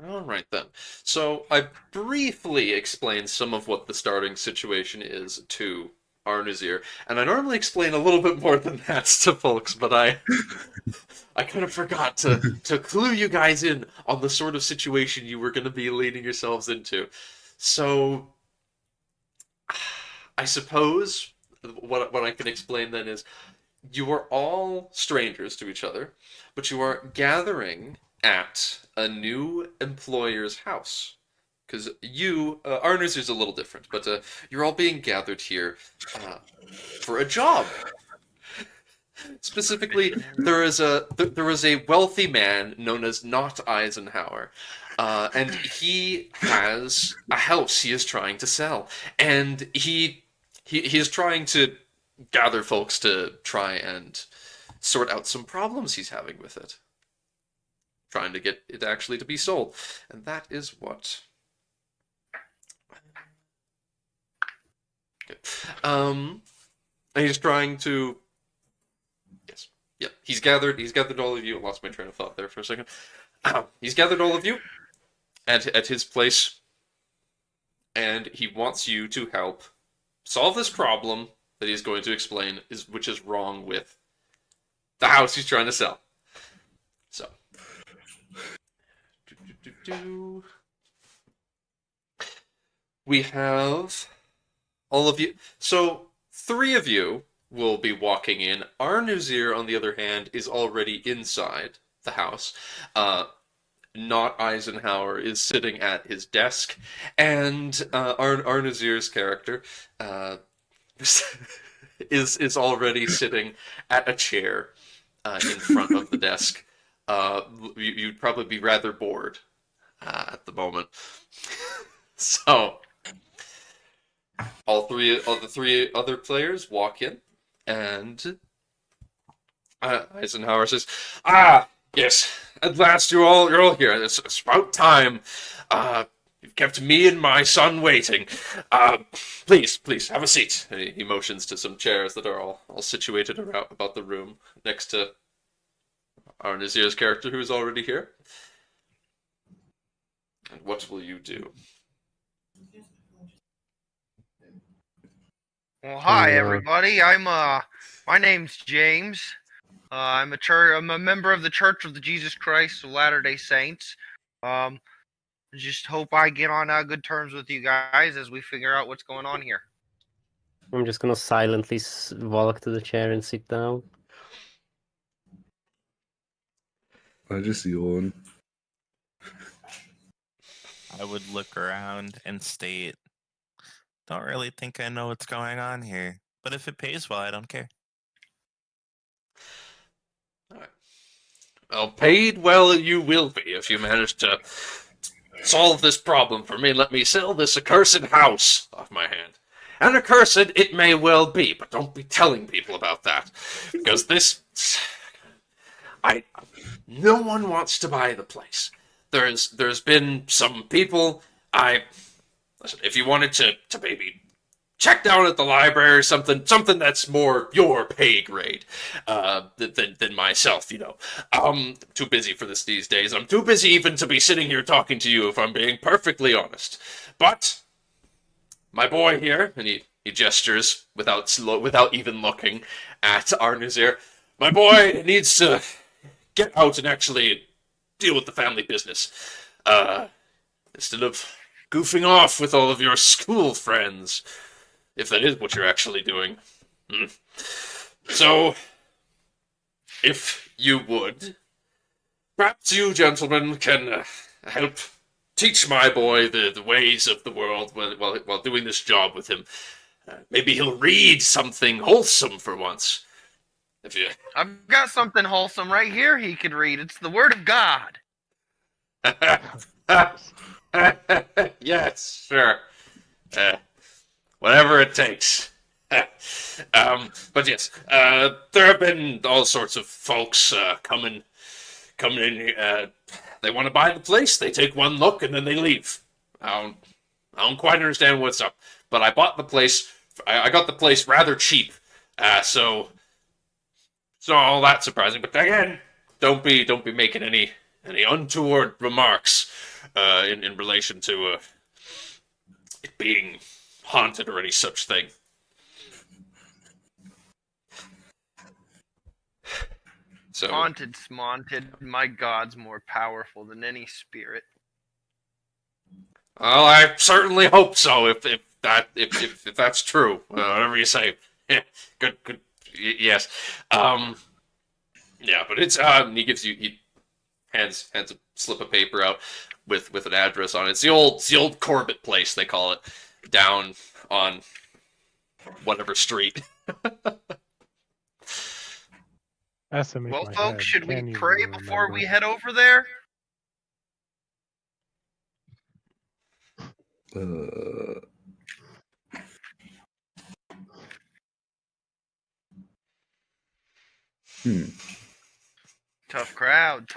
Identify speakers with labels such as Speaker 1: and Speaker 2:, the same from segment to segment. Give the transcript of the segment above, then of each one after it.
Speaker 1: All right then. So I briefly explained some of what the starting situation is to Arnazir, and I normally explain a little bit more than that to folks, but I kind of forgot to clue you guys in on the sort of situation you were going to be leading yourselves into. So I suppose what I can explain then is you are all strangers to each other, but you are gathering at a new employer's house. Because Arners is a little different, but you're all being gathered here uh, for a job. Specifically, there is a wealthy man known as Not Eisenhower, and he has a house he is trying to sell, and he is trying to gather folks to try and sort out some problems he's having with it, trying to get it actually to be sold, and that is what. Okay. He's trying to. Yes. Yeah. He's gathered all of you. I lost my train of thought there for a second. He's gathered all of you at his place, and he wants you to help solve this problem that he's going to explain which is wrong with the house he's trying to sell. So, do, do, do, do. We have all of you. So, three of you will be walking in. Arnuzir, on the other hand, is already inside the house. Not Eisenhower is sitting at his desk, and Arnuzir's character is already sitting at a chair in front of the desk. You'd probably be rather bored at the moment. So all the three other players walk in, and Eisenhower says, "Ah, yes, at last you're all here. It's about time. You've kept me and my son waiting. Please have a seat." And he motions to some chairs that are all situated around about the room next to Arnazir's character, who is already here. And what will you do?
Speaker 2: Well, hi
Speaker 3: Uh,
Speaker 2: everybody. My name's James. I'm a member of the Church of the Jesus Christ of Latter-day Saints. Um, just hope I get on good terms with you guys as we figure out what's going on here.
Speaker 3: I'm just gonna silently walk to the chair and sit down.
Speaker 4: I just yawn.
Speaker 5: I would look around and state, don't really think I know what's going on here. But if it pays well, I don't care.
Speaker 1: All right. Well, paid well you will be if you manage to solve this problem for me. Let me sell this accursed house off my hand. And accursed it may well be, but don't be telling people about that. Because no one wants to buy the place. There's been some people, listen, if you wanted to maybe check down at the library or something that's more your pay grade than myself, you know. I'm too busy for this these days. I'm too busy even to be sitting here talking to you, if I'm being perfectly honest. But my boy here, and he gestures without even looking at Arnuzir. My boy needs to get out and actually deal with the family business, instead of goofing off with all of your school friends. If that is what you're actually doing. So, if you would, perhaps you gentlemen can help teach my boy the ways of the world while doing this job with him. Maybe he'll read something wholesome for once. If you...
Speaker 2: I've got something wholesome right here he could read. It's the Word of God.
Speaker 1: Yes, sure. Whatever it takes. But yes, there have been all sorts of folks coming in. They want to buy the place. They take one look and then they leave. I don't quite understand what's up. But I bought the place. I got the place rather cheap. So it's not all that surprising. But again, don't be making any any untoward remarks in relation to it being haunted or any such thing. So,
Speaker 2: Haunted, smonted, my god's more powerful than any spirit.
Speaker 1: well, I certainly hope so. If that's true, whatever you say. Good. Yes. Yeah, but it's he hands a slip of paper out with an address on it. It's the old Corbett place, they call it, down on whatever street.
Speaker 2: Well, folks, should we pray before we head over there? Tough crowd.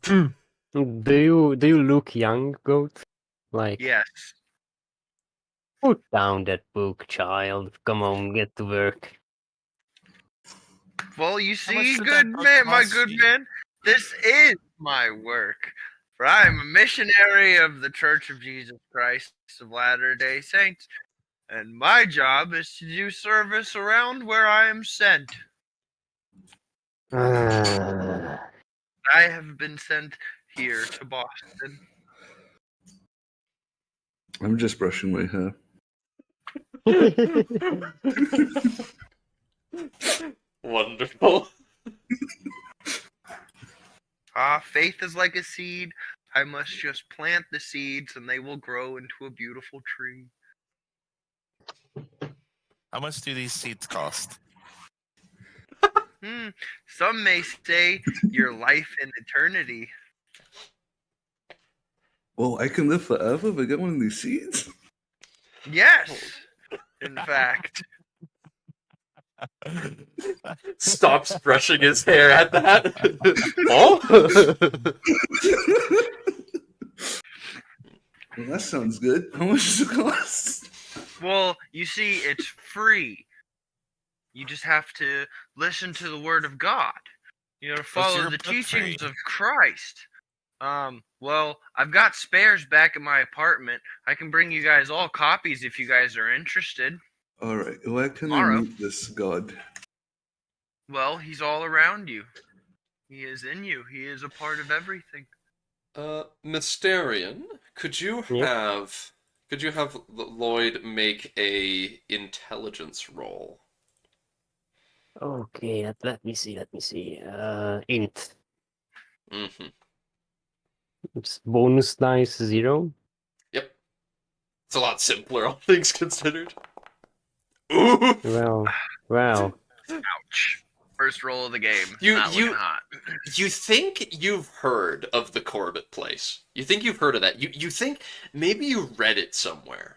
Speaker 3: Do you look young, Goat? Like,
Speaker 2: Yes.
Speaker 3: put down that book, child. Come on, get to work.
Speaker 2: Well, you
Speaker 5: much
Speaker 2: see,
Speaker 5: did
Speaker 2: good
Speaker 5: that book
Speaker 2: man, my
Speaker 5: cost
Speaker 2: good
Speaker 5: you?
Speaker 2: man, this is my work. For I am a missionary of the Church of Jesus Christ of Latter-day Saints, and my job is to do service around where I am sent.
Speaker 3: Ah.
Speaker 2: I have been sent here to Boston.
Speaker 4: I'm just brushing my hair.
Speaker 1: Wonderful.
Speaker 2: Faith is like a seed. I must just plant the seeds and they will grow into a beautiful tree.
Speaker 5: How much do these seeds cost?
Speaker 2: Some may say your life in eternity.
Speaker 4: Well, I can live forever if I get one of these seeds.
Speaker 2: Yes, in fact.
Speaker 1: Stops brushing his hair at that. Oh?
Speaker 4: Well, that sounds good. How much does it cost?
Speaker 2: Well, you see, it's free. You just have to listen to the word of God. You know, follow
Speaker 5: your
Speaker 2: the
Speaker 5: book
Speaker 2: teachings
Speaker 5: free?
Speaker 2: of Christ. Well, I've got spares back in my apartment. I can bring you guys all copies if you guys are interested.
Speaker 4: All right. Where can
Speaker 2: Tomorrow.
Speaker 4: I meet this god?
Speaker 2: Well, he's all around you. He is in you. He is a part of everything.
Speaker 1: Mysterian, could you
Speaker 3: Yep.
Speaker 1: have Lloyd make a intelligence roll?
Speaker 3: Okay, let me see. Int.
Speaker 1: Mm-hmm.
Speaker 3: It's bonus dice 0.
Speaker 1: Yep. It's a lot simpler, all things considered. Ooh!
Speaker 3: Well.
Speaker 2: Ouch. First roll of the game.
Speaker 1: You-
Speaker 2: Not
Speaker 1: you-
Speaker 2: looking hot.
Speaker 1: You think you've heard of the Corbett place. You think you've heard of that. You think maybe you read it somewhere.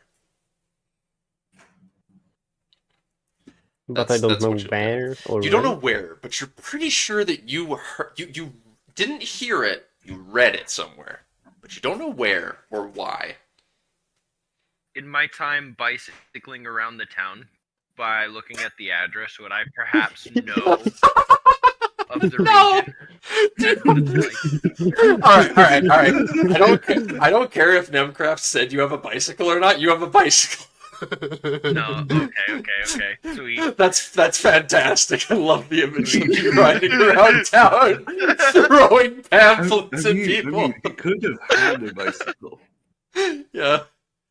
Speaker 3: But
Speaker 1: That's-
Speaker 3: I don't
Speaker 1: that's
Speaker 3: know
Speaker 1: what you-
Speaker 3: where or
Speaker 1: You don't know
Speaker 3: when.
Speaker 1: where, but you're pretty sure that you heard, you didn't hear it, you read it somewhere. But you don't know where or why.
Speaker 2: In my time bicycling around the town, by looking at the address, would I perhaps know of the
Speaker 1: No!
Speaker 2: region? What it's like?
Speaker 1: Alright. I don't care if Nemcraft said you have a bicycle or not, you have a bicycle.
Speaker 2: No, okay, sweet.
Speaker 1: That's fantastic. I love the image of you riding around town throwing pamphlets at people.
Speaker 4: he could have had a bicycle.
Speaker 1: Yeah.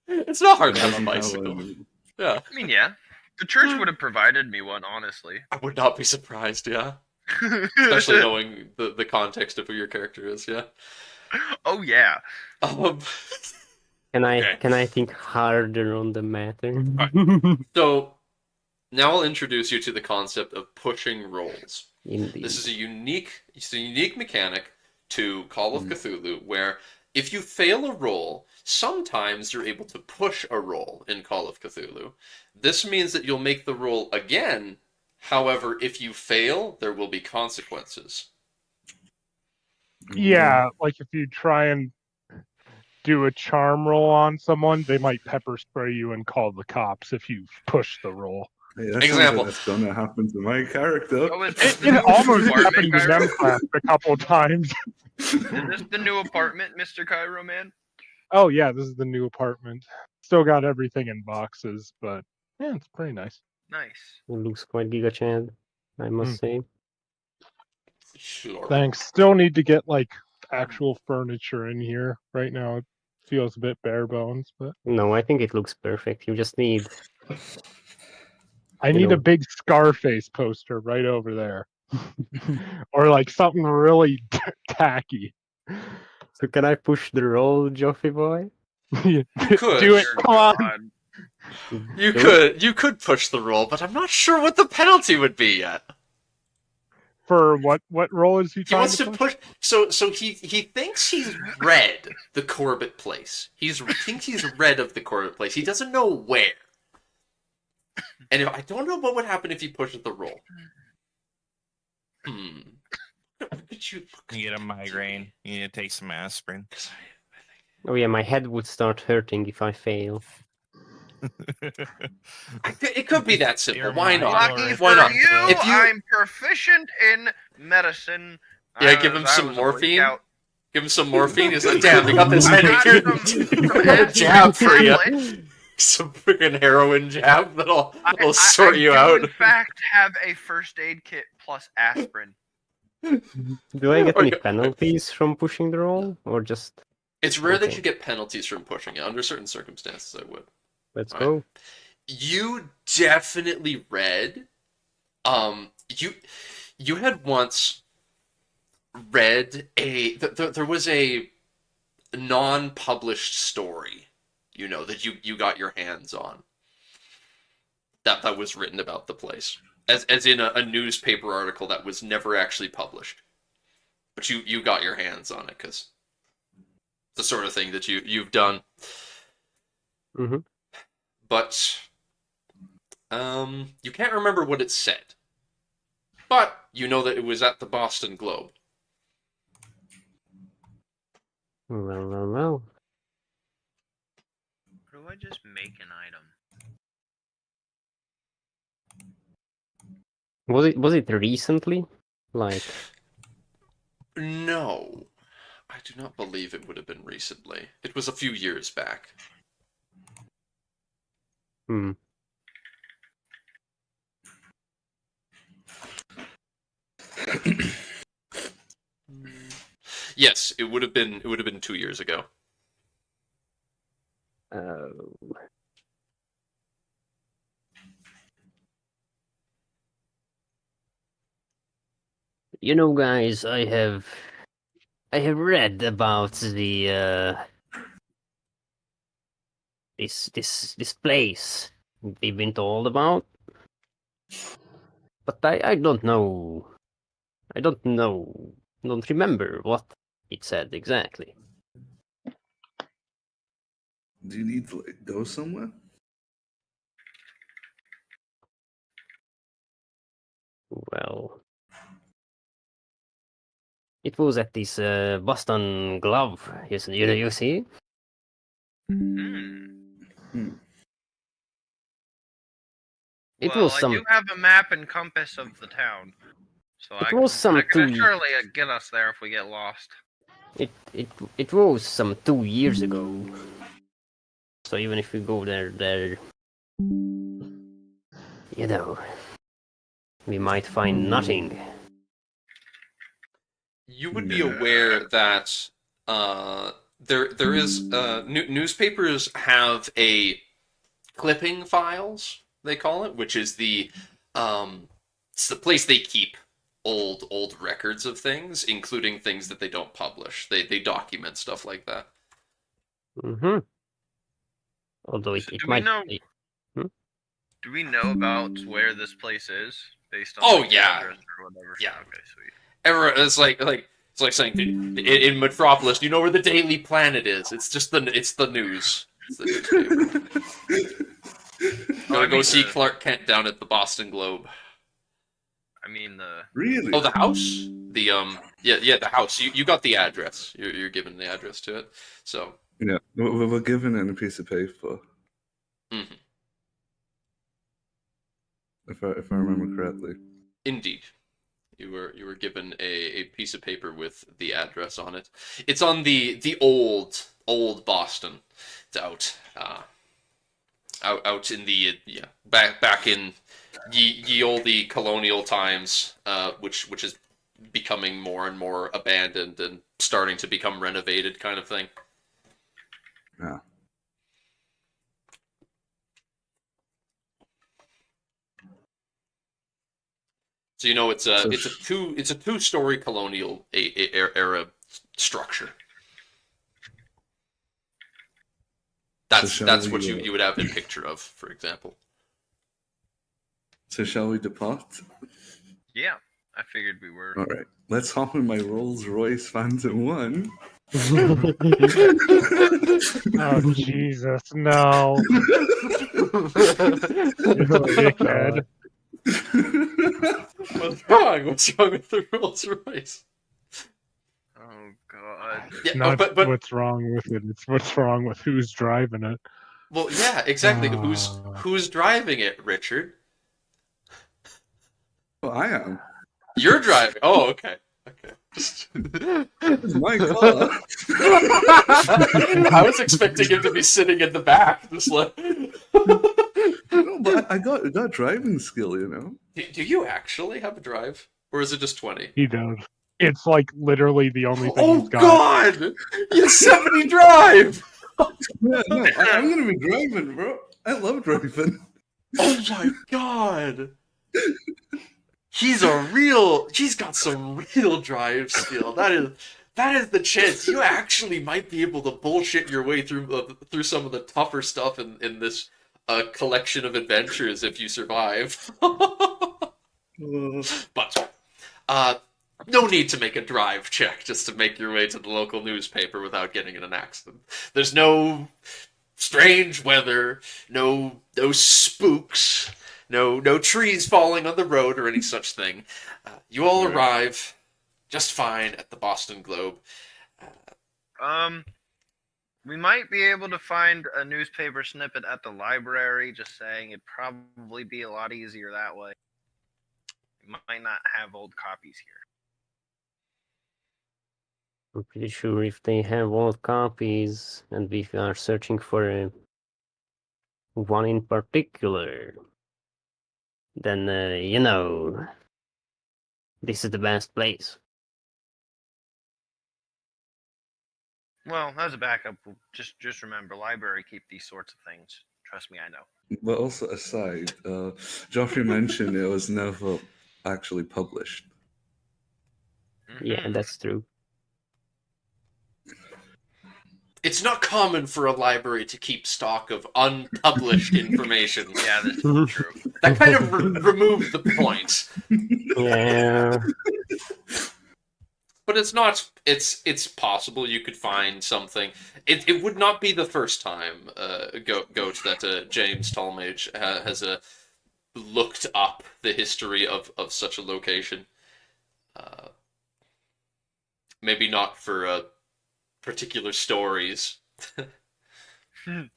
Speaker 1: It's not hard to have a
Speaker 4: Doesn't
Speaker 1: bicycle.
Speaker 4: one.
Speaker 1: Yeah.
Speaker 2: I mean, yeah. The church would have provided me one, honestly.
Speaker 1: I would not be surprised, yeah. Especially knowing the context of who your character is, yeah.
Speaker 2: Oh, yeah.
Speaker 3: Can
Speaker 1: Okay.
Speaker 3: I think harder on the matter?
Speaker 1: So now I'll introduce you to the concept of pushing rolls.
Speaker 3: Indeed.
Speaker 1: This is a unique mechanic to Call of Cthulhu, where if you fail a roll, sometimes you're able to push a roll in Call of Cthulhu. This means that you'll make the roll again. However, if you fail, there will be consequences.
Speaker 6: Yeah, like if you try and do a charm roll on someone, they might pepper spray you and call the cops if you push the roll.
Speaker 4: Hey, that
Speaker 1: Example.
Speaker 4: sounds like that's gonna happen to my character.
Speaker 2: Oh, is this
Speaker 6: It,
Speaker 2: the
Speaker 6: it
Speaker 2: new
Speaker 6: almost
Speaker 2: apartment,
Speaker 6: happened to them
Speaker 2: Cairo?
Speaker 6: class a couple times.
Speaker 2: Is this the new apartment, Mr. Cairo Man?
Speaker 6: Oh yeah, this is the new apartment. Still got everything in boxes, but yeah, it's pretty nice.
Speaker 2: Nice.
Speaker 3: It looks quite Giga Chad, I must say.
Speaker 1: Sure.
Speaker 6: Thanks. Still need to get like actual furniture in here. Right now it feels a bit bare bones, but
Speaker 3: No, I think it looks perfect. You just need,
Speaker 6: I
Speaker 3: you
Speaker 6: need a
Speaker 3: know,
Speaker 6: big Scarface poster right over there. Or like something really tacky.
Speaker 3: So can I push the roll, Joffy boy?
Speaker 1: You could.
Speaker 6: Do it.
Speaker 2: Dear
Speaker 6: Come on.
Speaker 2: God.
Speaker 1: You could push the roll, but I'm not sure what the penalty would be yet.
Speaker 6: For what role is he
Speaker 1: He
Speaker 6: trying
Speaker 1: wants
Speaker 6: to
Speaker 1: to
Speaker 6: push?
Speaker 1: push. So he thinks he's read the Corbett place. Thinks he's read of the Corbett place. He doesn't know where. And I don't know what would happen if he pushes the roll. What could you
Speaker 5: You get a migraine. You need to take some aspirin.
Speaker 3: Oh yeah, my head would start hurting if I fail.
Speaker 1: It could be that simple.
Speaker 5: Your
Speaker 1: Why not?
Speaker 5: mind
Speaker 2: Lucky
Speaker 5: or
Speaker 2: for
Speaker 1: Why not?
Speaker 2: you,
Speaker 1: If you-
Speaker 2: I'm proficient in medicine.
Speaker 1: Yeah, give him
Speaker 2: I
Speaker 1: some
Speaker 2: was a Boy
Speaker 1: morphine.
Speaker 2: Scout.
Speaker 1: Give him some morphine. He's like, damn, they got this
Speaker 2: I
Speaker 1: headache
Speaker 2: got
Speaker 1: here.
Speaker 2: some
Speaker 1: Got a jab for you.
Speaker 2: tablets.
Speaker 1: Some freaking heroin jab that'll sort
Speaker 2: I
Speaker 1: you
Speaker 2: do,
Speaker 1: out.
Speaker 2: in fact, have a first aid kit plus aspirin.
Speaker 3: Do I get
Speaker 1: Or
Speaker 3: any
Speaker 1: you-
Speaker 3: penalties from pushing the roll, or just
Speaker 1: It's rare that
Speaker 3: Okay.
Speaker 1: you get penalties from pushing it. Under certain circumstances, I would.
Speaker 3: let's
Speaker 1: All
Speaker 3: go?
Speaker 1: You definitely read. You had once read there was a non-published story, that you got your hands on. That was written about the place, as in a newspaper article that was never actually published, but you got your hands on it because the sort of thing that you've done.
Speaker 3: Mm-hmm.
Speaker 1: But you can't remember what it said, but you know that it was at the Boston Globe.
Speaker 3: Well.
Speaker 2: How do I just make an item?
Speaker 3: Was it recently? Like,
Speaker 1: No, I do not believe it would have been recently. It was a few years back.
Speaker 3: hmm.
Speaker 1: Yes, it would have been 2 years ago.
Speaker 3: You know, guys, I have read about the this place we've been told about, but I don't know. I don't know. Don't remember what it said exactly.
Speaker 4: Do you need to go somewhere?
Speaker 3: Well, it was at this Boston Glove. You see? It
Speaker 2: Well,
Speaker 3: was
Speaker 2: I
Speaker 3: some.
Speaker 2: do have a map and compass of the town, so
Speaker 3: It
Speaker 2: I
Speaker 3: was
Speaker 2: can,
Speaker 3: some
Speaker 2: I can
Speaker 3: two-
Speaker 2: surely get us there if we get lost.
Speaker 3: It was some 2 years ago. So even if we go there, we might find nothing.
Speaker 1: You would be aware that there is newspapers have a clipping files, they call it, which is it's the place they keep old records of things, including things that they don't publish. They document stuff like that.
Speaker 3: Mm-hmm. Although it
Speaker 2: So do we
Speaker 3: might.
Speaker 2: know-
Speaker 3: Hmm?
Speaker 2: Do we know about where this place is based on
Speaker 1: Oh,
Speaker 2: like, the
Speaker 1: yeah.
Speaker 2: address or whatever?
Speaker 1: Yeah.
Speaker 2: Okay, sweet.
Speaker 1: It's like saying in Metropolis, you know where the Daily Planet is. It's just the news. It's the newspaper. Gotta go see Clark Kent down at the Boston Globe.
Speaker 2: I mean the.
Speaker 4: Really?
Speaker 1: Oh, the house? The the house. You got the address. You're given the address to it. So
Speaker 4: Yeah, we're given it in a piece of paper.
Speaker 1: mhm.
Speaker 4: if I remember correctly.
Speaker 1: Indeed. You were given a piece of paper with the address on it. It's on the old Boston. It's out in the back in ye olde colonial times, which is becoming more and more abandoned and starting to become renovated, kind of thing.
Speaker 4: Yeah.
Speaker 1: So it's a two-story colonial era structure. That's what you would have a picture of, for example.
Speaker 4: So shall we depart?
Speaker 2: Yeah, I figured we were.
Speaker 4: All right. Let's hop in my Rolls Royce Phantom 1.
Speaker 6: Oh, Jesus, no. You dickhead.
Speaker 1: What's wrong? What's wrong with the Rolls Royce?
Speaker 2: Oh God.
Speaker 1: Yeah,
Speaker 6: Not
Speaker 1: but
Speaker 6: what's wrong with it. It's what's wrong with who's driving it.
Speaker 1: well, yeah, exactly.
Speaker 6: Ah.
Speaker 1: Who's driving it, Richard?
Speaker 4: Well, I am.
Speaker 1: You're driving. Oh, okay. Okay.
Speaker 4: It's my car.
Speaker 1: I was expecting him to be sitting in the back, just like.
Speaker 4: No, but I got driving skill, you know.
Speaker 1: Do you actually have a drive, or is it just 20?
Speaker 6: He does. It's like literally the only thing
Speaker 1: Oh
Speaker 6: he's got.
Speaker 1: God! Yosemite Drive.
Speaker 4: Yeah, no, I'm gonna be driving, bro. I love driving.
Speaker 1: Oh my God! He's got some real drive skill. That is the chance. You actually might be able to bullshit your way through some of the tougher stuff in this collection of adventures if you survive. But no need to make a drive check just to make your way to the local newspaper without getting in an accident. There's no strange weather, no spooks, no trees falling on the road or any such thing. You all arrive just fine at the Boston Globe.
Speaker 2: We might be able to find a newspaper snippet at the library. Just saying, it'd probably be a lot easier that way. We might not have old copies here.
Speaker 3: I'm pretty sure if they have old copies and we are searching for one in particular, then, this is the best place.
Speaker 2: Well, as a backup, just remember, library keep these sorts of things. Trust me, I know.
Speaker 4: But also aside, Joffrey mentioned it was never actually published.
Speaker 3: Yeah, that's true.
Speaker 1: It's not common for a library to keep stock of unpublished information.
Speaker 2: Yeah, this is true.
Speaker 1: That kind of removes the point.
Speaker 3: Yeah.
Speaker 1: But it's not. It's possible you could find something. It would not be the first time, Goat, that James Talmage has looked up the history of such a location. Maybe not for particular stories.
Speaker 4: Mm.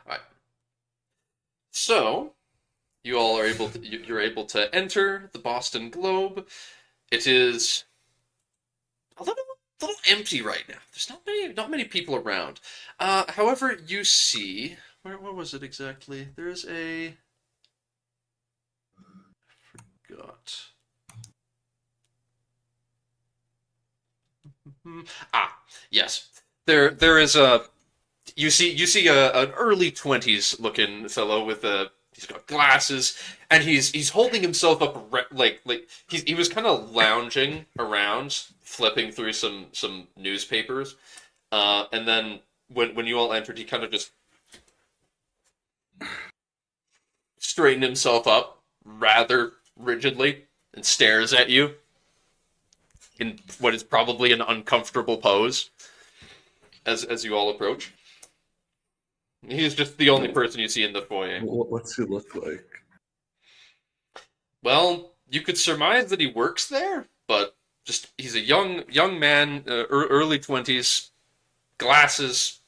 Speaker 1: Alright. So, you all are you're able to enter the Boston Globe. It is a little empty right now. There's not many people around. However, you see, where was it exactly? There's a forgot. Yes. There is a you see an early 20s looking fellow with he's got glasses and he's holding himself up like he was kind of lounging around flipping through some newspapers. And then when you all entered, he kind of just straightened himself up rather rigidly and stares at you in what is probably an uncomfortable pose as you all approach. He's just the only person you see in the foyer.
Speaker 4: What's he look like?
Speaker 1: Well, you could surmise that he works there, but just he's a young man, early 20s, glasses.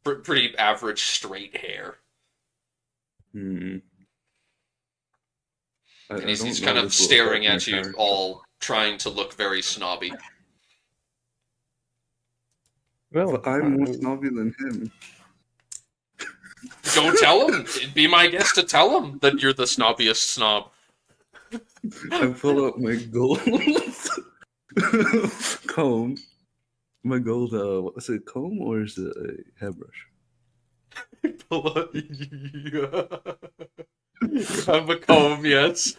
Speaker 1: pretty average straight hair.
Speaker 4: Hmm.
Speaker 1: And
Speaker 4: I
Speaker 1: he's
Speaker 4: don't
Speaker 1: kind
Speaker 4: know
Speaker 1: of
Speaker 4: this will
Speaker 1: staring
Speaker 4: affect
Speaker 1: at
Speaker 4: my
Speaker 1: you,
Speaker 4: character.
Speaker 1: all trying to look very snobby.
Speaker 3: Well,
Speaker 4: But I'm more snobby than him.
Speaker 1: Go tell him. Be my guest to tell him that you're the snobbiest snob.
Speaker 4: I pull out my gold comb. My gold, what is it, comb or is it a hairbrush?
Speaker 1: You have a comb, yes.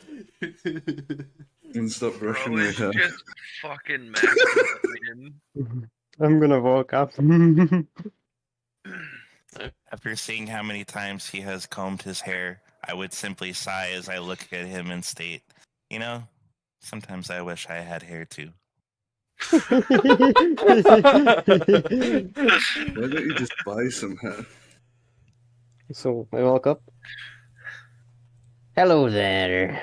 Speaker 4: And stop brushing
Speaker 2: Bro
Speaker 4: my
Speaker 2: is
Speaker 4: hair.
Speaker 2: just fucking masturbating.
Speaker 3: I'm gonna walk up.
Speaker 5: After seeing how many times he has combed his hair, I would simply sigh as I look at him and state, you know, sometimes I wish I had hair too.
Speaker 4: Why don't you just buy some hair?
Speaker 3: So I walk up. Hello there.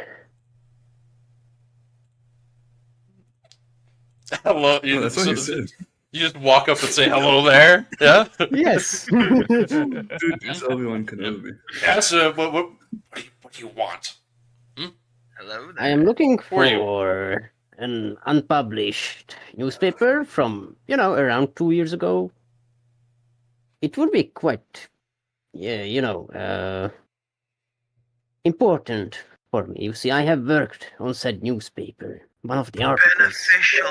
Speaker 1: Hello.
Speaker 4: No, that's what he said.
Speaker 1: You just walk up and say hello there. Yeah.
Speaker 3: Yes.
Speaker 4: Dude, it's Obi-Wan Kenobi.
Speaker 1: Yes. What do you want?
Speaker 2: Hello there.
Speaker 3: I am looking
Speaker 1: Who are you?
Speaker 3: for an unpublished newspaper from, around 2 years ago. It would be quite, important for me. You see, I have worked on said newspaper, one of the articles,
Speaker 2: Beneficial.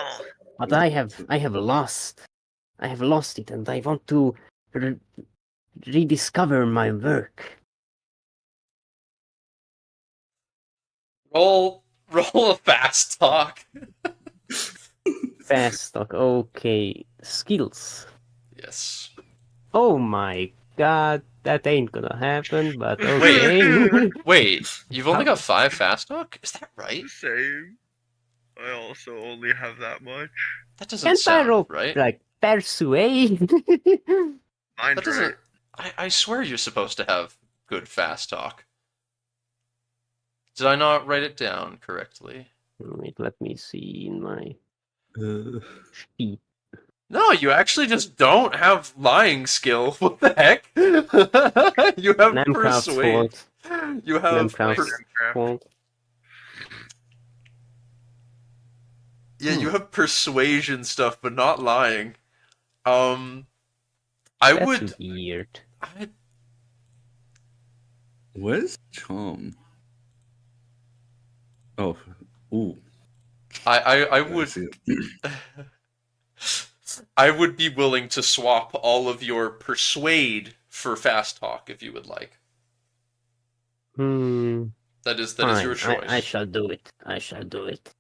Speaker 3: but I have lost it, and I want to rediscover my work.
Speaker 1: Roll a fast talk.
Speaker 3: Fast talk. Okay, skills.
Speaker 1: Yes.
Speaker 3: Oh my god, that ain't gonna happen, but okay.
Speaker 1: Wait. You've only got 5 fast talk? Is that right?
Speaker 2: Same. I also only have that much.
Speaker 1: That doesn't
Speaker 3: Can't I
Speaker 1: sound
Speaker 3: roll,
Speaker 1: right.
Speaker 3: like, persuade?
Speaker 2: Mine's
Speaker 1: That doesn't.
Speaker 2: right.
Speaker 1: I swear you're supposed to have good fast talk. Did I not write it down correctly?
Speaker 3: Wait, let me see in my sheet.
Speaker 1: No, you actually just don't have lying skill. What the heck? You have
Speaker 3: Namcraft's
Speaker 1: persuade.
Speaker 3: fault.
Speaker 1: You have
Speaker 3: Namcraft's fault.
Speaker 1: yeah, you have persuasion stuff, but not lying. I
Speaker 3: That's
Speaker 1: would.
Speaker 3: weird.
Speaker 4: Where's Charm? Oh, ooh.
Speaker 1: I
Speaker 4: I
Speaker 1: would.
Speaker 4: see it.
Speaker 1: I would be willing to swap all of your persuade for fast talk if you would like. That is
Speaker 3: Fine,
Speaker 1: your choice.
Speaker 3: I shall do it. I shall do it.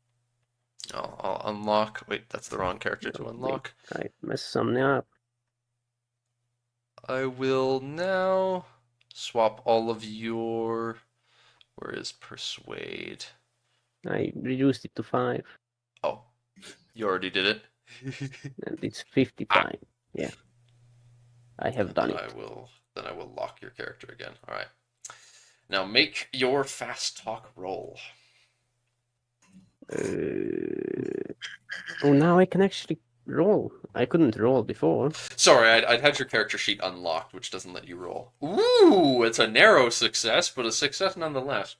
Speaker 1: I'll unlock. Wait, that's the wrong character to unlock.
Speaker 3: I messed something up.
Speaker 1: I will now swap all of your. Where is persuade?
Speaker 3: I reduced it to 5,
Speaker 1: Oh, you already did it.
Speaker 3: and it's 55. Yeah, I have done
Speaker 1: Then
Speaker 3: it.
Speaker 1: I will lock your character again. All right. Now make your fast talk roll.
Speaker 3: Oh, now I can actually roll. I couldn't roll before.
Speaker 1: Sorry, I'd had your character sheet unlocked, which doesn't let you roll. Ooh, it's a narrow success, but a success nonetheless.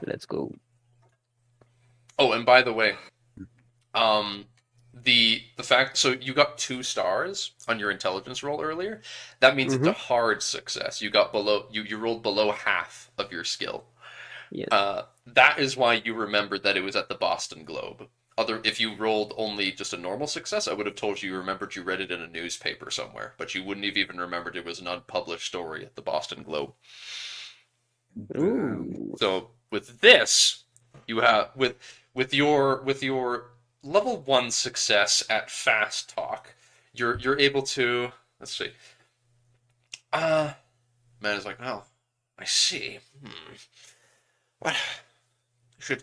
Speaker 3: Let's go.
Speaker 1: Oh, and by the way, the fact so you got 2 stars on your intelligence roll earlier. That means it's a hard success. You got you rolled below half of your skill.
Speaker 3: Yes.
Speaker 1: That is why you remembered that it was at the Boston Globe. If you rolled only just a normal success, I would have told you remembered you read it in a newspaper somewhere, but you wouldn't have even remembered it was an unpublished story at the Boston Globe.
Speaker 3: Ooh.
Speaker 1: So with this, you have with your level 1 success at fast talk, you're able to, let's see. Man is like, oh, I see. What should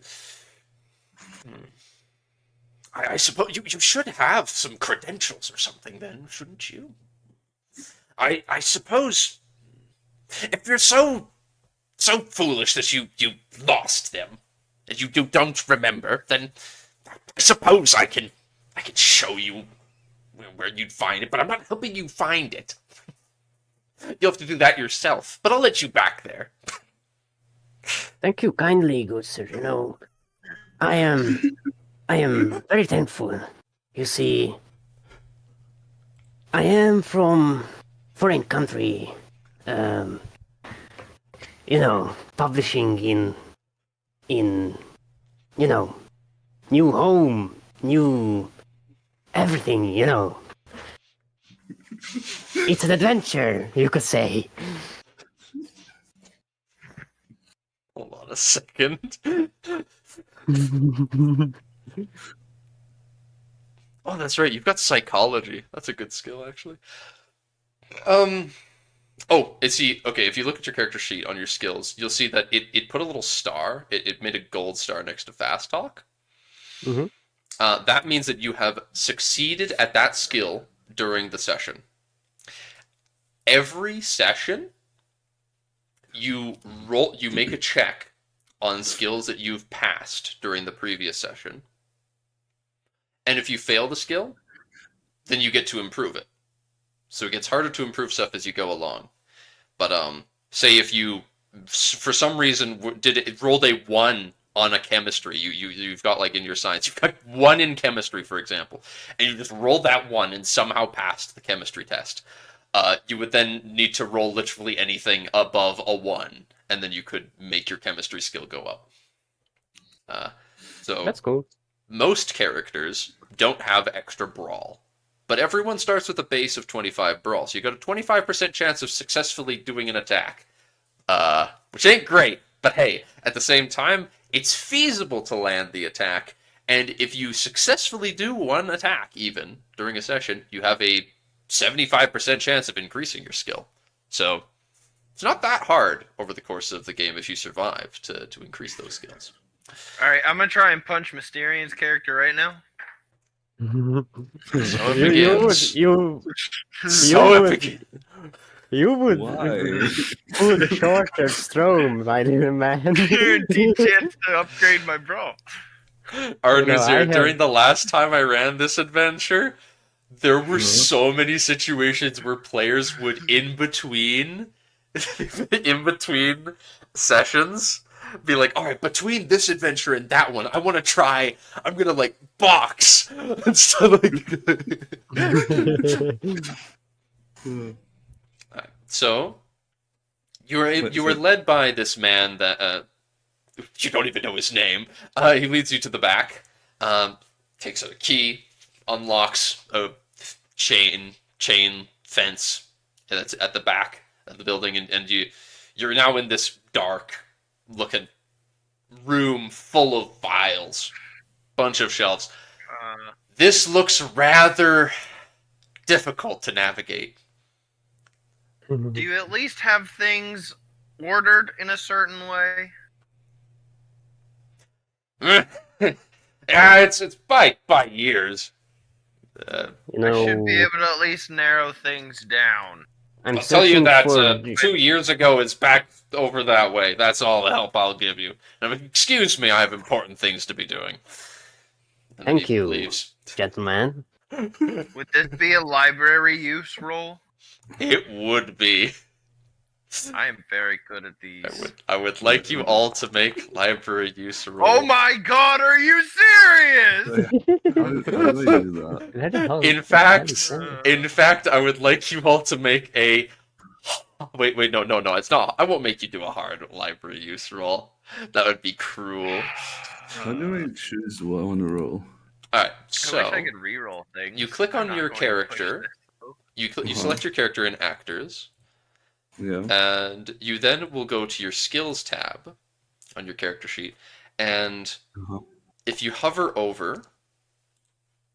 Speaker 1: I suppose you should have some credentials or something then, shouldn't you? I suppose if you're so foolish that you lost them and you don't remember, then I suppose I can show you where you'd find it, but I'm not helping you find it. you'll have to do that yourself. But I'll let you back there.
Speaker 3: Thank you kindly, good sir. You know, I am very thankful. You see, I am from foreign country. You know, publishing in you know, new home, new everything. You know, it's an adventure, you could say.
Speaker 1: Hold on a second. Oh, that's right. You've got psychology. That's a good skill, actually. Oh, okay, if you look at your character sheet on your skills, you'll see that it put a little star. It made a gold star next to fast talk.
Speaker 3: Mhm.
Speaker 1: That means that you have succeeded at that skill during the session. Every session, you make a check on skills that you've passed during the previous session. And if you fail the skill, then you get to improve it. So it gets harder to improve stuff as you go along. But say if you, for some reason, rolled a 1 on a chemistry, you've got like in your science, you've got 1 in chemistry, for example, and you just rolled that 1 and somehow passed the chemistry test. You would then need to roll literally anything above a 1, and then you could make your chemistry skill go up. So
Speaker 3: That's cool.
Speaker 1: most characters don't have extra brawl, but everyone starts with a base of 25 brawl, so you got a 25% chance of successfully doing an attack, which ain't great, but hey, at the same time, it's feasible to land the attack, and if you successfully do one attack, even, during a session, you have a 75% chance of increasing your skill. So, it's not that hard over the course of the game if you survive to increase those skills.
Speaker 2: Alright, I'm gonna try and punch Mysterian's character right now.
Speaker 1: So it begins.
Speaker 3: You would
Speaker 4: Why?
Speaker 3: pull the shorter Strom, my little man.
Speaker 2: Guaranteed chance to upgrade my brawl.
Speaker 1: Arnazir, during the last time I ran this adventure, there were so many situations where players would in between sessions be like, all right, between this adventure and that one, I'm gonna like box and stuff like So you were led by this man that you don't even know his name. He leads you to the back, takes out a key, unlocks a chain fence that's at the back of the building, and you're now in this dark looking room full of files, bunch of shelves. This looks rather difficult to navigate.
Speaker 2: Do you at least have things ordered in a certain way?
Speaker 1: Yeah, it's by years.
Speaker 3: You
Speaker 2: I
Speaker 3: know,
Speaker 2: should be able to at least narrow things down.
Speaker 3: I'm
Speaker 1: I'll tell you
Speaker 3: searching
Speaker 1: that
Speaker 3: for
Speaker 1: 2 years ago is back over that way. That's all the help I'll give you. Now, excuse me, I have important things to be doing. And
Speaker 3: Thank
Speaker 1: he
Speaker 3: you.
Speaker 1: leaves.
Speaker 3: Gentleman.
Speaker 2: Would this be a library use roll?
Speaker 1: It would be.
Speaker 2: I am very good at these.
Speaker 1: I would like you all to make library use roll.
Speaker 2: Oh my god, are you serious?
Speaker 4: How do they do that?
Speaker 1: In fact, I would like you all to make a. Wait, no, it's not. I won't make you do a hard library use roll. That would be cruel.
Speaker 4: How do we choose what I want to roll?
Speaker 1: Alright,
Speaker 2: I
Speaker 1: so
Speaker 2: wish I could reroll things.
Speaker 1: you click
Speaker 2: I'm
Speaker 1: on
Speaker 2: not
Speaker 1: your
Speaker 2: going to push
Speaker 1: character.
Speaker 2: this.
Speaker 1: You select your character in Actors,
Speaker 4: Yeah.
Speaker 1: and you then will go to your Skills tab on your character sheet, and
Speaker 4: Uh-huh.
Speaker 1: if you hover over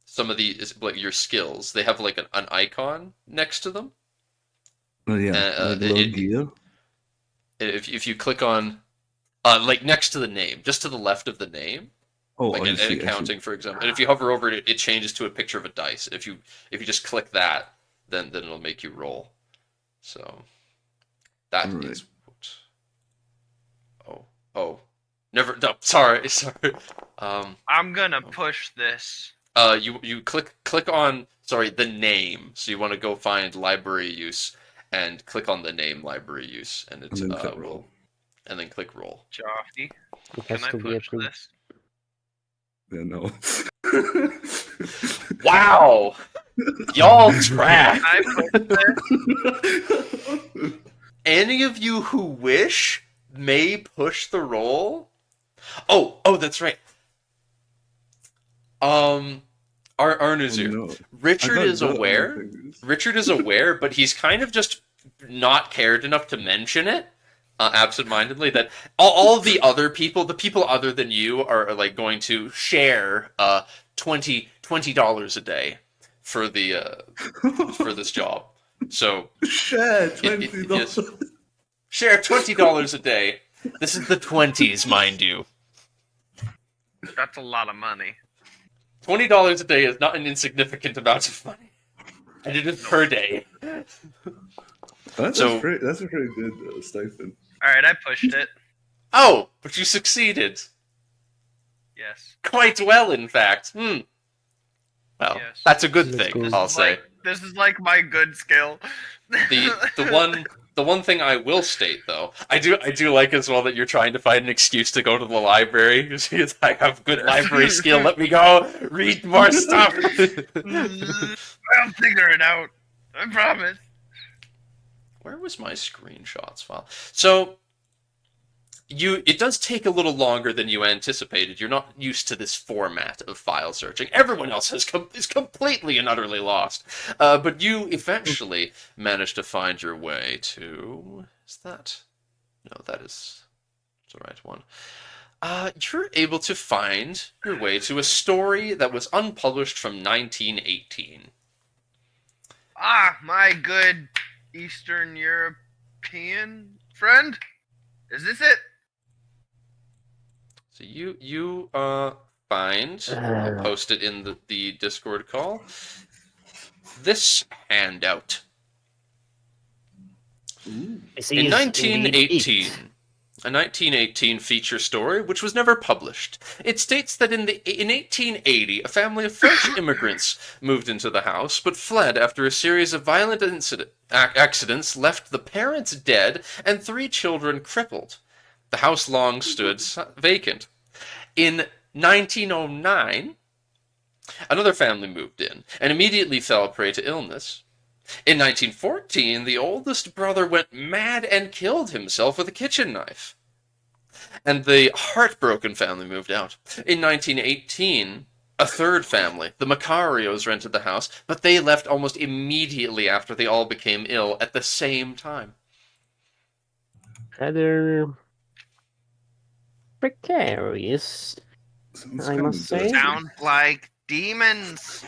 Speaker 1: some of these, like your skills, they have like an icon next to them.
Speaker 4: Oh yeah. Like low gear.
Speaker 1: If you click on, like next to the name, just to the left of the name,
Speaker 4: Oh,
Speaker 1: like
Speaker 4: I
Speaker 1: an
Speaker 4: see, I see.
Speaker 1: accounting, for example, and if you hover over it, it changes to a picture of a dice. If you just click that, then it'll make you roll. So that is
Speaker 4: Alright.
Speaker 1: what. Oh, never. No, sorry.
Speaker 2: I'm gonna push this.
Speaker 1: You click on the name. So you want to go find library use, and click on the name library use, and it
Speaker 4: And then click
Speaker 1: will,
Speaker 4: roll.
Speaker 1: and then click roll.
Speaker 2: Joffy,
Speaker 3: It
Speaker 2: can
Speaker 3: has
Speaker 2: I
Speaker 3: to be
Speaker 2: push
Speaker 3: approved.
Speaker 2: this?
Speaker 4: Yeah, no.
Speaker 1: Wow, y'all trash.
Speaker 2: I push this.
Speaker 1: Any of you who wish may push the roll. Oh, that's right. Arnuzir.
Speaker 4: Oh, no.
Speaker 1: Richard
Speaker 4: I got
Speaker 1: is
Speaker 4: dirt on my
Speaker 1: aware.
Speaker 4: fingers.
Speaker 1: Richard is aware, but he's kind of just not cared enough to mention it, absentmindedly. That all the other people, the people other than you, are like going to share $20 a day for the for this job. So
Speaker 4: Share
Speaker 1: it-
Speaker 4: $20.
Speaker 1: yes. Share $20 a day. This is the 20s, mind you.
Speaker 2: That's a lot of money.
Speaker 1: $20 a day is not an insignificant amount of money. And it is per day.
Speaker 4: That's
Speaker 1: So-
Speaker 4: a pretty good stipend.
Speaker 2: All right, I pushed it.
Speaker 1: Oh, but you succeeded.
Speaker 2: Yes.
Speaker 1: Quite well, in fact. Well,
Speaker 2: Yes.
Speaker 1: that's a good
Speaker 3: That's
Speaker 1: thing,
Speaker 3: good.
Speaker 1: I'll say.
Speaker 2: This is like my good skill.
Speaker 1: The one thing I will state, though, I do like as well that you're trying to find an excuse to go to the library. Because I have good library skill. Let me go read more stuff.
Speaker 2: I'll figure it out. I promise.
Speaker 1: Where was my screenshots file? So it does take a little longer than you anticipated. You're not used to this format of file searching. Everyone else is completely and utterly lost. But you eventually managed to find your way to... Is that... No, that is the right one. You're able to find your way to a story that was unpublished from 1918.
Speaker 2: Ah, my good Eastern European friend. Is this it?
Speaker 1: So you find, I'll post it in the Discord call, this handout.
Speaker 3: This
Speaker 1: In
Speaker 3: is
Speaker 1: 1918,
Speaker 3: indeed
Speaker 1: a 1918 feature story which was never published. It states that in 1880, a family of French immigrants moved into the house, but fled after a series of violent accidents left the parents dead and 3 children crippled. The house long stood vacant. In 1909, another family moved in and immediately fell prey to illness. In 1914, the oldest brother went mad and killed himself with a kitchen knife. And the heartbroken family moved out. In 1918, a third family, the Macarios, rented the house, but they left almost immediately after they all became ill at the same time.
Speaker 3: rather precarious.
Speaker 4: Sounds
Speaker 3: I
Speaker 4: kinda
Speaker 3: must say.
Speaker 4: dirty.
Speaker 2: Sound like demons.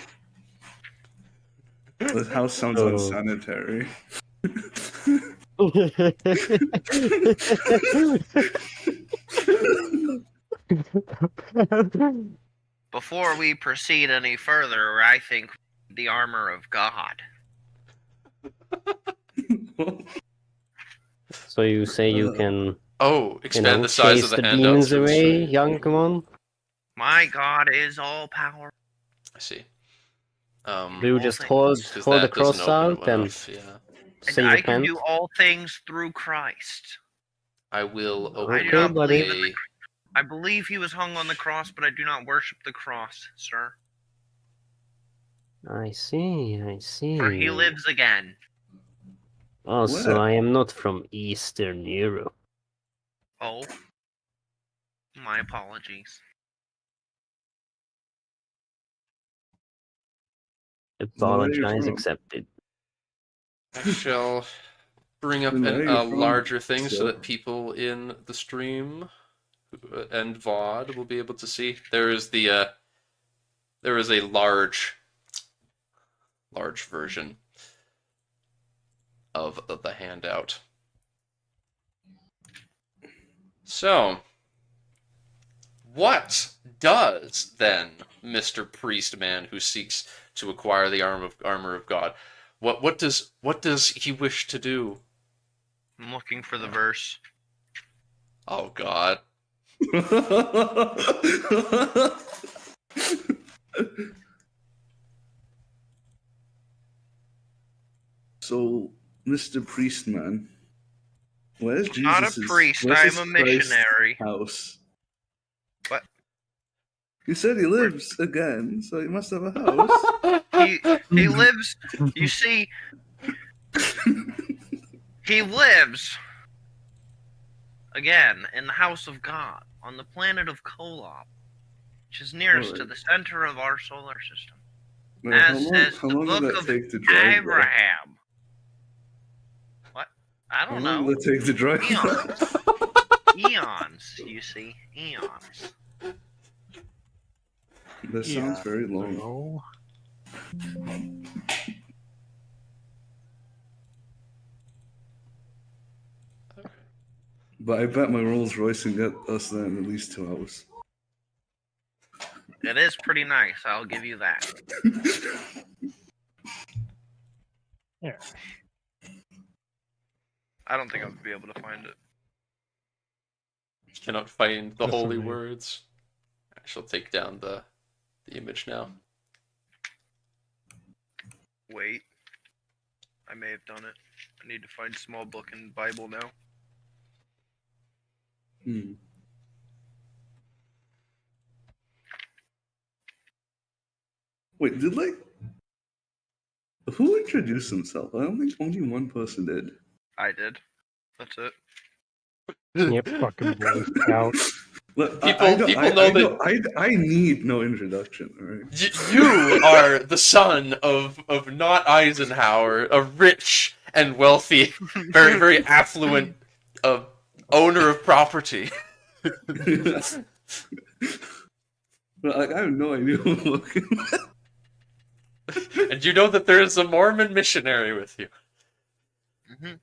Speaker 4: This house sounds
Speaker 3: Oh.
Speaker 4: unsanitary.
Speaker 2: Before we proceed any further, I think the armor of God.
Speaker 3: So you say you can,
Speaker 1: Oh,
Speaker 3: you
Speaker 1: expand
Speaker 3: know,
Speaker 1: the size
Speaker 3: chase
Speaker 1: of the
Speaker 3: the
Speaker 1: handouts
Speaker 3: demons
Speaker 1: for the
Speaker 3: away,
Speaker 1: stream.
Speaker 3: young one?
Speaker 2: My God is all power.
Speaker 1: I see.
Speaker 3: Do you
Speaker 2: All
Speaker 3: just
Speaker 2: things.
Speaker 3: hold
Speaker 1: 'Cause
Speaker 3: the
Speaker 1: that doesn't
Speaker 3: cross
Speaker 1: open
Speaker 3: out
Speaker 1: it
Speaker 3: and
Speaker 1: enough, yeah.
Speaker 2: And
Speaker 3: say
Speaker 2: I
Speaker 3: the
Speaker 2: can
Speaker 3: pen?
Speaker 2: do all things through Christ.
Speaker 1: I will
Speaker 2: I
Speaker 1: open
Speaker 2: do not
Speaker 1: up
Speaker 2: believe
Speaker 1: a...
Speaker 2: in I believe he was hung on the cross, but I do not worship the cross, sir.
Speaker 3: I see, I see.
Speaker 2: For he lives again.
Speaker 3: Also,
Speaker 4: Where?
Speaker 3: I am not from Eastern Europe.
Speaker 2: Oh. My apologies.
Speaker 4: So where are you
Speaker 3: Apologize
Speaker 4: from?
Speaker 3: accepted.
Speaker 1: I shall bring up
Speaker 4: Then where are
Speaker 1: a
Speaker 4: you from,
Speaker 1: larger thing so
Speaker 4: sir?
Speaker 1: that people in the stream and VOD will be able to see. There is a large version of the handout. So, what does then Mr. Priestman, who seeks to acquire the armor of God, what does he wish to do?
Speaker 2: I'm looking for the verse.
Speaker 1: Oh God.
Speaker 4: So Mr. Priestman, where's
Speaker 2: I'm not a
Speaker 4: Jesus'
Speaker 2: priest,
Speaker 4: where's
Speaker 2: I'm a
Speaker 4: Christ's
Speaker 2: missionary.
Speaker 4: house?
Speaker 2: What?
Speaker 4: He said he lives again, so he must have a house.
Speaker 2: He lives, you see, he lives again in the house of God on the planet of Kolob, which is nearest to the center of our solar system.
Speaker 4: Now,
Speaker 2: As says
Speaker 4: how
Speaker 2: the
Speaker 4: long
Speaker 2: book
Speaker 4: did that
Speaker 2: of
Speaker 4: take to drive there?
Speaker 2: Abraham. What? I
Speaker 4: How
Speaker 2: don't
Speaker 4: long
Speaker 2: know.
Speaker 4: did it take to drive there?
Speaker 2: Eons, you see. Eons.
Speaker 4: That sounds very long.
Speaker 6: So,
Speaker 4: But I bet my Rolls Royce can get us there in at least 2 hours.
Speaker 2: It is pretty nice, I'll give you that.
Speaker 6: yeah.
Speaker 2: I don't think I'll be able to find it.
Speaker 1: Cannot find the
Speaker 6: This
Speaker 1: holy
Speaker 6: will be-
Speaker 1: words. I shall take down the image now.
Speaker 2: Wait. I may have done it. I need to find small book and Bible now.
Speaker 4: Wait, who introduced himself? I don't think only one person did.
Speaker 2: I did. That's it.
Speaker 3: Yep.
Speaker 6: Fucking Boy Scout.
Speaker 4: Look,
Speaker 1: People know that
Speaker 4: I need no introduction. All right.
Speaker 1: you are the son of not Eisenhower, a rich and wealthy, very, very affluent owner of property.
Speaker 4: But, like, I have no idea who I'm looking at.
Speaker 1: And you know that there is a Mormon missionary with you.
Speaker 2: Mhm.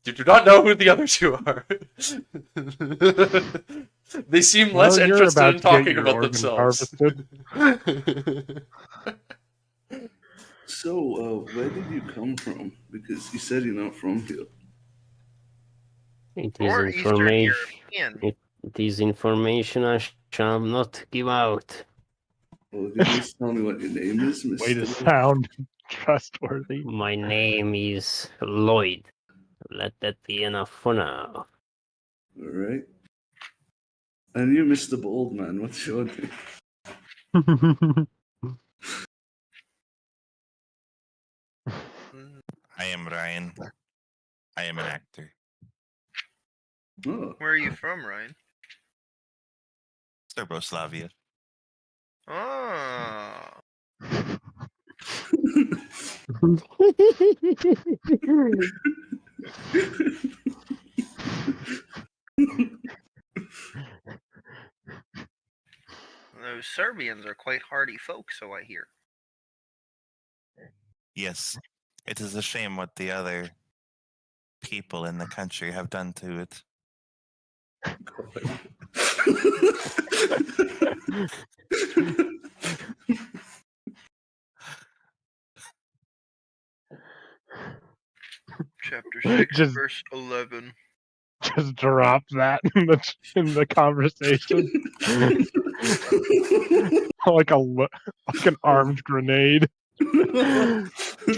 Speaker 1: You do not know who the other two are. They seem less
Speaker 6: Well, you're
Speaker 1: interested
Speaker 6: about
Speaker 1: in
Speaker 6: to get
Speaker 1: talking
Speaker 6: your
Speaker 1: about
Speaker 6: organ
Speaker 1: themselves.
Speaker 6: harvested.
Speaker 4: So, where did you come from? Because you said you're not from here.
Speaker 3: It
Speaker 2: Or
Speaker 3: is
Speaker 2: Eastern
Speaker 3: information.
Speaker 2: European.
Speaker 3: It is information I shall not give out.
Speaker 4: Well, can you just tell me what your name is,
Speaker 6: Way to
Speaker 4: Mr.
Speaker 6: sound trustworthy.
Speaker 3: My name is Lloyd. Let that be enough for now.
Speaker 4: All right. And you, Mr. Baldman, what's your name?
Speaker 5: I am Ryan. I am an actor.
Speaker 4: Oh,
Speaker 2: Where are you from, Ryan?
Speaker 5: Serboslavia.
Speaker 2: Oh. Those Serbians are quite hardy folk, so I hear.
Speaker 5: Yes, it is a shame what the other people in the country have done to it.
Speaker 2: Chapter 6,
Speaker 6: Just-
Speaker 2: verse 11.
Speaker 6: Just drop that in the conversation. like an armed grenade.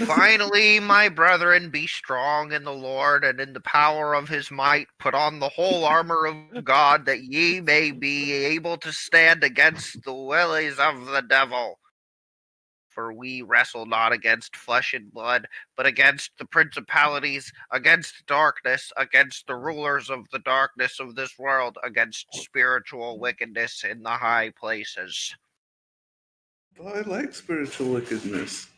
Speaker 2: Finally, my brethren, be strong in the Lord and in the power of his might. Put on the whole armor of God, that ye may be able to stand against the willies of the devil. For we wrestle not against flesh and blood, but against the principalities, against darkness, against the rulers of the darkness of this world, against spiritual wickedness in the high places.
Speaker 4: But I like spiritual wickedness.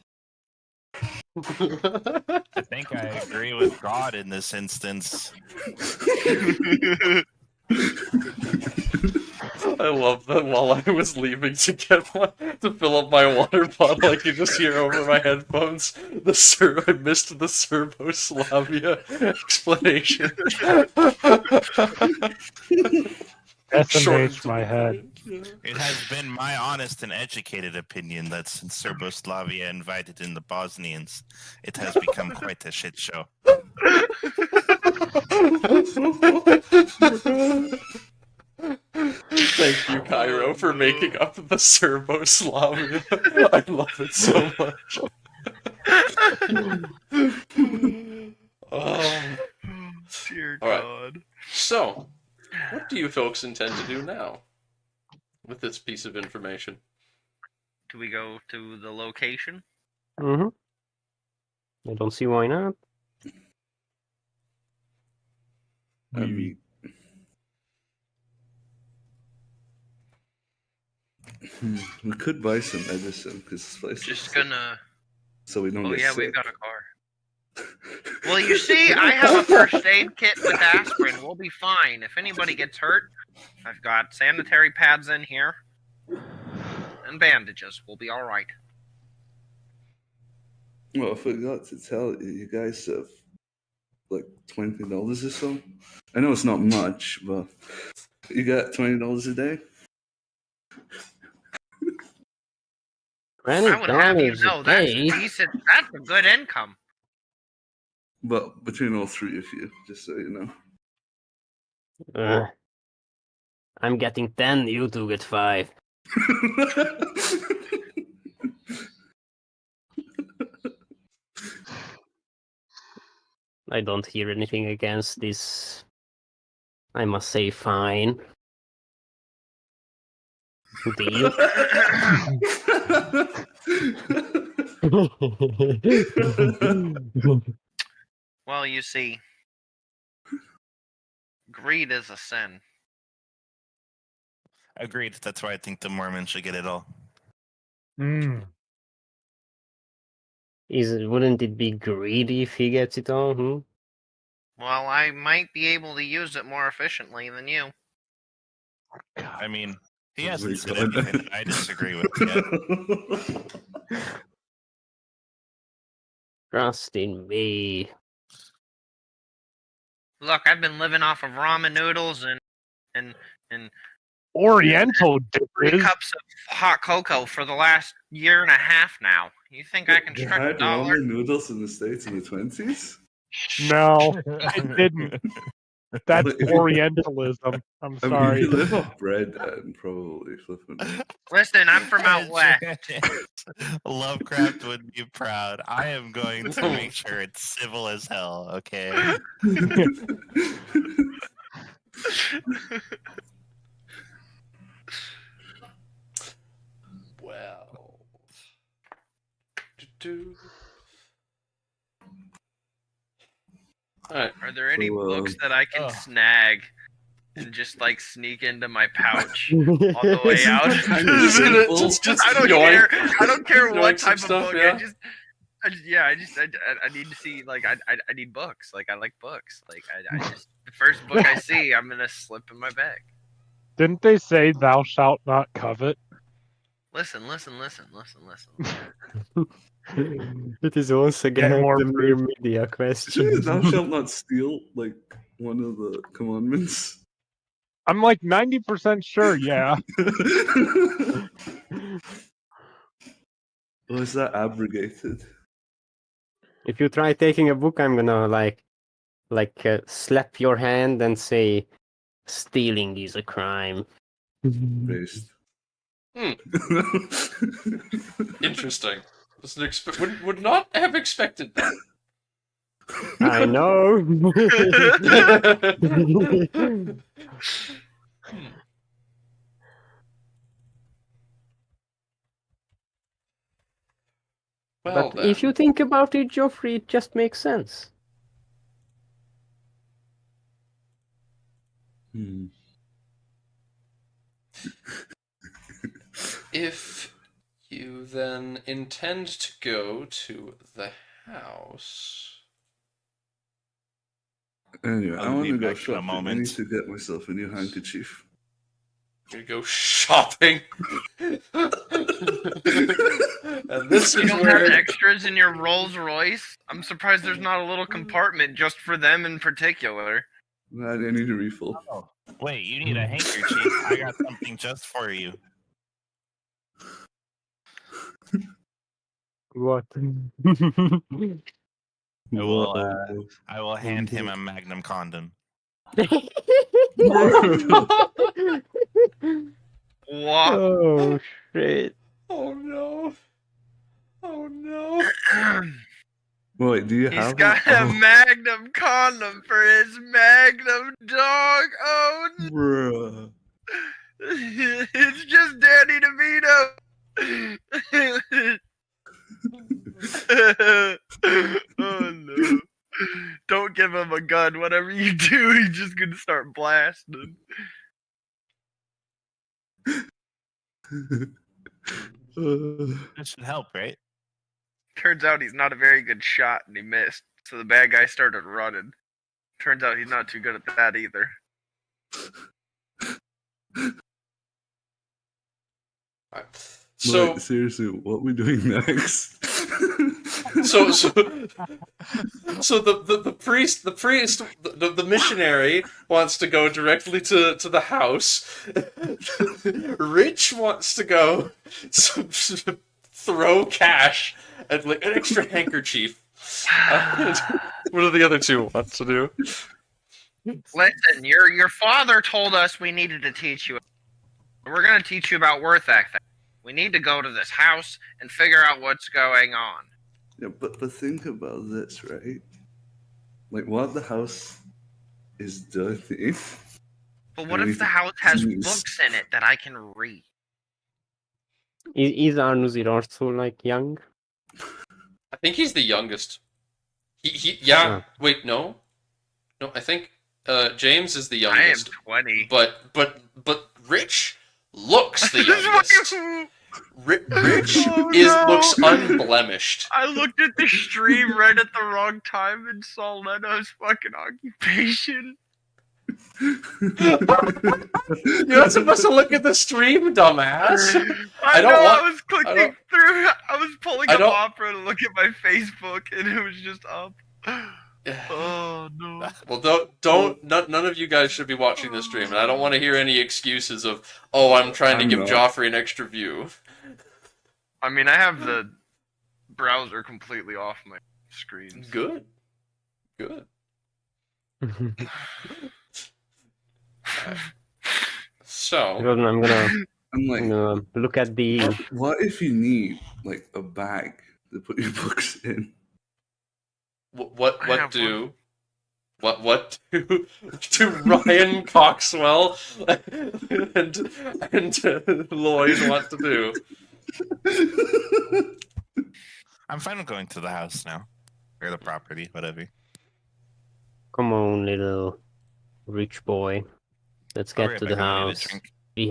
Speaker 5: I think I agree with God in this instance.
Speaker 1: I love that while I was leaving to fill up my water bottle, I could just hear over my headphones I missed the Serboslavia explanation.
Speaker 6: SMH my head.
Speaker 5: It has been my honest and educated opinion that since Serboslavia invited in the Bosnians, it has become quite a shit show.
Speaker 1: Thank you, Cairo, for making up the Serboslavia. I love it so much. Oh.
Speaker 2: Dear
Speaker 1: All right.
Speaker 2: God.
Speaker 1: So, what do you folks intend to do now with this piece of information?
Speaker 2: Do we go to the location?
Speaker 3: Mm-hmm. I don't see why not.
Speaker 4: I mean, we could buy some medicine because this place
Speaker 2: Just
Speaker 4: is
Speaker 2: gonna.
Speaker 4: so we don't
Speaker 2: Oh
Speaker 4: get
Speaker 2: yeah,
Speaker 4: sick.
Speaker 2: we've got a car. Well, you see, I have a first aid kit with aspirin. We'll be fine. If anybody gets hurt, I've got sanitary pads in here and bandages. We'll be all right.
Speaker 4: Well, I forgot to tell you, you guys have like $20 or so. I know it's not much, but you got $20 a day.
Speaker 2: I would have you
Speaker 3: $20 a
Speaker 2: know that's
Speaker 3: day.
Speaker 2: decent. That's a good income.
Speaker 4: But between all three of you, just so you know.
Speaker 3: I'm getting 10. You two get 5. I don't hear anything against this. I must say, fine. Deal.
Speaker 2: Well, you see, greed is a sin.
Speaker 5: Agreed. That's why I think the Mormon should get it all.
Speaker 3: Wouldn't it be greedy if he gets it all?
Speaker 2: Well, I might be able to use it more efficiently than you.
Speaker 5: I mean, he
Speaker 4: Oh
Speaker 5: hasn't
Speaker 4: my
Speaker 5: said
Speaker 4: God.
Speaker 5: anything that I disagree with yet.
Speaker 3: Trust in me.
Speaker 2: Look, I've been living off of ramen noodles and
Speaker 6: Oriental
Speaker 2: 3
Speaker 6: dishes.
Speaker 2: cups of hot cocoa for the last year and a half now. You think I can
Speaker 4: They
Speaker 2: stretch a
Speaker 4: had
Speaker 2: dollar?
Speaker 4: ramen noodles in the States in the 20s?
Speaker 6: No, I didn't. That's
Speaker 4: Look, if you-
Speaker 6: Orientalism. I'm
Speaker 4: I mean, if
Speaker 6: sorry.
Speaker 4: you live off bread, and probably flipping.
Speaker 2: Listen, I'm from out west.
Speaker 5: Lovecraft would be proud. I am going to make sure it's civil as hell, okay?
Speaker 1: Well. Do-do. Alright.
Speaker 2: Are there any
Speaker 4: So,
Speaker 2: books that I can
Speaker 5: oh.
Speaker 2: snag and just like sneak into my pouch on the way
Speaker 4: Isn't
Speaker 2: out?
Speaker 4: that kind of
Speaker 1: Just gonna
Speaker 4: simple?
Speaker 1: just
Speaker 2: I don't
Speaker 1: yoink.
Speaker 2: care. I don't care
Speaker 1: Yoink
Speaker 2: what
Speaker 1: some
Speaker 2: type
Speaker 1: stuff,
Speaker 2: of book.
Speaker 1: yeah.
Speaker 2: I need to see. Like, I need books. Like, I like books. Like, I just the first book I see, I'm gonna slip in my bag.
Speaker 6: Didn't they say thou shalt not covet?
Speaker 2: Listen.
Speaker 3: It is once again
Speaker 6: more
Speaker 3: the mere
Speaker 6: proof.
Speaker 3: media question.
Speaker 4: Isn't thou shalt not steal like one of the commandments?
Speaker 6: I'm like 90% sure, yeah.
Speaker 4: Or is that abrogated?
Speaker 3: If you try taking a book, I'm gonna slap your hand and say, stealing is a crime.
Speaker 4: Based.
Speaker 1: Interesting. Would not have expected that.
Speaker 3: I know.
Speaker 1: Well,
Speaker 3: But if
Speaker 1: then.
Speaker 3: you think about it, Geoffrey, it just makes sense.
Speaker 1: If you then intend to go to the house...
Speaker 4: Anyway, I
Speaker 5: I'll
Speaker 4: want
Speaker 5: be
Speaker 4: to go
Speaker 5: back in a
Speaker 4: shopping. I
Speaker 5: moment.
Speaker 4: need to get myself a new handkerchief.
Speaker 1: You're gonna go shopping. And this
Speaker 2: You
Speaker 1: is
Speaker 2: don't have
Speaker 1: where...
Speaker 2: extras in your Rolls Royce? I'm surprised there's not a little compartment just for them in particular.
Speaker 4: I need a refill.
Speaker 5: Wait, you need a handkerchief? I got something just for you.
Speaker 3: What?
Speaker 5: I will hand him a Magnum condom.
Speaker 2: What?
Speaker 3: Oh, shit.
Speaker 1: Oh no. Oh no.
Speaker 4: Wait, do you
Speaker 2: He's
Speaker 4: have
Speaker 2: got
Speaker 4: one?
Speaker 2: a Magnum condom for his Magnum dog. Oh, no.
Speaker 4: Bruh.
Speaker 2: It's just Danny DeVito. Oh no. Don't give him a gun. Whatever you do, he's just gonna start blasting.
Speaker 5: That should help, right?
Speaker 2: Turns out he's not a very good shot and he missed. So the bad guy started running. Turns out he's not too good at that either.
Speaker 1: So
Speaker 4: Like, seriously, what are we doing next?
Speaker 1: so the priest the missionary wants to go directly to the house. Rich wants to go throw cash and like an extra handkerchief. What do the other two want to do?
Speaker 2: Listen, your father told us we needed to teach you. We're gonna teach you about worth acting. We need to go to this house and figure out what's going on.
Speaker 4: Yeah, but think about this, right? Like, what if the house is dirty?
Speaker 2: But what if the house has
Speaker 4: Jeez.
Speaker 2: books in it that I can read?
Speaker 3: Is Arnuzir also like young?
Speaker 1: I think he's the youngest. Yeah. Wait, no, I think James is the
Speaker 2: I am
Speaker 1: youngest.
Speaker 2: 20.
Speaker 1: But Rich looks the youngest. Rich
Speaker 2: Oh,
Speaker 1: looks unblemished.
Speaker 2: I looked at the stream right at the wrong time and saw Leno's fucking occupation.
Speaker 1: You're not supposed to look at the stream, dumbass.
Speaker 2: I
Speaker 1: don't
Speaker 2: know,
Speaker 1: want-
Speaker 2: I was
Speaker 1: I
Speaker 2: clicking
Speaker 1: don't-
Speaker 2: through. I was pulling
Speaker 1: I
Speaker 2: up
Speaker 1: don't-
Speaker 2: Opera to look at my Facebook, and it was just up. Oh no!
Speaker 1: Well, don't none of you guys should be watching this stream, and I don't want to hear any excuses of, oh, I'm trying to
Speaker 4: I'm
Speaker 1: give
Speaker 4: not.
Speaker 1: Joffrey an extra view.
Speaker 2: I mean, I have the browser completely off my screen.
Speaker 1: Good. So,
Speaker 3: I'm gonna
Speaker 4: I'm like,
Speaker 3: look at the.
Speaker 4: what if you need like a bag to put your books in?
Speaker 1: what
Speaker 2: I have
Speaker 1: do Ryan Coxwell and Lloyd want to do?
Speaker 5: I'm fine with going to the house now. Or the property, whatever.
Speaker 3: Come on, little rich boy. Let's
Speaker 5: I'll
Speaker 3: get
Speaker 5: be
Speaker 3: to
Speaker 5: right
Speaker 3: the
Speaker 5: back, I need a
Speaker 3: house.
Speaker 5: drink.
Speaker 3: We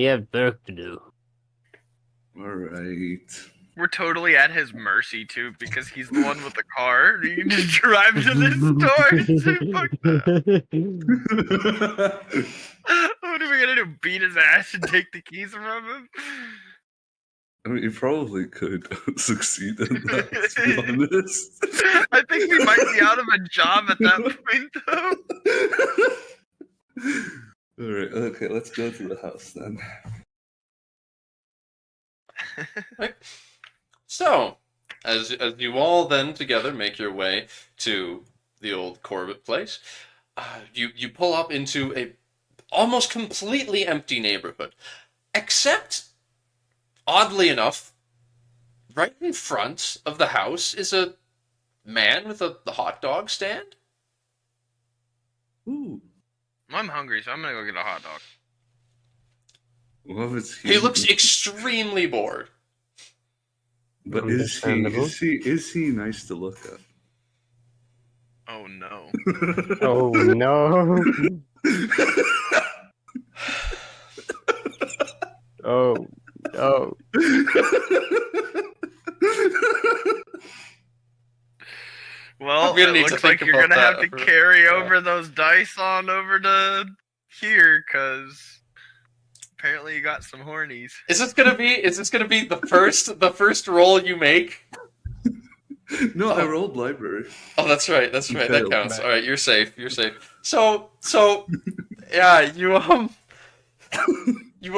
Speaker 3: have work to do.
Speaker 4: All right.
Speaker 2: We're totally at his mercy too, because he's the one with the car. You can just drive to the store and say, "Fuck that." What are we gonna do? Beat his ass and take the keys from him?
Speaker 4: I mean, you probably could succeed in that, to be honest.
Speaker 2: I think we might be out of a job at that point, though.
Speaker 4: All right, okay, let's go to the house then.
Speaker 1: So, as you all then together make your way to the old Corbett place, you pull up into a almost completely empty neighborhood, except, oddly enough, right in front of the house is a man with the hot dog stand.
Speaker 4: Ooh,
Speaker 2: I'm hungry, so I'm gonna go get a hot dog.
Speaker 4: what if it's
Speaker 1: He looks extremely bored.
Speaker 4: But is he nice to look at?
Speaker 2: Oh no.
Speaker 3: Oh no! Oh no!
Speaker 2: Well,
Speaker 1: I'm gonna
Speaker 2: it
Speaker 1: need to
Speaker 2: looks like
Speaker 1: think
Speaker 2: you're
Speaker 1: about
Speaker 2: gonna have
Speaker 1: that
Speaker 2: to
Speaker 1: for-
Speaker 2: carry
Speaker 1: yeah.
Speaker 2: over those dice on over to here, cause apparently you got some hornies.
Speaker 1: Is this gonna be the first roll you make?
Speaker 4: No, I rolled library.
Speaker 1: Oh, that's right. That
Speaker 4: Failed.
Speaker 1: counts. All right, you're safe. So, yeah, you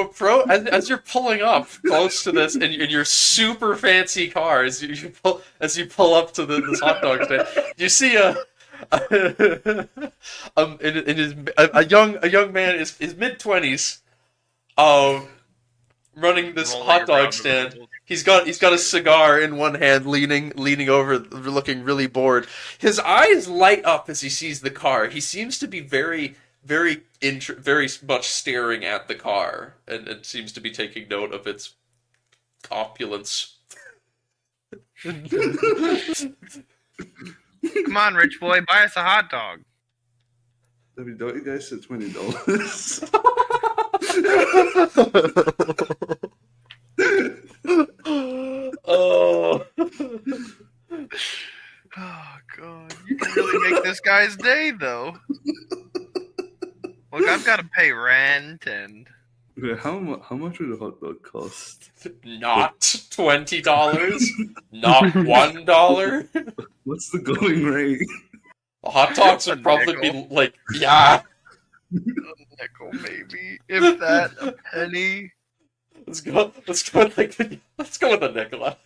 Speaker 1: approach as you're pulling up close to this in your super fancy car. As you pull up to this hot dog stand, you see a young man is mid-20s, running this
Speaker 2: Rolling
Speaker 1: hot
Speaker 2: around
Speaker 1: dog
Speaker 2: with
Speaker 1: stand.
Speaker 2: a
Speaker 1: He's got a cigar in one hand, leaning over, looking really bored. His eyes light up as he sees the car. He seems to be very much staring at the car, and seems to be taking note of its opulence.
Speaker 2: Come on, rich boy, buy us a hot dog.
Speaker 4: I mean, don't you guys say $20?
Speaker 1: Oh.
Speaker 2: Oh god, you can really make this guy's day, though. Look, I've got to pay rent and.
Speaker 4: Okay, how much would a hot dog cost?
Speaker 1: Not $20. Not $1.
Speaker 4: What's the going rate?
Speaker 1: Hot dogs would probably be like, yeah.
Speaker 2: A nickel, maybe. If that, a penny.
Speaker 1: Let's go with a nickel.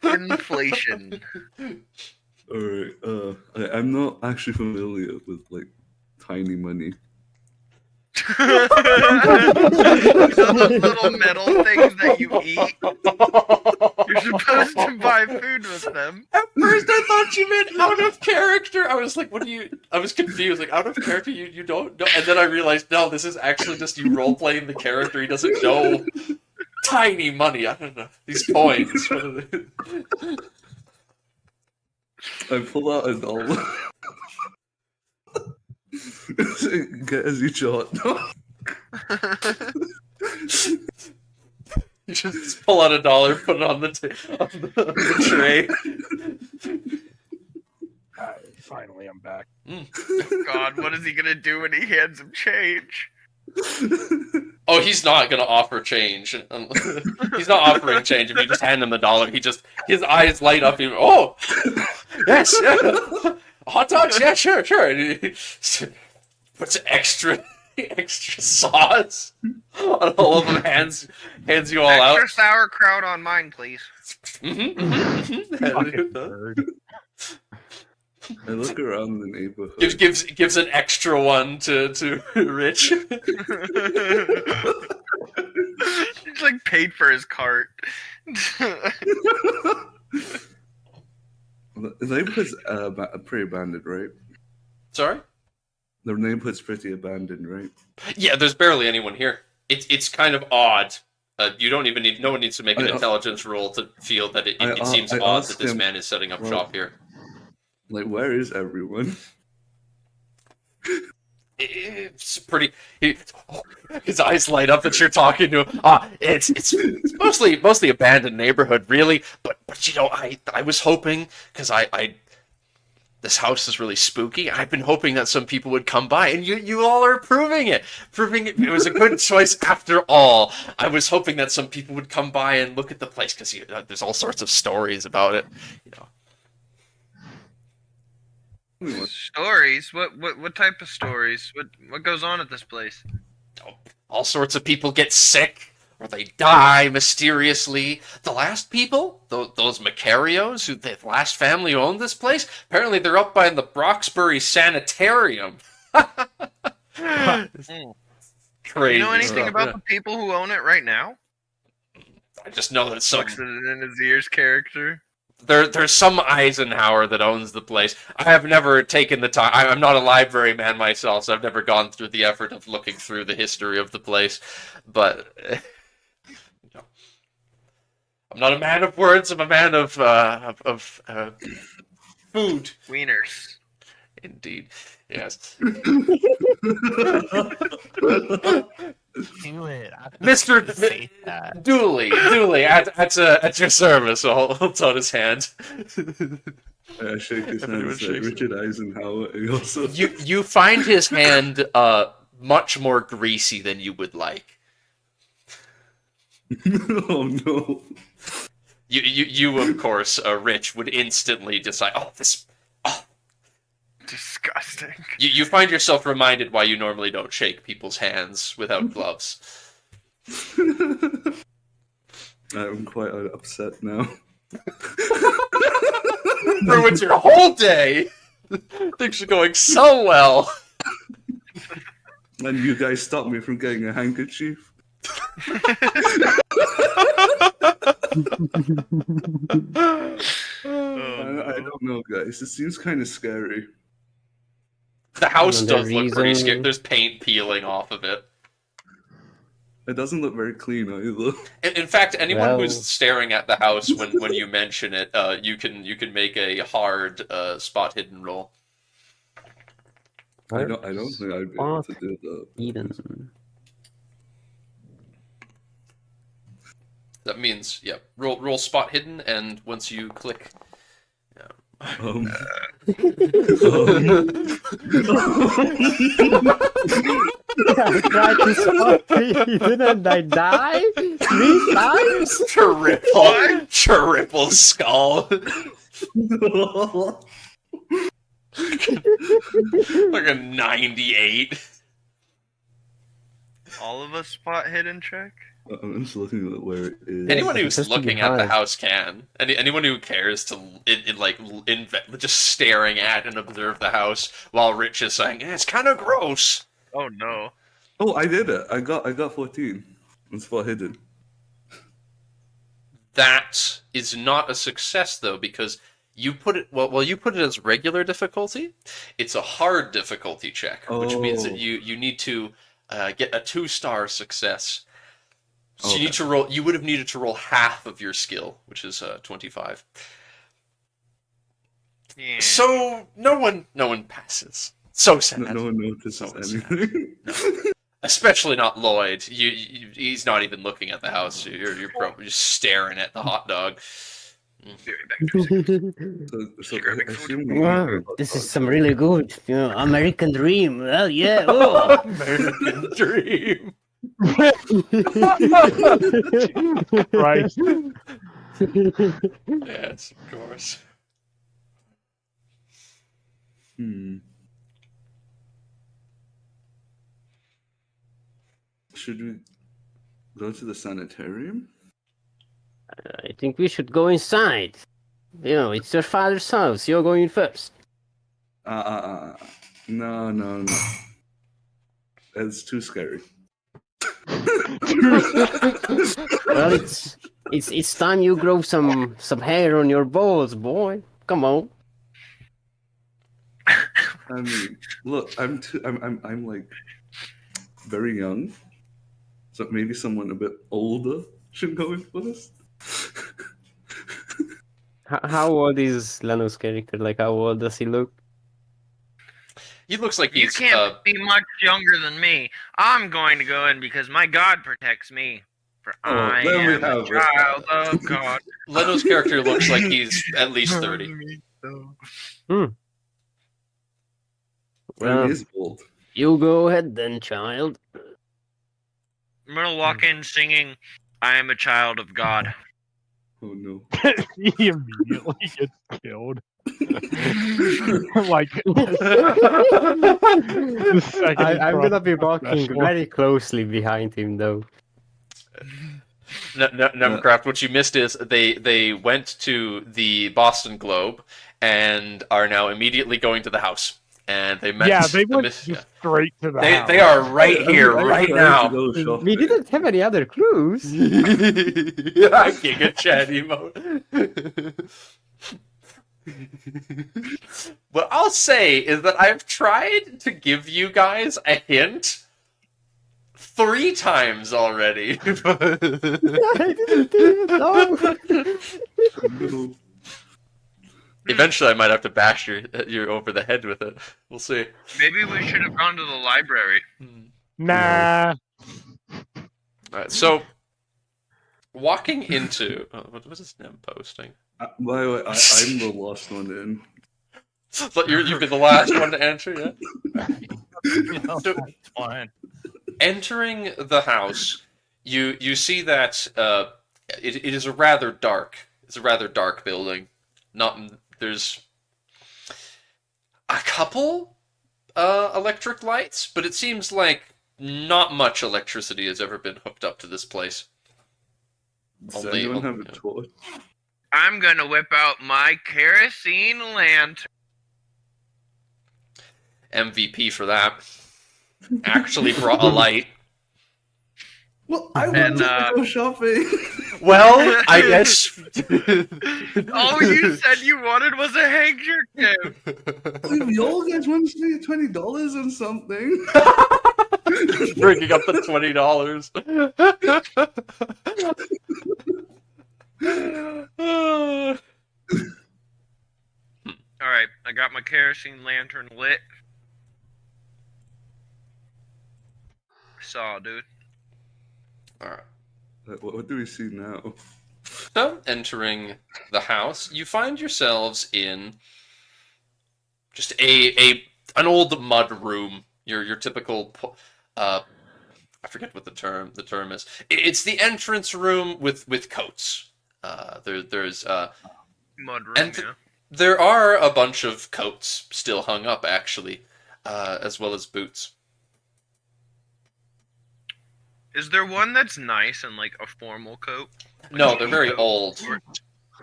Speaker 2: Inflation.
Speaker 4: Alright, I'm not actually familiar with, like, tiny money.
Speaker 2: Those little metal things that you eat. You're supposed to buy food with them.
Speaker 1: At first I thought you meant out of character. I was like, I was confused. Like, out of character, you don't know. And then I realized, no, this is actually just you role-playing the character. He doesn't know tiny money. I don't know. These coins. What are they?
Speaker 4: I pull out a dollar. Get as you shot.
Speaker 1: You just pull out a dollar, put it on the tray.
Speaker 6: Finally, I'm back.
Speaker 2: God, what is he gonna do when he hands him change?
Speaker 1: Oh, he's not gonna offer change. He's not offering change. If you just hand him the dollar, his eyes light up. Oh, yes, yeah. Hot dogs, yeah, sure. And he puts extra sauce on all of them. Hands you all out.
Speaker 2: Extra sauerkraut on mine, please.
Speaker 6: Fucking bird.
Speaker 4: I look around the neighborhood.
Speaker 1: Gives an extra one to Rich.
Speaker 2: He's like paid for his cart.
Speaker 4: The neighborhood's pretty abandoned, right?
Speaker 1: Sorry?
Speaker 4: The neighborhood's pretty abandoned, right?
Speaker 1: Yeah, there's barely anyone here. It's kind of odd. You don't even need. No one needs to make an intelligence roll to feel that it seems odd that this man is setting up shop here.
Speaker 4: Like, where is everyone?
Speaker 1: It's pretty. His eyes light up that you're talking to him. It's mostly abandoned neighborhood, really. But you know, I was hoping, because I this house is really spooky. I've been hoping that some people would come by, and you all are proving it. It was a good choice after all. I was hoping that some people would come by and look at the place, because there's all sorts of stories about it. You know.
Speaker 2: Stories? What type of stories? What goes on at this place?
Speaker 1: All sorts of people get sick, or they die mysteriously. The last people, those Macarios, the last family who owned this place, apparently they're up by the Broxbury Sanitarium. Crazy.
Speaker 2: You know anything
Speaker 1: stuff,
Speaker 2: about
Speaker 1: yeah.
Speaker 2: the people who own it right now?
Speaker 1: I just know that some...
Speaker 2: Looks at it in his ears character.
Speaker 1: There's some Eisenhower that owns the place. I have never taken the time. I'm not a library man myself, so I've never gone through the effort of looking through the history of the place. But no. I'm not a man of words. I'm a man of food.
Speaker 2: Wieners.
Speaker 1: Indeed, yes.
Speaker 5: Do it.
Speaker 1: Mr.
Speaker 5: Say that.
Speaker 1: Dooley, at your service. So holds out his hand.
Speaker 4: I shake his hand.
Speaker 1: Everyone
Speaker 4: It's like
Speaker 1: shakes
Speaker 4: Richard Eisenhower. He also...
Speaker 1: You find his hand much more greasy than you would like.
Speaker 4: Oh no!
Speaker 1: You of course, Rich, would instantly decide.
Speaker 2: Disgusting.
Speaker 1: You find yourself reminded why you normally don't shake people's hands without gloves.
Speaker 4: I'm quite upset now.
Speaker 1: Ruins your whole day. Things are going so well.
Speaker 4: And you guys stopped me from getting a handkerchief. I don't know, guys. It seems kind of scary.
Speaker 1: The house
Speaker 3: Another
Speaker 1: does look pretty scary.
Speaker 3: reason-
Speaker 1: There's paint peeling off of it.
Speaker 4: It doesn't look very clean either.
Speaker 1: In fact, anyone
Speaker 3: Well-
Speaker 1: who's staring at the house when you mention it, you can make a hard spot hidden roll.
Speaker 4: I don't think I'd be able to do that.
Speaker 3: Eden.
Speaker 1: That means, yeah, roll spot hidden, and once you click,
Speaker 4: Um,
Speaker 3: I tried to spot Eden and I die 3 times.
Speaker 1: triple skull, like a 98.
Speaker 2: All of us spot hidden check.
Speaker 4: I'm just looking at where it is.
Speaker 1: Anyone
Speaker 3: it's
Speaker 1: who's
Speaker 3: just to be
Speaker 1: looking at the
Speaker 3: hard.
Speaker 1: house can. Anyone who cares to just staring at and observe the house while Rich is saying, it's kind of gross.
Speaker 2: Oh no.
Speaker 4: Oh, I did it. I got 14. It's spot hidden.
Speaker 1: That is not a success though, because you put it you put it as regular difficulty. It's a hard difficulty check, which means that
Speaker 4: Oh.
Speaker 1: you need to get a 2-star success. So you
Speaker 4: Okay.
Speaker 1: need to roll. You would have needed to roll half of your skill, which is 25.
Speaker 2: Yeah.
Speaker 1: So no one passes. So sad.
Speaker 4: No one notices
Speaker 1: So sad.
Speaker 4: anything.
Speaker 1: Especially not Lloyd. He's not even looking at the house. You're probably just staring at the hot dog.
Speaker 2: Be right back, Tracy.
Speaker 4: So
Speaker 2: Grabbing
Speaker 4: I
Speaker 2: food.
Speaker 4: assume we
Speaker 3: Wow, this is some really good, American Dream. Well, yeah. Oh.
Speaker 1: American dream.
Speaker 6: Christ.
Speaker 1: Yes, of course.
Speaker 4: Should we go to the sanitarium?
Speaker 3: I think we should go inside. It's your father's house. You're going first.
Speaker 4: No. It's too scary.
Speaker 3: Well, it's time you grow some hair on your balls, boy. Come on.
Speaker 4: I mean, look, I'm like very young, so maybe someone a bit older should go in first.
Speaker 3: How old is Lano's character? Like, how old does he look?
Speaker 1: He looks like
Speaker 2: You
Speaker 1: he's
Speaker 2: can't be much younger than me. I'm going to go in because my God protects me. For I
Speaker 4: then we
Speaker 2: am a
Speaker 4: have it.
Speaker 2: child of God.
Speaker 1: Leno's character looks like he's at least 30.
Speaker 3: Well,
Speaker 4: He is old.
Speaker 3: you go ahead then, child.
Speaker 2: I'm going to walk in singing, I am a child of God.
Speaker 4: Oh no.
Speaker 6: He immediately gets killed. Like the second he
Speaker 3: I'm gonna be
Speaker 6: crosses the
Speaker 3: walking
Speaker 6: threshold.
Speaker 3: very closely behind him, though.
Speaker 1: Nevercraft, what you missed is they went to the Boston Globe and are now immediately going to the house. And they met.
Speaker 6: Yeah, they
Speaker 1: the
Speaker 6: went
Speaker 1: miss-
Speaker 6: just straight to the
Speaker 1: They
Speaker 6: house.
Speaker 1: they are right here,
Speaker 4: I
Speaker 1: right
Speaker 4: tried
Speaker 1: now.
Speaker 4: to go shopping.
Speaker 3: We didn't have any other clues.
Speaker 1: Giga chat emote. What I'll say is that I've tried to give you guys a hint 3 times already.
Speaker 3: I didn't do it. No.
Speaker 4: No.
Speaker 1: Eventually, I might have to bash you over the head with it. We'll see.
Speaker 2: Maybe we should have gone to the library.
Speaker 6: Nah.
Speaker 1: All right, so walking into what was this name posting?
Speaker 4: By the way, I'm the last one in.
Speaker 1: So you've been the last one to enter, yeah. So,
Speaker 5: Fine.
Speaker 1: entering the house, you see that it is a rather dark. It's a rather dark building. There's a couple electric lights, but it seems like not much electricity has ever been hooked up to this place.
Speaker 4: Does
Speaker 1: Only-
Speaker 4: anyone have a
Speaker 1: yeah.
Speaker 4: torch?
Speaker 2: I'm going to whip out my kerosene lantern.
Speaker 1: MVP for that. Actually brought a light.
Speaker 4: Well, I
Speaker 2: And,
Speaker 4: wanted to go shopping.
Speaker 1: Well, I guess.
Speaker 2: all you said you wanted was a handkerchief.
Speaker 4: If y'all guys want to spend $20 on something.
Speaker 1: Bringing up the $20.
Speaker 2: All right, I got my kerosene lantern lit. Saw, dude.
Speaker 1: All right.
Speaker 4: What do we see now?
Speaker 1: So, entering the house, you find yourselves in just an old mud room. Your typical, I forget what the term is. It's the entrance room with coats. There's
Speaker 2: Mud room,
Speaker 1: and
Speaker 2: yeah.
Speaker 1: there are a bunch of coats still hung up actually, as well as boots.
Speaker 2: Is there one that's nice and like a formal coat?
Speaker 1: No, they're very old.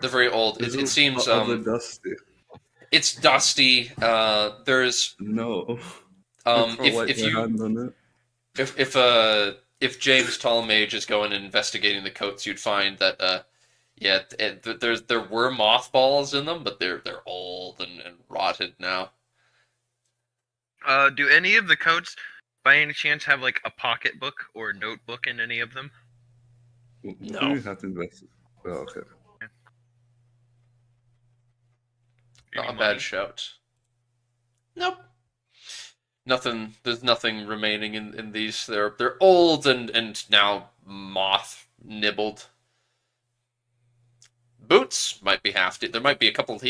Speaker 1: They're very old. It seems
Speaker 4: Are they dusty?
Speaker 1: it's dusty. There's
Speaker 4: No.
Speaker 1: if James Tallmage is going and investigating the coats, you'd find that there were mothballs in them, but they're old and rotted now.
Speaker 2: Do any of the coats, by any chance, have like a pocketbook or a notebook in any of them?
Speaker 1: No.
Speaker 4: We have to invest. Oh, okay.
Speaker 1: Not a
Speaker 2: Any
Speaker 1: bad
Speaker 2: money?
Speaker 1: shout. Nope. Nothing. There's nothing remaining in these. They're old and now moth nibbled. Boots might be there might be a couple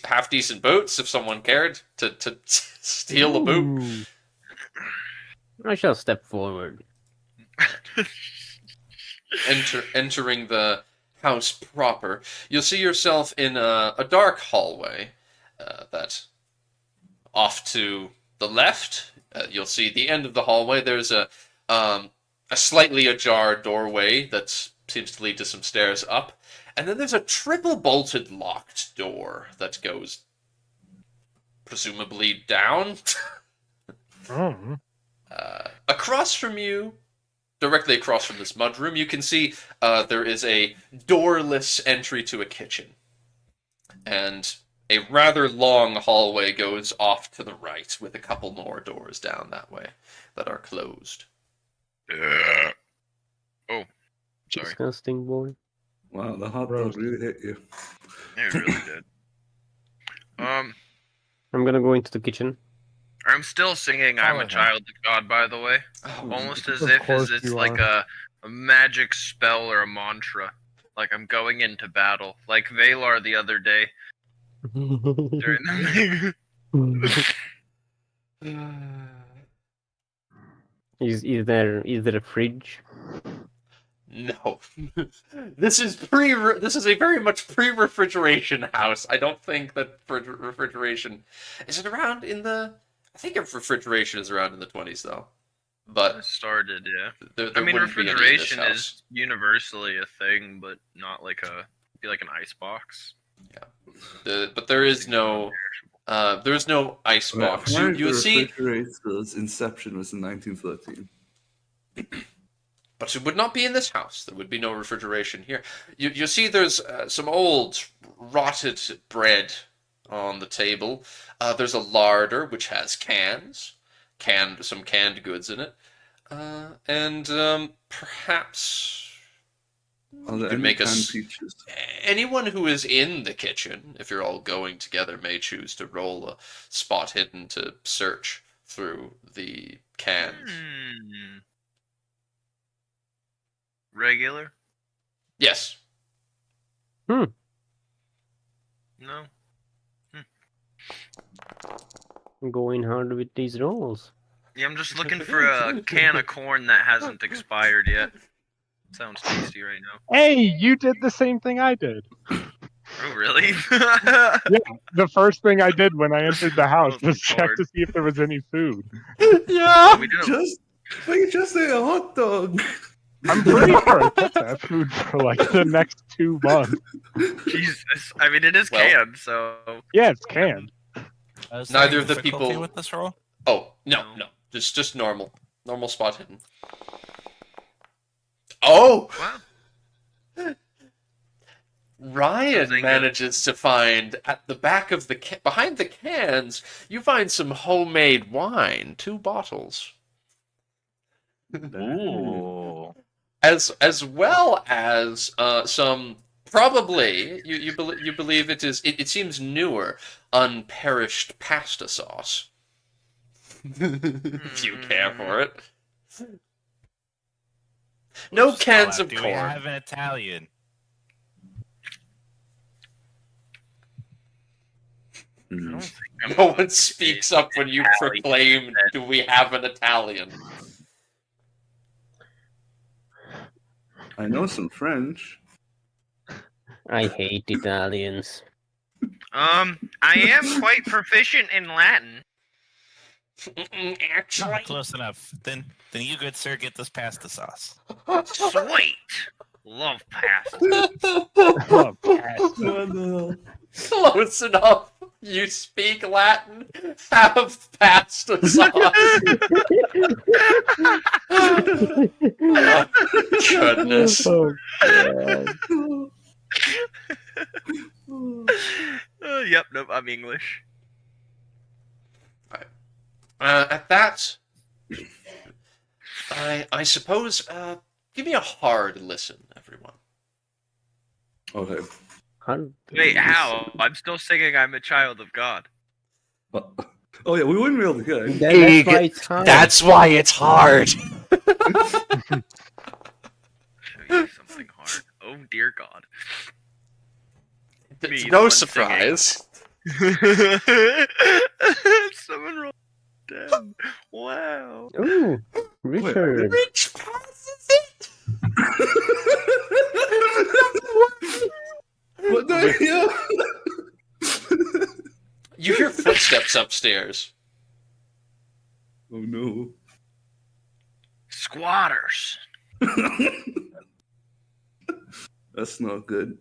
Speaker 1: half decent boots if someone cared to steal a boot.
Speaker 6: Ooh.
Speaker 3: I shall step forward.
Speaker 1: Entering the house proper, you'll see yourself in a dark hallway that off to the left. You'll see the end of the hallway. There's a slightly ajar doorway that seems to lead to some stairs up. And then there's a triple bolted locked door that goes presumably down.
Speaker 6: Oh.
Speaker 1: Across from you, directly across from this mudroom, you can see there is a doorless entry to a kitchen. And a rather long hallway goes off to the right with a couple more doors down that way that are closed.
Speaker 2: Oh, sorry.
Speaker 3: Disgusting boy.
Speaker 4: Wow, the hot
Speaker 6: Gross.
Speaker 4: dog really hit you.
Speaker 2: It really did.
Speaker 3: I'm gonna go into the kitchen.
Speaker 2: I'm still singing "I'm a
Speaker 5: Follow him.
Speaker 2: Child of God," by the way.
Speaker 1: Oh,
Speaker 2: Almost as
Speaker 6: Of
Speaker 2: if
Speaker 6: course
Speaker 2: it's
Speaker 6: you
Speaker 2: like
Speaker 6: are.
Speaker 2: a magic spell or a mantra. Like I'm going into battle. Like Valar the other day during the
Speaker 3: Is there a fridge?
Speaker 1: no. This is a very much pre-refrigeration house. I don't think that refrigeration is it around in the I think refrigeration is around in the 20s though. But
Speaker 2: started, yeah.
Speaker 1: there
Speaker 2: I mean,
Speaker 1: wouldn't be any in this
Speaker 2: refrigeration
Speaker 1: house.
Speaker 2: is universally a thing, but not like be like an ice box.
Speaker 1: But there is no ice box. You see,
Speaker 4: refrigerator's inception was in 1913.
Speaker 1: but it would not be in this house. There would be no refrigeration here. You see, there's some old rotted bread on the table. There's a larder which has some canned goods in it, and perhaps.
Speaker 4: Are
Speaker 1: You
Speaker 4: there
Speaker 1: could
Speaker 4: any
Speaker 1: make
Speaker 4: canned peaches?
Speaker 1: anyone who is in the kitchen, if you're all going together, may choose to roll a spot hidden to search through the cans.
Speaker 2: Regular?
Speaker 1: Yes.
Speaker 2: No.
Speaker 3: I'm going hard with these rolls.
Speaker 2: Yeah, I'm just looking for a can of corn that hasn't expired yet. Sounds tasty right now.
Speaker 6: Hey, you did the same thing I did.
Speaker 2: Oh, really?
Speaker 6: The first thing I did when I entered the house
Speaker 2: Oh,
Speaker 6: was check
Speaker 2: Lord.
Speaker 6: to see if there was any food.
Speaker 1: Yeah.
Speaker 2: We did
Speaker 4: You just ate a hot dog.
Speaker 6: I'm pretty sure I kept that food for like the next 2 months.
Speaker 2: Jesus. I mean, it is
Speaker 1: Well-
Speaker 2: canned, so.
Speaker 6: Yeah, it's canned.
Speaker 1: Neither of the
Speaker 5: Difficulty
Speaker 1: people-
Speaker 5: with this roll.
Speaker 1: Oh no. Just normal spot hidden. Oh,
Speaker 2: Wow.
Speaker 1: Ryan
Speaker 2: Something
Speaker 1: manages to find at the back of the behind the cans. You find some homemade wine, 2 bottles,
Speaker 5: Ooh.
Speaker 1: as well as some. Probably you believe it seems newer, unperished pasta sauce. If you care for it. No cans of
Speaker 5: Do we
Speaker 1: corn.
Speaker 5: have an Italian?
Speaker 2: I don't think I'm
Speaker 1: No
Speaker 2: going
Speaker 1: one
Speaker 2: to
Speaker 1: speaks
Speaker 2: be
Speaker 1: up when you
Speaker 2: Italian.
Speaker 1: proclaim, "Do we have an Italian?"
Speaker 4: I know some French.
Speaker 3: I hate Italians.
Speaker 2: I am quite proficient in Latin.
Speaker 1: Actually,
Speaker 5: Close enough. Then you, good sir, get this pasta sauce.
Speaker 2: Sweet. Love pasta.
Speaker 6: Oh, Pat.
Speaker 4: What the hell?
Speaker 1: close enough. You speak Latin. Have pasta sauce. Oh, goodness.
Speaker 3: Oh, God.
Speaker 2: Yep, nope, I'm English.
Speaker 1: At that, I suppose. Give me a hard listen, everyone.
Speaker 4: Okay.
Speaker 2: Wait, how? I'm still singing I'm a child of God.
Speaker 4: Oh yeah, we wouldn't be able to get it.
Speaker 3: That's why it's hard.
Speaker 1: That's why it's hard.
Speaker 2: Show you something hard. Oh dear God.
Speaker 1: It's
Speaker 2: Me,
Speaker 1: no
Speaker 2: the one
Speaker 1: surprise.
Speaker 2: Someone rolled down. Wow.
Speaker 3: Ooh, Richard.
Speaker 1: Rich passes it.
Speaker 4: What the hell?
Speaker 1: You hear footsteps upstairs.
Speaker 4: Oh no.
Speaker 2: Squatters.
Speaker 4: That's not good.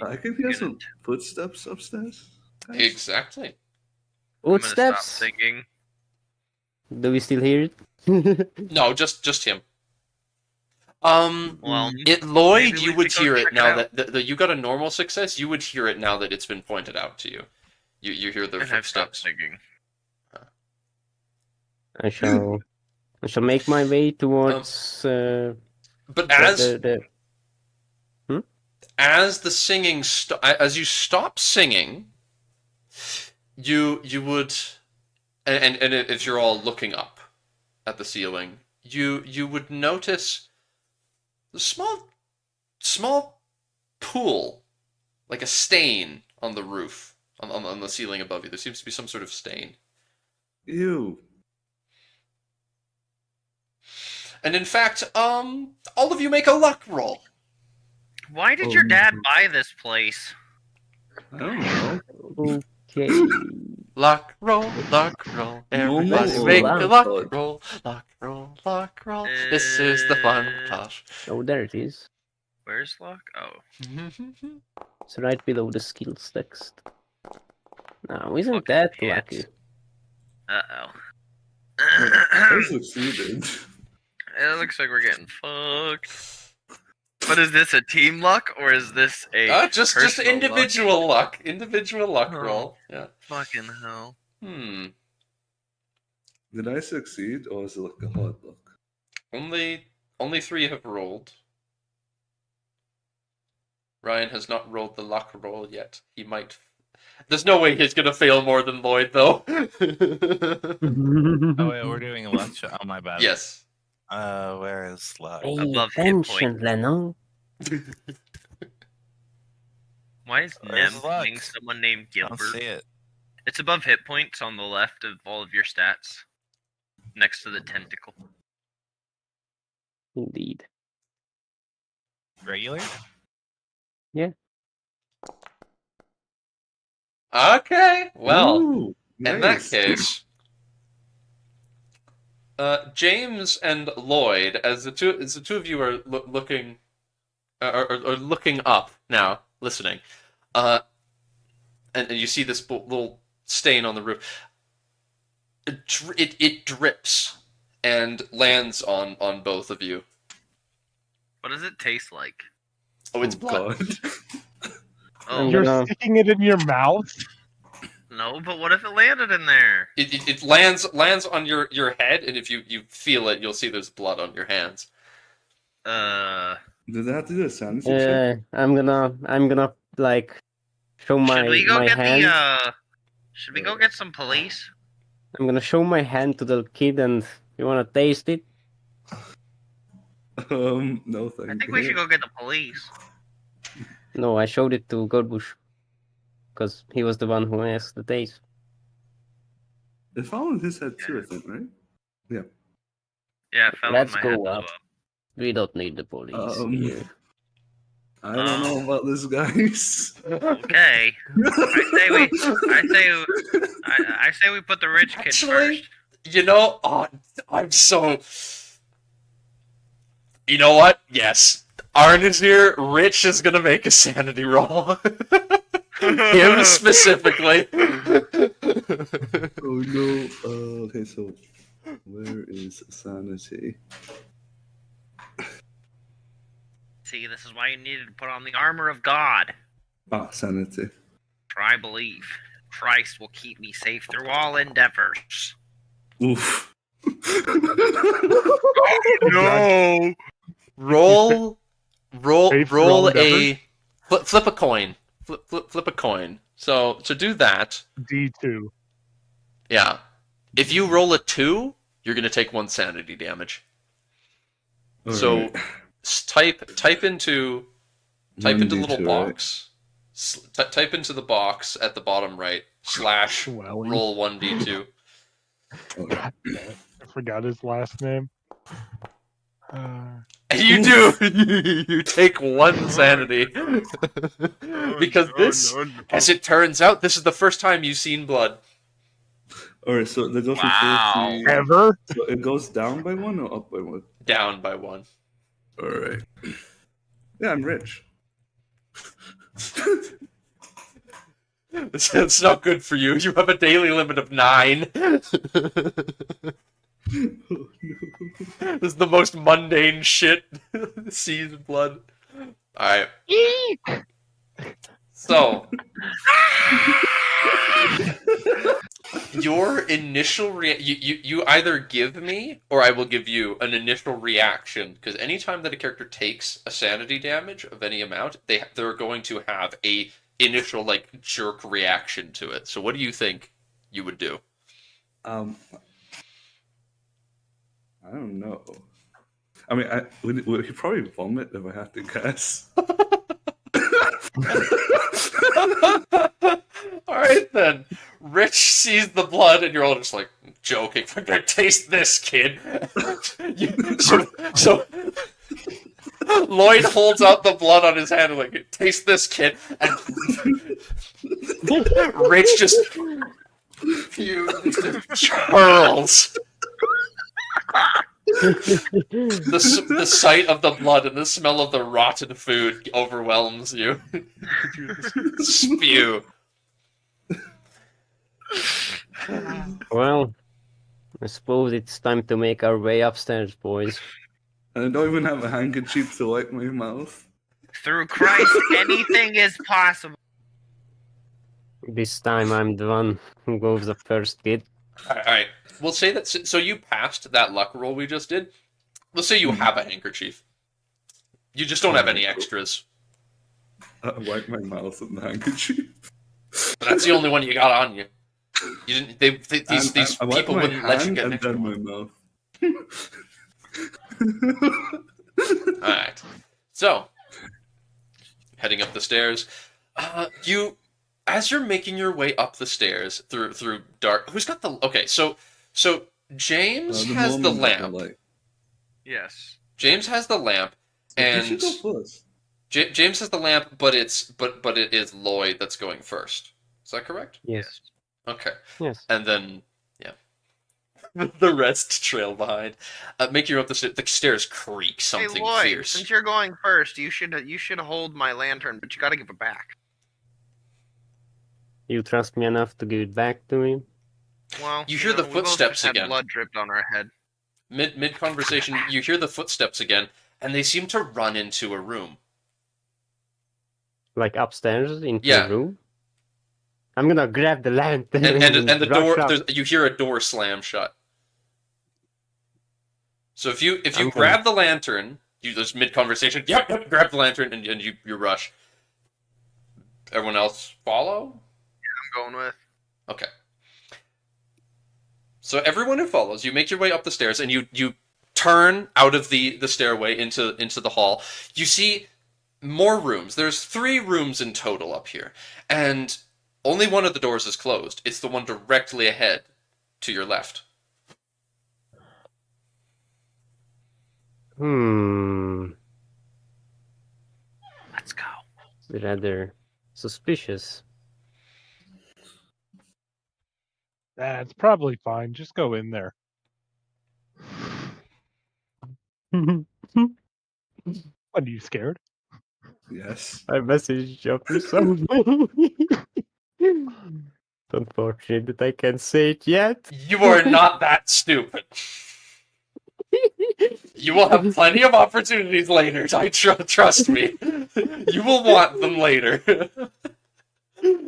Speaker 4: I can hear
Speaker 2: couldn't.
Speaker 4: some footsteps upstairs.
Speaker 1: Exactly.
Speaker 2: I'm gonna stop
Speaker 3: Footsteps.
Speaker 2: singing.
Speaker 3: Do we still hear it?
Speaker 1: No, just him.
Speaker 2: Well,
Speaker 1: Lloyd,
Speaker 2: maybe
Speaker 1: you
Speaker 2: we
Speaker 1: would
Speaker 2: should go
Speaker 1: hear
Speaker 2: check
Speaker 1: it
Speaker 2: it
Speaker 1: now
Speaker 2: out.
Speaker 1: that you got a normal success. You would hear it now that it's been pointed out to you. You hear their
Speaker 2: and I've stopped
Speaker 1: footsteps.
Speaker 2: singing.
Speaker 3: I shall make my way towards
Speaker 1: But as
Speaker 3: the
Speaker 1: as the singing as you stop singing, you would and if you're all looking up at the ceiling, you would notice a small pool, like a stain on the roof, on the ceiling above you. There seems to be some sort of stain.
Speaker 4: Ew.
Speaker 1: And in fact, all of you make a luck roll.
Speaker 2: Why did your dad buy this place?
Speaker 4: I don't know.
Speaker 3: okay.
Speaker 1: Luck roll, everybody
Speaker 4: Normal
Speaker 1: make
Speaker 3: or
Speaker 1: a luck
Speaker 4: luck?
Speaker 1: roll, luck roll. This is the fun class.
Speaker 3: Oh, there it is.
Speaker 2: Where's luck? Oh.
Speaker 3: It's right below the skills text. Now, isn't
Speaker 2: Fucking
Speaker 3: that
Speaker 2: pants.
Speaker 3: lucky?
Speaker 4: I
Speaker 2: Uh-oh.
Speaker 4: succeeded.
Speaker 2: It looks like we're getting fucked. But is this a team luck or is this a
Speaker 1: Just
Speaker 2: personal
Speaker 1: individual luck. Individual luck
Speaker 2: Oh.
Speaker 1: roll. Yeah.
Speaker 2: Fucking hell.
Speaker 4: Did I succeed, or is it like a hard luck?
Speaker 1: Only 3 have rolled. Ryan has not rolled the luck roll yet. He might. There's no way he's gonna fail more than Lloyd, though.
Speaker 5: Oh wait, we're doing a luck shot. Oh my bad.
Speaker 1: Yes.
Speaker 5: Where is luck?
Speaker 3: Pay
Speaker 2: Above hit
Speaker 3: attention, Lennon.
Speaker 2: Why is
Speaker 5: Where's
Speaker 2: Nem
Speaker 5: luck?
Speaker 2: being someone named
Speaker 5: I don't
Speaker 2: Gilbert?
Speaker 5: see it.
Speaker 2: It's above hit points on the left of all of your stats. Next to the tentacle.
Speaker 3: Indeed.
Speaker 5: Regular?
Speaker 1: Okay. Well,
Speaker 4: Ooh,
Speaker 1: in that
Speaker 4: nice.
Speaker 1: case, James and Lloyd, as the two of you are looking, are looking up now, listening, and you see this little stain on the roof. It drips and lands on both of you.
Speaker 2: What does it taste like?
Speaker 1: Oh, it's blood.
Speaker 4: God.
Speaker 2: Oh,
Speaker 3: You're-
Speaker 6: You're sticking it in your mouth?
Speaker 2: no, but what if it landed in there?
Speaker 1: It lands on your head, and if you feel it, you'll see there's blood on your hands.
Speaker 4: Did they have to do a sanity check?
Speaker 3: I'm gonna like show
Speaker 2: Should we go
Speaker 3: my
Speaker 2: get
Speaker 3: hand.
Speaker 2: Should we go get some police?
Speaker 3: I'm gonna show my hand to the kid, and you wanna taste it?
Speaker 4: No, thank you.
Speaker 2: I think we should go get the police.
Speaker 3: No, I showed it to Gorbush because he was the one who asked the taste.
Speaker 4: It fell on his head too, I think, right?
Speaker 2: Yeah, it fell
Speaker 3: Let's
Speaker 2: on my head
Speaker 3: go
Speaker 2: as
Speaker 3: up. We don't need the police here.
Speaker 4: I don't know about this, guys.
Speaker 2: well. Okay. I say we put the rich kid
Speaker 1: Actually,
Speaker 2: first.
Speaker 1: you know, I'm so. You know what? Yes, Arn is here. Rich is gonna make a sanity roll. Him specifically.
Speaker 4: Oh no. Okay, so where is sanity?
Speaker 2: See, this is why you needed to put on the armor of God.
Speaker 4: Ah, sanity.
Speaker 2: For I believe Christ will keep me safe through all endeavors.
Speaker 4: Oof.
Speaker 2: No.
Speaker 1: roll
Speaker 6: Safe for all
Speaker 1: a flip a coin. Flip a coin. So do that.
Speaker 6: D2.
Speaker 1: Yeah. If you roll a 2, you're gonna take 1 sanity damage. So
Speaker 4: Alright.
Speaker 1: type into little
Speaker 4: 1d2,
Speaker 1: box. Type into the box at the bottom right /
Speaker 6: Well,
Speaker 1: roll 1d2.
Speaker 4: Okay.
Speaker 6: God damn it. I forgot his last name.
Speaker 1: And you do. You take 1 sanity because this, as it turns out, this is the first time you've seen blood.
Speaker 4: Alright, so they go from
Speaker 2: Wow.
Speaker 4: 40.
Speaker 6: Ever?
Speaker 4: So it goes down by 1 or up by 1?
Speaker 1: Down by 1.
Speaker 4: Alright. Yeah, I'm rich.
Speaker 1: It's not good for you. You have a daily limit of 9.
Speaker 4: Oh, no.
Speaker 1: This is the most mundane shit. Sees blood. Alright.
Speaker 6: Eek!
Speaker 1: So, your initial you either give me or I will give you an initial reaction, because anytime that a character takes a sanity damage of any amount, they're going to have a initial like jerk reaction to it. So what do you think you would do?
Speaker 4: I don't know. I mean, would he probably vomit if I have to guess?
Speaker 1: Alright then. Rich sees the blood and you're all just like joking. I'm gonna taste this, kid. So Lloyd holds out the blood on his hand and like, taste this, kid. And Rich just hurls. The sight of the blood and the smell of the rotten food overwhelms you. You spew.
Speaker 3: Well, I suppose it's time to make our way upstairs, boys.
Speaker 4: And I don't even have a handkerchief to wipe my mouth.
Speaker 2: Through Christ, anything is possible.
Speaker 3: This time I'm the one who goes up first, kid.
Speaker 1: Alright. We'll say that, so you passed that luck roll we just did. Let's say you have a handkerchief. You just don't have any extras.
Speaker 4: I wipe my mouth with the handkerchief.
Speaker 1: But that's the only one you got on you. You didn't. These
Speaker 4: I wipe
Speaker 1: people
Speaker 4: my
Speaker 1: wouldn't let you
Speaker 4: hand
Speaker 1: get an
Speaker 4: and
Speaker 1: extra
Speaker 4: then
Speaker 1: one.
Speaker 4: my mouth.
Speaker 1: Alright. So, heading up the stairs. As you're making your way up the stairs through dark. Who's got the? Okay, so James has the lamp.
Speaker 2: Yes.
Speaker 1: James has the lamp,
Speaker 4: You should
Speaker 1: and
Speaker 4: go first.
Speaker 1: James has the lamp, but it is Lloyd that's going first. Is that correct?
Speaker 3: Yes.
Speaker 1: Okay.
Speaker 3: Yes.
Speaker 1: And then, yeah. The rest trail behind. Make your way up the stairs. The stairs creak something
Speaker 2: hey Lloyd,
Speaker 1: fierce.
Speaker 2: since you're going first, you should hold my lantern, but you got to give it back.
Speaker 3: You trust me enough to give it back to me?
Speaker 2: Well,
Speaker 1: You hear the
Speaker 2: we both
Speaker 1: footsteps
Speaker 2: just had
Speaker 1: again.
Speaker 2: Blood dripped on our head.
Speaker 1: mid conversation, you hear the footsteps again, and they seem to run into a room.
Speaker 3: Like upstairs into
Speaker 1: Yeah.
Speaker 3: a room. I'm gonna grab the lantern
Speaker 1: And the
Speaker 3: rush
Speaker 1: door,
Speaker 3: up.
Speaker 1: you hear a door slam shut. So if you
Speaker 3: I'm
Speaker 1: grab the lantern, you just mid conversation, yep, grab the lantern, and you rush. Everyone else follow?
Speaker 2: I'm going with.
Speaker 1: Okay. So everyone who follows, you make your way up the stairs, and you turn out of the stairway into the hall. You see more rooms. There's 3 rooms in total up here, and only one of the doors is closed. It's the one directly ahead to your left.
Speaker 2: Let's go.
Speaker 3: Rather suspicious.
Speaker 6: That's probably fine. Just go in there. What, are you scared?
Speaker 4: Yes.
Speaker 3: I messaged up to someone. It's unfortunate that I can't say it yet.
Speaker 1: You are not that stupid. You will have plenty of opportunities later. Trust me. You will want them later.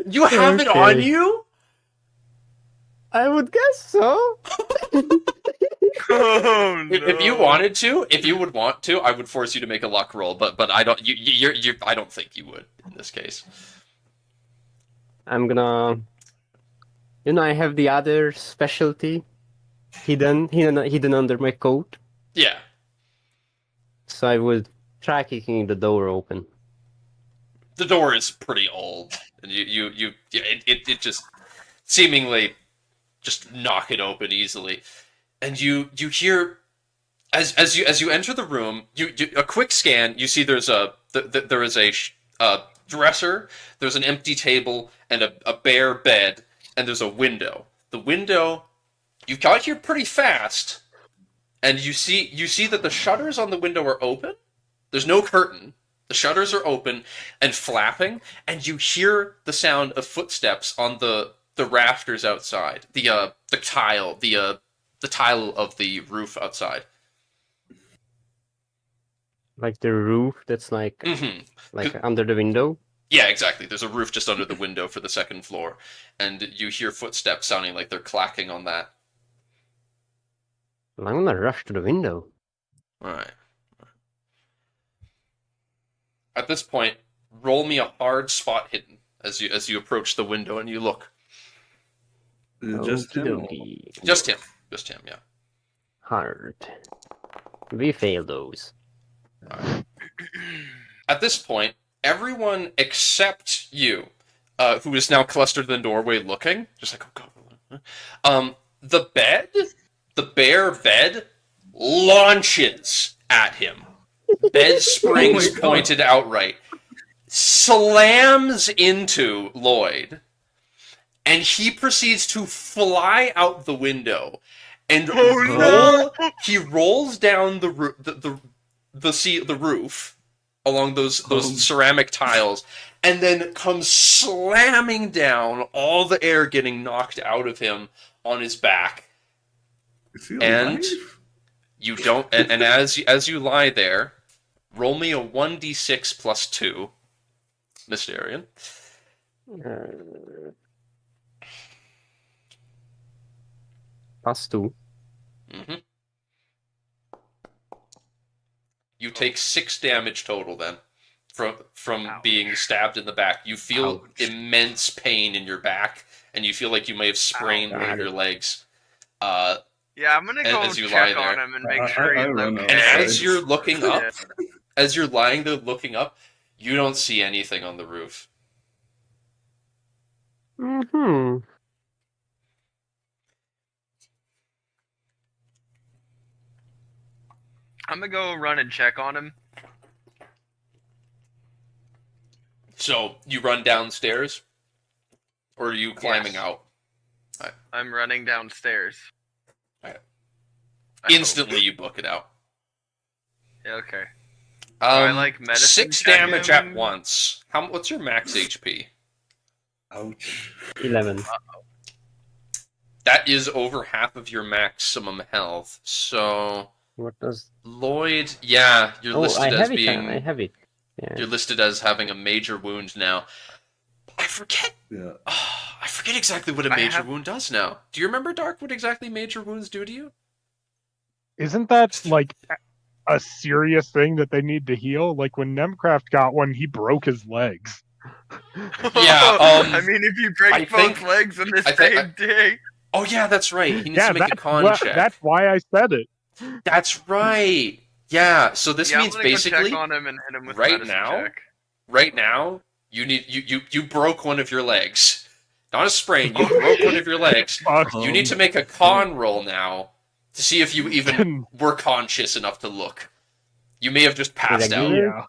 Speaker 1: You have it on
Speaker 3: Okay.
Speaker 1: you?
Speaker 3: I would guess so.
Speaker 2: Oh no.
Speaker 1: If you wanted to, if you would want to, I would force you to make a luck roll. But I don't. I don't think you would in this case.
Speaker 3: I'm gonna. I have the other specialty hidden under my coat.
Speaker 1: Yeah.
Speaker 3: So I would try kicking the door open.
Speaker 1: The door is pretty old, and it just seemingly just knock it open easily, and you hear as you enter the room, you a quick scan. You see there is a dresser, there's an empty table, and a bare bed, and there's a window. The window you got here pretty fast, and you see that the shutters on the window are open. There's no curtain. The shutters are open and flapping, and you hear the sound of footsteps on the rafters outside. The tile of the roof outside.
Speaker 3: Like the roof that's like
Speaker 1: Mm-hmm.
Speaker 3: under the window.
Speaker 1: Yeah, exactly. There's a roof just under the window for the second floor, and you hear footsteps sounding like they're clacking on that.
Speaker 3: I'm gonna rush to the window.
Speaker 1: All right. At this point, roll me a hard spot hidden as you approach the window and you look.
Speaker 4: Just him.
Speaker 3: Okey-dokey.
Speaker 1: Just him, yeah.
Speaker 3: Hard. We fail those.
Speaker 1: At this point, everyone except you, who is now clustered in the doorway looking, just like, oh god. The bare bed, launches at him. Bed springs pointed outright, slams into Lloyd, and he proceeds to fly out the window and he rolls down the roof along those ceramic tiles, and then comes slamming down, all the air getting knocked out of him on his back.
Speaker 4: Is he
Speaker 1: And
Speaker 4: alive?
Speaker 1: you don't, and as you lie there, roll me a 1d6 plus 2, Mysterian.
Speaker 3: +2.
Speaker 1: Mm-hmm. You take 6 damage total then, from being stabbed in the back. You feel immense pain in your back, and you feel like you may have sprained one of your legs.
Speaker 2: Yeah, I'm gonna go
Speaker 1: as you lie
Speaker 2: check on
Speaker 1: there.
Speaker 2: him and make sure he's
Speaker 4: run
Speaker 2: okay.
Speaker 1: And as you're looking up,
Speaker 2: Yeah.
Speaker 1: as you're lying there looking up, you don't see anything on the roof.
Speaker 3: Mm-hmm.
Speaker 2: I'm gonna go run and check on him.
Speaker 1: So you run downstairs, or are you climbing
Speaker 2: Yes.
Speaker 1: out?
Speaker 2: I'm running downstairs.
Speaker 1: Alright.
Speaker 2: I hope.
Speaker 1: Instantly, you book it out.
Speaker 2: Yeah, okay. I like medicine
Speaker 1: 6
Speaker 2: check
Speaker 1: damage
Speaker 2: him?
Speaker 1: at once. What's your max HP?
Speaker 4: Ouch.
Speaker 3: 11.
Speaker 1: That is over half of your maximum health. So
Speaker 3: What does?
Speaker 1: Lloyd, yeah, you're
Speaker 3: Oh,
Speaker 1: listed
Speaker 3: I
Speaker 1: as
Speaker 3: have it.
Speaker 1: being.
Speaker 3: I have it. Yeah.
Speaker 1: You're listed as having a major wound now. I forget.
Speaker 4: Yeah.
Speaker 1: I forget exactly what a
Speaker 2: I
Speaker 1: major
Speaker 2: have-
Speaker 1: wound does now. Do you remember, Dark, what exactly major wounds do to you?
Speaker 6: Isn't that like a serious thing that they need to heal? Like when Nemcraft got one, he broke his legs.
Speaker 1: Yeah,
Speaker 2: I mean, if you break
Speaker 1: I
Speaker 2: both
Speaker 1: think-
Speaker 2: legs in the
Speaker 1: I think-
Speaker 2: same day.
Speaker 1: Oh, yeah, that's right. He needs
Speaker 6: Yeah,
Speaker 1: to make a
Speaker 6: that's
Speaker 1: con
Speaker 6: why,
Speaker 1: check.
Speaker 6: that's why I said it.
Speaker 1: That's right. Yeah, so this
Speaker 2: yeah,
Speaker 1: means
Speaker 2: I'm gonna
Speaker 1: basically,
Speaker 2: go check on him and hit him with
Speaker 1: right
Speaker 2: medicine
Speaker 1: now,
Speaker 2: check.
Speaker 1: right now, you broke one of your legs. Not a sprain, you broke one of your legs.
Speaker 6: Fuck.
Speaker 1: You need to make a con roll now to see if you even
Speaker 6: Oh,
Speaker 1: were conscious enough to look. You may have just passed out.
Speaker 3: Regular?
Speaker 6: yeah.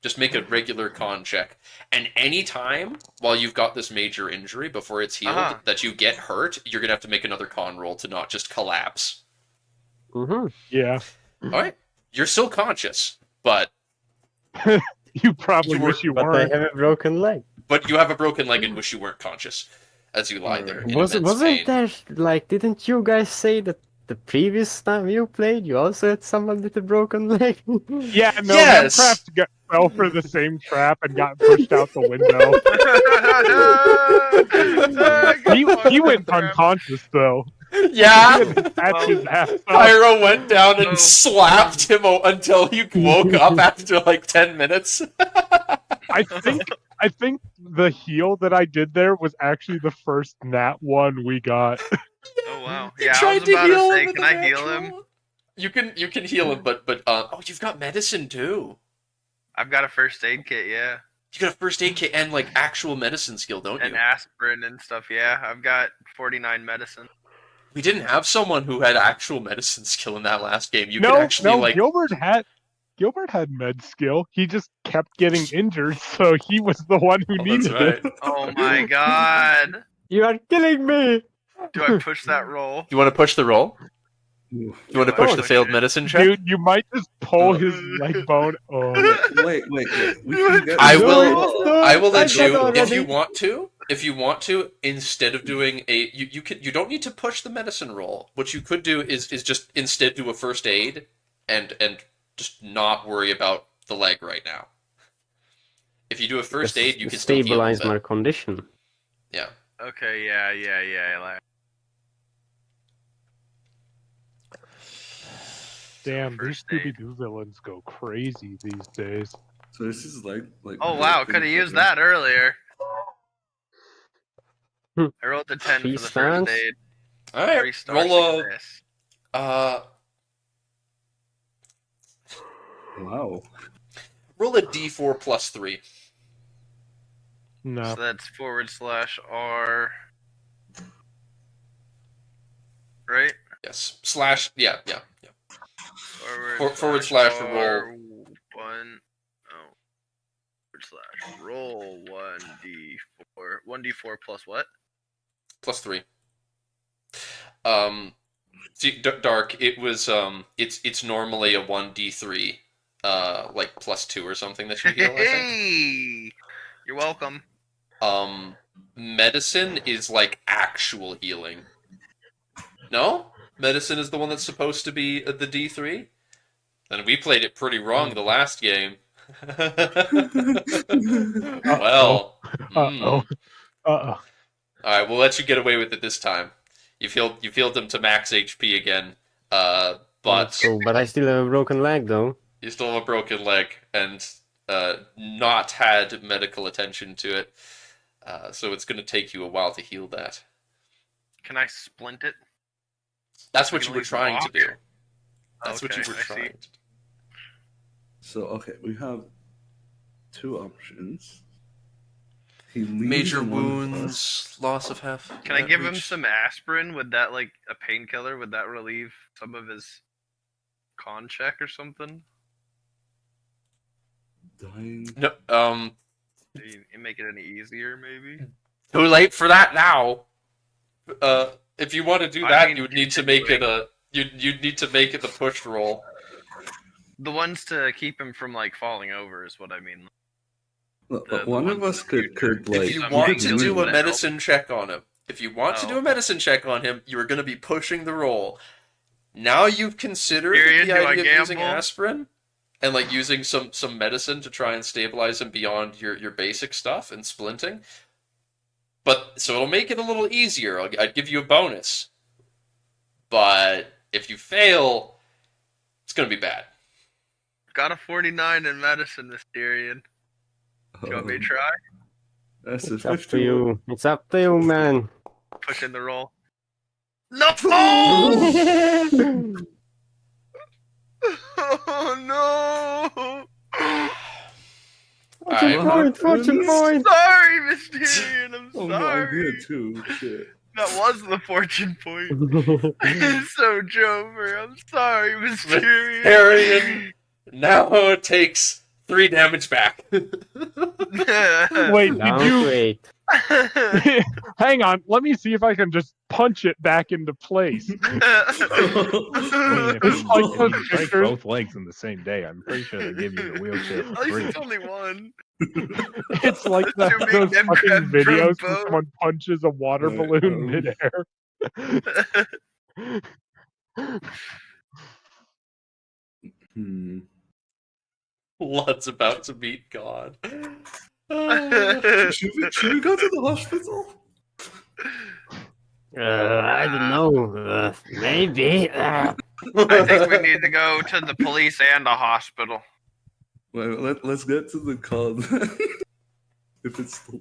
Speaker 1: Just make a regular con check. And any time while you've got this major injury before it's healed
Speaker 2: Uh-huh.
Speaker 1: that you get hurt, you're going to have to make another con roll to not just collapse.
Speaker 3: Mm-hmm.
Speaker 6: Yeah.
Speaker 1: All right? You're still conscious, but
Speaker 6: You probably
Speaker 1: You
Speaker 6: wish you
Speaker 3: But I
Speaker 6: weren't.
Speaker 3: have a broken leg.
Speaker 1: you have a broken leg and wish you weren't conscious as you lie there in immense
Speaker 3: Wasn't
Speaker 1: pain.
Speaker 3: there like? Didn't you guys say that the previous time you played, you also had someone with a broken leg?
Speaker 6: Yeah, no,
Speaker 1: Yes!
Speaker 6: Nemcraft fell for the same trap and got pushed out the window. He went unconscious though.
Speaker 1: Yeah!
Speaker 6: That's his ass up.
Speaker 1: Pyro went down and
Speaker 2: Oh.
Speaker 1: slapped him until he woke up after like 10 minutes.
Speaker 6: I think the heal that I did there was actually the first nat one we got.
Speaker 2: Oh wow.
Speaker 1: He
Speaker 2: Yeah, I
Speaker 1: tried
Speaker 2: was
Speaker 1: to
Speaker 2: about to
Speaker 1: heal
Speaker 2: say,
Speaker 1: him with
Speaker 2: can
Speaker 1: a
Speaker 2: I heal him?
Speaker 1: natural. You can heal him, but oh, you've got medicine too.
Speaker 2: I've got a first aid kit, yeah.
Speaker 1: You got a first aid kit and like actual medicine skill, don't
Speaker 2: And
Speaker 1: you?
Speaker 2: aspirin and stuff, yeah. I've got 49 medicine.
Speaker 1: We didn't have someone who had actual medicine skill in that last game. You
Speaker 6: no,
Speaker 1: could actually
Speaker 6: no,
Speaker 1: like
Speaker 6: Gilbert had med skill. He just kept getting injured, so he was the one who
Speaker 1: Oh,
Speaker 6: needed
Speaker 1: that's right.
Speaker 6: it.
Speaker 2: Oh my god.
Speaker 3: You are killing me.
Speaker 2: Do I push that roll?
Speaker 1: You want to push the roll?
Speaker 4: Ooh.
Speaker 1: You want to
Speaker 2: Yeah,
Speaker 1: push
Speaker 2: I'll
Speaker 1: the
Speaker 2: push
Speaker 1: failed
Speaker 2: it.
Speaker 1: medicine check?
Speaker 6: Dude, you might just pull his leg bone. Oh,
Speaker 4: Wait. We can get
Speaker 1: I
Speaker 4: this
Speaker 1: will-
Speaker 4: roll.
Speaker 1: I will let
Speaker 3: I got
Speaker 1: you if
Speaker 3: already.
Speaker 1: you want to. If you want to, instead of doing you don't need to push the medicine roll. What you could do is just instead do a first aid and just not worry about the leg right now. If you do a first aid, you can still heal a
Speaker 3: stabilize
Speaker 1: bit.
Speaker 3: my condition.
Speaker 1: Yeah.
Speaker 2: Okay, yeah. Like,
Speaker 6: damn, these
Speaker 2: First aid.
Speaker 6: Scooby-Doo villains go crazy these days.
Speaker 4: So this is like.
Speaker 2: oh wow, could have used that earlier.
Speaker 3: Hmm.
Speaker 2: I rolled the 10
Speaker 3: Three
Speaker 2: for the
Speaker 3: stars?
Speaker 2: first aid.
Speaker 1: All
Speaker 2: 3
Speaker 1: right.
Speaker 2: star
Speaker 1: Roll
Speaker 2: success.
Speaker 4: Wow.
Speaker 1: roll a d4 plus 3.
Speaker 6: No.
Speaker 2: So that's /R. Right?
Speaker 1: Yes. Slash. Yeah. Forward
Speaker 2: /
Speaker 1: slash roll.
Speaker 2: One. Oh. / roll 1d4. 1d4 plus what?
Speaker 1: Plus 3. See, Dark. It was it's normally a 1d3, like plus 2 or something that you heal. I think.
Speaker 2: Hey! You're welcome.
Speaker 1: Medicine is like actual healing. No, medicine is the one that's supposed to be the D3. And we played it pretty wrong the last game. Well,
Speaker 6: Uh-oh.
Speaker 1: all right, we'll let you get away with it this time. You've healed them to max HP again, but
Speaker 3: Oh, but I still have a broken leg though.
Speaker 1: you still have a broken leg and not had medical attention to it. So it's going to take you a while to heal that.
Speaker 2: Can I splint it?
Speaker 1: That's
Speaker 2: You
Speaker 1: what
Speaker 2: can
Speaker 1: you were
Speaker 2: only
Speaker 1: trying to
Speaker 2: walk.
Speaker 1: do. That's what
Speaker 2: Okay,
Speaker 1: you were
Speaker 2: I see.
Speaker 1: trying to do.
Speaker 4: So okay, we have two options. He leaves
Speaker 1: Major
Speaker 4: in one of us.
Speaker 1: wounds, loss of half.
Speaker 2: Can I give him
Speaker 1: reach.
Speaker 2: some aspirin? Would that, like, a painkiller? Would that relieve some of his con check or something?
Speaker 4: Dying.
Speaker 1: No,
Speaker 2: Maybe make it any easier, maybe?
Speaker 1: too late for that now. If you want to do
Speaker 2: I
Speaker 1: that,
Speaker 2: mean,
Speaker 1: you would need to make it a. You'd need to make it the push roll.
Speaker 2: The ones to keep him from, like, falling over is what I mean.
Speaker 4: Look,
Speaker 2: The
Speaker 4: one of
Speaker 2: ones
Speaker 4: us
Speaker 2: in the
Speaker 4: could
Speaker 2: future.
Speaker 4: like.
Speaker 1: If you
Speaker 2: I'm
Speaker 1: want
Speaker 2: thinking
Speaker 1: to
Speaker 2: of
Speaker 1: do
Speaker 2: that
Speaker 1: a medicine check on him, If you want to
Speaker 2: Oh.
Speaker 1: do a medicine check on him, you are going to be pushing the roll. Now you've considered
Speaker 2: Tyrion,
Speaker 1: the
Speaker 2: do I
Speaker 1: idea of using
Speaker 2: gamble?
Speaker 1: aspirin and like using some medicine to try and stabilize him beyond your basic stuff and splinting. But so it'll make it a little easier. I'd give you a bonus. But if you fail, it's going to be bad.
Speaker 2: Got a 49 in medicine, Miss Tyrion. Do you want me to try?
Speaker 4: That's a
Speaker 3: It's up to
Speaker 4: 51.
Speaker 3: you. It's up to you, man.
Speaker 2: Push in the roll. No! Oh! Oh no!
Speaker 3: Fortune
Speaker 1: Alright.
Speaker 3: point, fortune point.
Speaker 2: Sorry, Miss Tyrion. I'm
Speaker 4: Oh no, I'm
Speaker 2: sorry.
Speaker 4: here too. Shit.
Speaker 2: That was the fortune point. It's so Jover. I'm sorry, Miss Tyrion.
Speaker 1: Tyrion now takes 3 damage back.
Speaker 6: Wait, did
Speaker 3: Down
Speaker 6: you?
Speaker 3: to 8.
Speaker 6: Hang on. Let me see if I can just punch it back into place. I mean, if
Speaker 4: It's
Speaker 6: you
Speaker 4: like
Speaker 6: break
Speaker 4: those
Speaker 6: pictures both legs in the same day, I'm pretty sure they give you the wheelchair
Speaker 2: At
Speaker 6: for
Speaker 2: least
Speaker 6: free.
Speaker 2: it's only one.
Speaker 6: It's like
Speaker 2: Assuming
Speaker 6: those
Speaker 2: them
Speaker 6: fucking
Speaker 2: grab
Speaker 6: videos
Speaker 2: from
Speaker 6: where
Speaker 2: both.
Speaker 6: someone punches a water
Speaker 4: Right,
Speaker 6: balloon midair.
Speaker 1: Lud's about to meet God.
Speaker 4: Should we go to the hospital?
Speaker 3: I don't know. Maybe.
Speaker 2: I think we need to go to the police and a hospital.
Speaker 4: Wait, let's get to the call then. If it's still...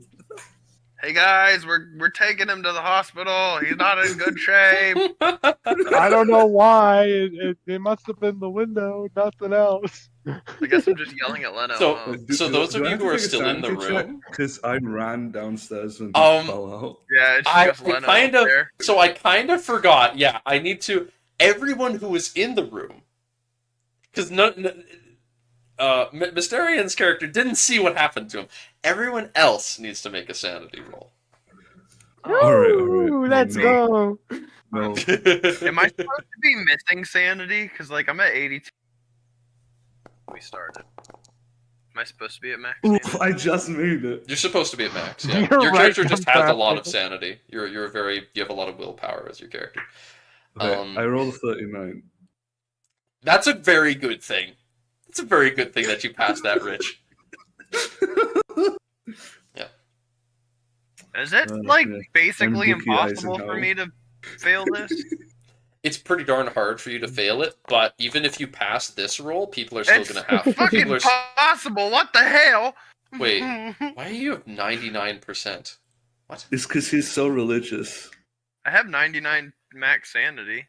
Speaker 2: Hey guys, we're taking him to the hospital. He's not in good shape.
Speaker 6: I don't know why. It must have been the window, nothing else.
Speaker 2: I guess I'm just yelling at Leno.
Speaker 1: So-
Speaker 2: huh?
Speaker 1: So those of you who are still in the room-
Speaker 4: Because I ran downstairs when he fell out.
Speaker 2: Yeah, it's
Speaker 1: I
Speaker 2: just Leno
Speaker 1: kind
Speaker 2: up
Speaker 1: of
Speaker 2: there.
Speaker 1: so I kind of forgot. Yeah, I need to. Everyone who was in the room, because Mysterian's character didn't see what happened to him. Everyone else needs to make a sanity roll.
Speaker 4: All right.
Speaker 3: Ooh, let's
Speaker 4: No.
Speaker 3: go.
Speaker 4: No.
Speaker 2: Am I supposed to be missing sanity? Because like I'm at 82. We started. Am I supposed to be at max?
Speaker 4: Oof,
Speaker 2: sanity?
Speaker 4: I just made it.
Speaker 1: You're supposed to be at max. Yeah.
Speaker 6: You're
Speaker 1: Your
Speaker 6: right,
Speaker 1: character just has a lot of
Speaker 6: Minecraft.
Speaker 1: sanity. You have a lot of willpower as your character.
Speaker 4: Okay, I rolled a 39.
Speaker 1: That's a very good thing. It's a very good thing that you passed that, Rich.
Speaker 2: Is it
Speaker 4: Yeah.
Speaker 2: basically
Speaker 4: MVP
Speaker 2: impossible for
Speaker 4: Eisenhower.
Speaker 2: me to fail this?
Speaker 1: It's pretty darn hard for you to fail it, but even if you pass this roll, people are still
Speaker 2: It's
Speaker 1: going to have.
Speaker 2: fucking
Speaker 1: People are,
Speaker 2: possible. What the hell?
Speaker 1: Wait. why do you have 99%? What?
Speaker 4: It's because he's so religious.
Speaker 2: I have 99 max sanity.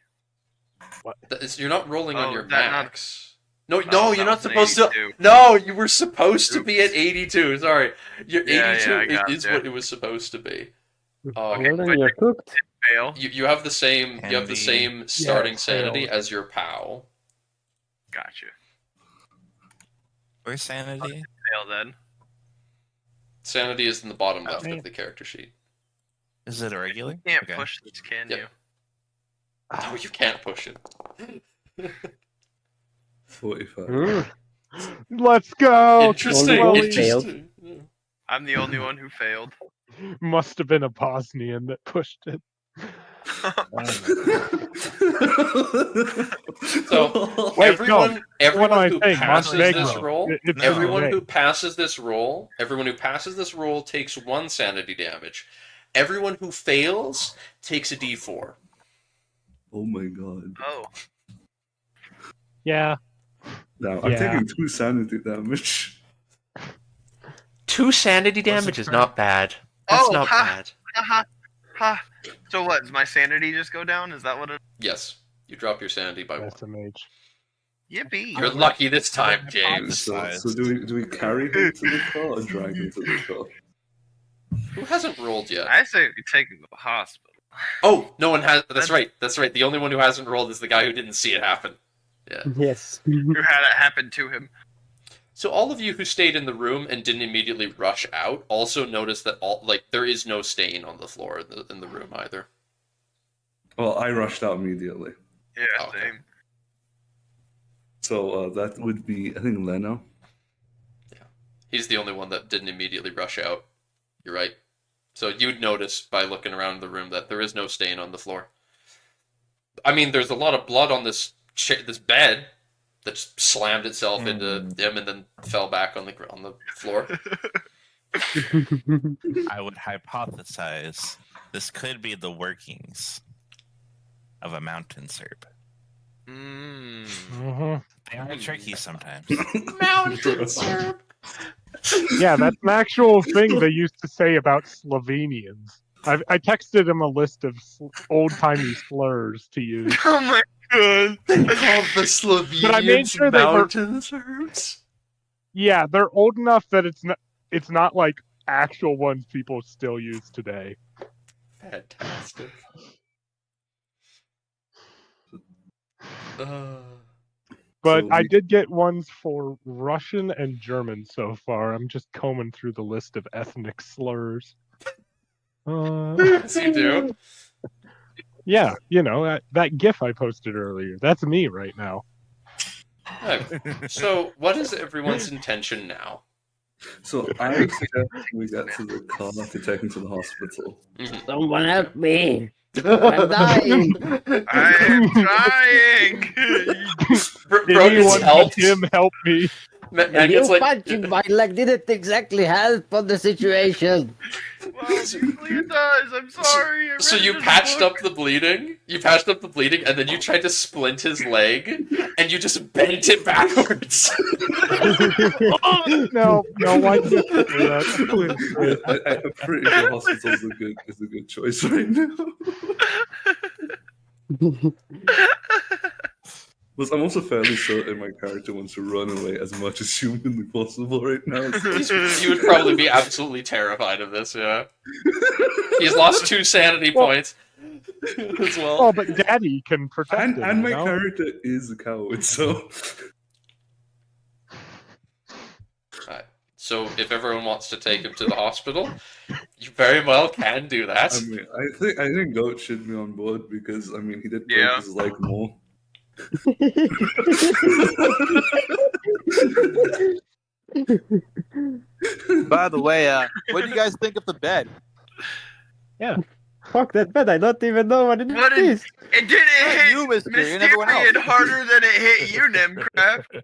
Speaker 1: You're not rolling on
Speaker 2: Oh,
Speaker 1: your
Speaker 2: that not-
Speaker 1: max. No,
Speaker 2: Oh,
Speaker 1: you're
Speaker 2: that
Speaker 1: not
Speaker 2: was an
Speaker 1: supposed to.
Speaker 2: 82.
Speaker 1: No, you were supposed to be at 82. Sorry, your
Speaker 2: Yeah,
Speaker 1: 82
Speaker 2: I got
Speaker 1: is
Speaker 2: you.
Speaker 1: what it was supposed to be. Oh,
Speaker 3: Well, then you're cooked.
Speaker 2: Fail.
Speaker 1: you have the same. You have the
Speaker 5: Sanity.
Speaker 1: same starting
Speaker 6: it's
Speaker 1: sanity
Speaker 6: failed.
Speaker 1: as your POW.
Speaker 2: Gotcha.
Speaker 5: Where's sanity?
Speaker 2: Fail then.
Speaker 1: Sanity is in the bottom
Speaker 2: Oh,
Speaker 1: left
Speaker 6: man.
Speaker 1: of the character sheet.
Speaker 5: Is it a regular?
Speaker 2: You can't
Speaker 5: Okay.
Speaker 2: push this, can
Speaker 1: Yep.
Speaker 2: you?
Speaker 1: No, you can't push it.
Speaker 4: 45.
Speaker 3: Mm.
Speaker 6: Let's go.
Speaker 1: Interesting.
Speaker 3: Only
Speaker 1: Interesting.
Speaker 2: I'm the only one who failed.
Speaker 6: Must have been a Bosnian that pushed it.
Speaker 1: So
Speaker 6: Wait,
Speaker 1: everyone,
Speaker 6: What am
Speaker 1: everyone
Speaker 6: I
Speaker 1: who
Speaker 6: saying?
Speaker 1: passes this
Speaker 6: Montenegro.
Speaker 1: roll,
Speaker 6: It's
Speaker 5: No.
Speaker 1: everyone
Speaker 6: okay.
Speaker 1: who passes this roll takes 1 sanity damage. Everyone who fails takes a D4.
Speaker 4: Oh my god.
Speaker 2: Oh,
Speaker 6: Yeah.
Speaker 4: Now, I'm
Speaker 6: Yeah.
Speaker 4: taking 2 sanity damage.
Speaker 1: 2 sanity damage is not bad. That's
Speaker 2: Oh,
Speaker 1: not
Speaker 2: ha.
Speaker 1: bad.
Speaker 2: ha ha. So what? Does my sanity just go down? Is that what it?
Speaker 1: Yes, you drop your sanity by 1.
Speaker 6: SMH.
Speaker 2: Yippee!
Speaker 1: You're lucky this time, James.
Speaker 4: So do we carry him to the car or drag him to the car?
Speaker 1: Who hasn't rolled yet?
Speaker 2: I say we take him to the hospital.
Speaker 1: Oh, no one has. That's right. That's right. The only one who hasn't rolled is the guy who didn't see it happen. Yeah.
Speaker 3: Yes.
Speaker 2: Who had it happen to him?
Speaker 1: So all of you who stayed in the room and didn't immediately rush out also noticed that there is no stain on the floor in the room either.
Speaker 4: Well, I rushed out immediately.
Speaker 2: Yeah,
Speaker 1: Okay.
Speaker 2: same.
Speaker 4: So that would be, I think, Leno.
Speaker 1: He's the only one that didn't immediately rush out. You're right. So you'd notice by looking around the room that there is no stain on the floor. I mean, there's a lot of blood on this this bed that just slammed itself into him and then fell back on the floor.
Speaker 5: I would hypothesize this could be the workings of a mountain serp.
Speaker 6: Mhm.
Speaker 5: They are tricky sometimes.
Speaker 1: Mountain syrup.
Speaker 6: Yeah, that's an actual thing they used to say about Slovenians. I texted him a list of old-timey slurs to use.
Speaker 2: Oh my god.
Speaker 1: They called the Slovenians
Speaker 6: But I made sure they were-
Speaker 1: mountain syrups.
Speaker 6: Yeah, they're old enough that it's not like actual ones people still use today.
Speaker 1: Fantastic.
Speaker 6: But
Speaker 4: So
Speaker 6: I
Speaker 4: we-
Speaker 6: did get ones for Russian and German so far. I'm just combing through the list of ethnic slurs.
Speaker 1: Yes, you do.
Speaker 6: Yeah, that GIF I posted earlier. That's me right now.
Speaker 1: So, what is everyone's intention now?
Speaker 4: So I suggest we get to the car to take him to the hospital.
Speaker 3: Someone help me! I'm dying!
Speaker 2: I am trying.
Speaker 1: Brogan's
Speaker 6: Anyone but
Speaker 1: helped.
Speaker 6: him help me.
Speaker 1: Man
Speaker 3: You
Speaker 1: gets like,
Speaker 3: punching my leg didn't exactly help on the situation.
Speaker 2: Well, usually it does. I'm sorry. I
Speaker 1: so
Speaker 2: read
Speaker 1: you
Speaker 2: it in a
Speaker 1: patched
Speaker 2: book.
Speaker 1: up the bleeding. You patched up the bleeding, and then you tried to splint his leg, and you just bent it backwards.
Speaker 6: No, why can't you do that?
Speaker 4: I'm pretty sure hospital's is a good choice right now. But I'm also fairly certain my character wants to run away as much as humanly possible right now. So.
Speaker 1: You would probably be absolutely terrified of this, yeah. He's lost 2 sanity points as well.
Speaker 6: Oh, but Daddy can protect him.
Speaker 4: And my
Speaker 6: you know?
Speaker 4: character is a coward, so
Speaker 1: Alright, so if everyone wants to take him to the hospital, you very well can do that.
Speaker 4: I mean, I think Goat should be on board because he did break
Speaker 2: Yeah.
Speaker 4: his leg more.
Speaker 7: By the way, what do you guys think of the bed?
Speaker 3: Fuck that bed, I don't even know what it
Speaker 2: What
Speaker 3: is.
Speaker 2: It didn't hit
Speaker 7: You, mister, and everyone
Speaker 2: Mysterian
Speaker 7: else.
Speaker 2: harder than it hit you, Nemcraft.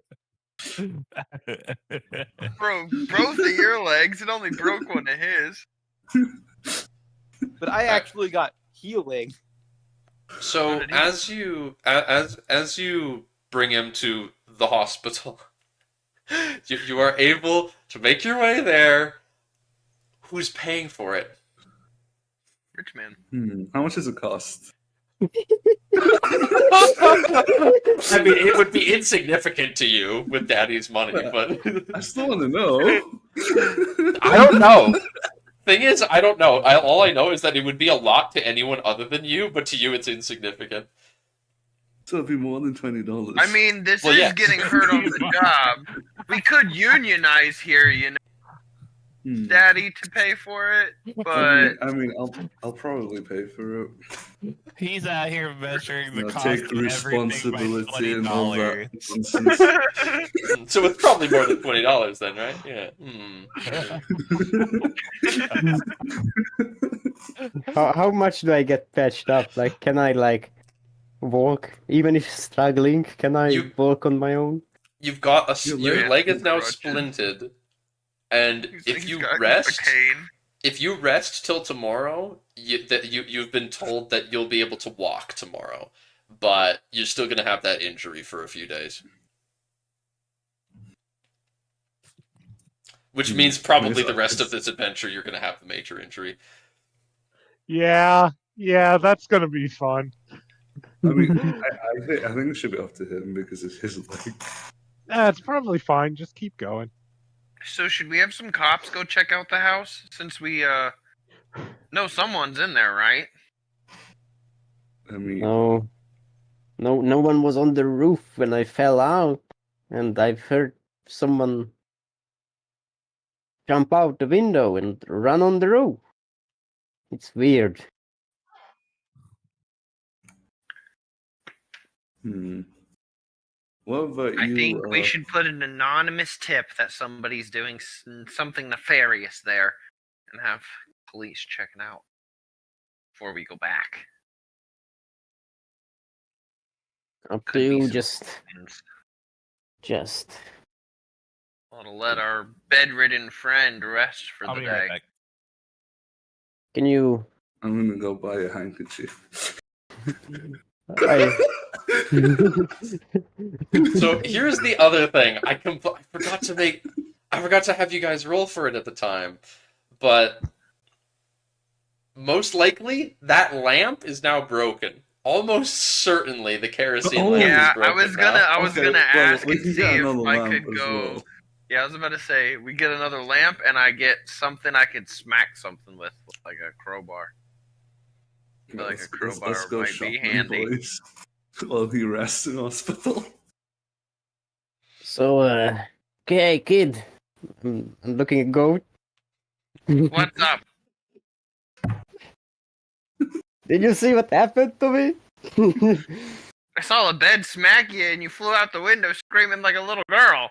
Speaker 2: Bro, both of your legs. It only broke one of his.
Speaker 7: But I actually got healing.
Speaker 1: So as you bring him to the hospital, you are able to make your way there. Who's paying for it?
Speaker 2: Rich man.
Speaker 4: How much does it cost?
Speaker 1: I mean, it would be insignificant to you with Daddy's money, but
Speaker 4: I still want to know.
Speaker 1: I don't know. Thing is, I don't know. All I know is that it would be a lot to anyone other than you, but to you, it's insignificant.
Speaker 4: So it'd be more than $20.
Speaker 2: I mean, this
Speaker 1: Well,
Speaker 2: is
Speaker 1: yeah.
Speaker 2: getting hurt on the job. We could unionize here, Daddy, to pay for it, but
Speaker 4: I'll probably pay for it.
Speaker 5: He's out here measuring the cost
Speaker 4: Take
Speaker 5: of everything
Speaker 4: responsibility
Speaker 5: by
Speaker 4: and all
Speaker 5: $20.
Speaker 4: that nonsense.
Speaker 1: So it's probably more than $20 then, right? Yeah.
Speaker 3: How much do I get patched up? Like, can I walk even if struggling? Can I walk on my own?
Speaker 1: You've got your leg is now
Speaker 2: crutches.
Speaker 1: splinted, and if
Speaker 2: He's
Speaker 1: you
Speaker 2: got
Speaker 1: rest,
Speaker 2: cocaine.
Speaker 1: if you rest till tomorrow, you've been told that you'll be able to walk tomorrow, but you're still gonna have that injury for a few days. Which means probably the rest of this adventure you're gonna have the major injury.
Speaker 6: Yeah, that's gonna be fun.
Speaker 4: I think it should be up to him because it's his leg.
Speaker 6: It's probably fine. Just keep going.
Speaker 2: So should we have some cops go check out the house since we know someone's in there, right?
Speaker 3: No one was on the roof when I fell out, and I've heard someone jump out the window and run on the roof. It's weird.
Speaker 4: What about you?
Speaker 2: I think we should put an anonymous tip that somebody's doing something nefarious there, and have police checking out before we go back?
Speaker 3: Up to
Speaker 2: Could be
Speaker 3: you,
Speaker 2: some
Speaker 3: just
Speaker 2: want to let our bedridden friend rest for
Speaker 5: I'll
Speaker 2: the
Speaker 5: be
Speaker 2: day.
Speaker 5: right back.
Speaker 3: can you?
Speaker 4: I'm gonna go buy a handkerchief.
Speaker 3: I
Speaker 1: So here's the other thing. I forgot to have you guys roll for it at the time, but most likely that lamp is now broken. Almost certainly the kerosene
Speaker 4: Oh.
Speaker 1: lamp
Speaker 2: Yeah,
Speaker 1: is broken
Speaker 2: I was
Speaker 4: Okay,
Speaker 2: gonna
Speaker 4: well,
Speaker 2: ask
Speaker 4: we
Speaker 2: and
Speaker 4: can
Speaker 2: see
Speaker 4: get
Speaker 2: if
Speaker 4: another
Speaker 2: I
Speaker 4: lamp
Speaker 2: could
Speaker 4: as
Speaker 2: go.
Speaker 4: well.
Speaker 2: Yeah, I was about to say we get another lamp and I get something I could smack something with, like a crowbar. I feel like a crowbar
Speaker 4: Let's go
Speaker 2: might be
Speaker 4: shopping,
Speaker 2: handy.
Speaker 4: boys. While he rests in hospital.
Speaker 3: so okay, kid. I'm looking at goat.
Speaker 2: What's up?
Speaker 3: Did you see what happened to me?
Speaker 2: I saw a bed smack you and you flew out the window screaming like a little girl.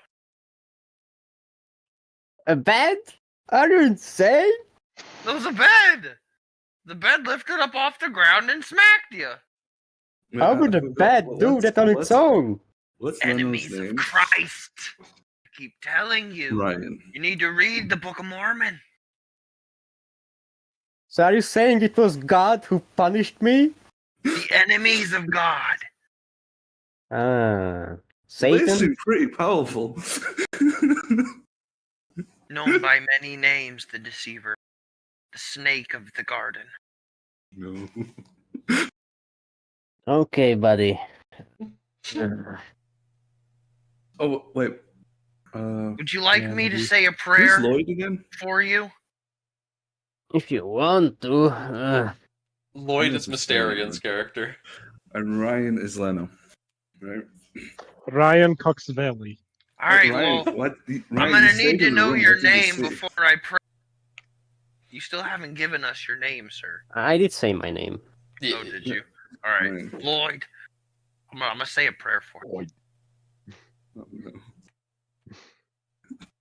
Speaker 3: A bed? Are you insane?
Speaker 2: There was a bed. The bed lifted up off the ground and smacked you.
Speaker 3: How could a bed do that on its own?
Speaker 4: What's Leno's
Speaker 2: Enemies of
Speaker 4: name?
Speaker 2: Christ. I keep telling you.
Speaker 4: Ryan.
Speaker 2: You need to read the Book of Mormon.
Speaker 3: So are you saying it was God who punished me?
Speaker 2: The enemies of God.
Speaker 3: Ah,
Speaker 4: They
Speaker 3: Satan?
Speaker 4: seem pretty powerful.
Speaker 2: Known by many names, the deceiver. The snake of the garden.
Speaker 4: No.
Speaker 3: Okay, buddy.
Speaker 4: Oh wait.
Speaker 2: Would you like
Speaker 4: Yeah,
Speaker 2: me to
Speaker 4: maybe.
Speaker 2: say a
Speaker 4: Who's
Speaker 2: prayer
Speaker 4: Lloyd again?
Speaker 2: for you?
Speaker 3: If you want to.
Speaker 1: Lloyd is
Speaker 4: Unnecessary.
Speaker 1: Mysterian's character.
Speaker 4: And Ryan is Leno. Right?
Speaker 6: Ryan Coxvelli.
Speaker 2: Alright,
Speaker 4: Ryan,
Speaker 2: well,
Speaker 4: what?
Speaker 2: I'm
Speaker 4: Ryan,
Speaker 2: gonna
Speaker 4: you stayed
Speaker 2: need to
Speaker 4: in the
Speaker 2: know
Speaker 4: room.
Speaker 2: your
Speaker 4: What did you
Speaker 2: name
Speaker 4: see?
Speaker 2: before I pray. You still haven't given us your name, sir.
Speaker 3: I did say my name.
Speaker 1: Yeah,
Speaker 2: Oh, did you? Alright.
Speaker 4: Ryan.
Speaker 2: Lloyd. I'm gonna say a prayer for you.
Speaker 4: Oh, no.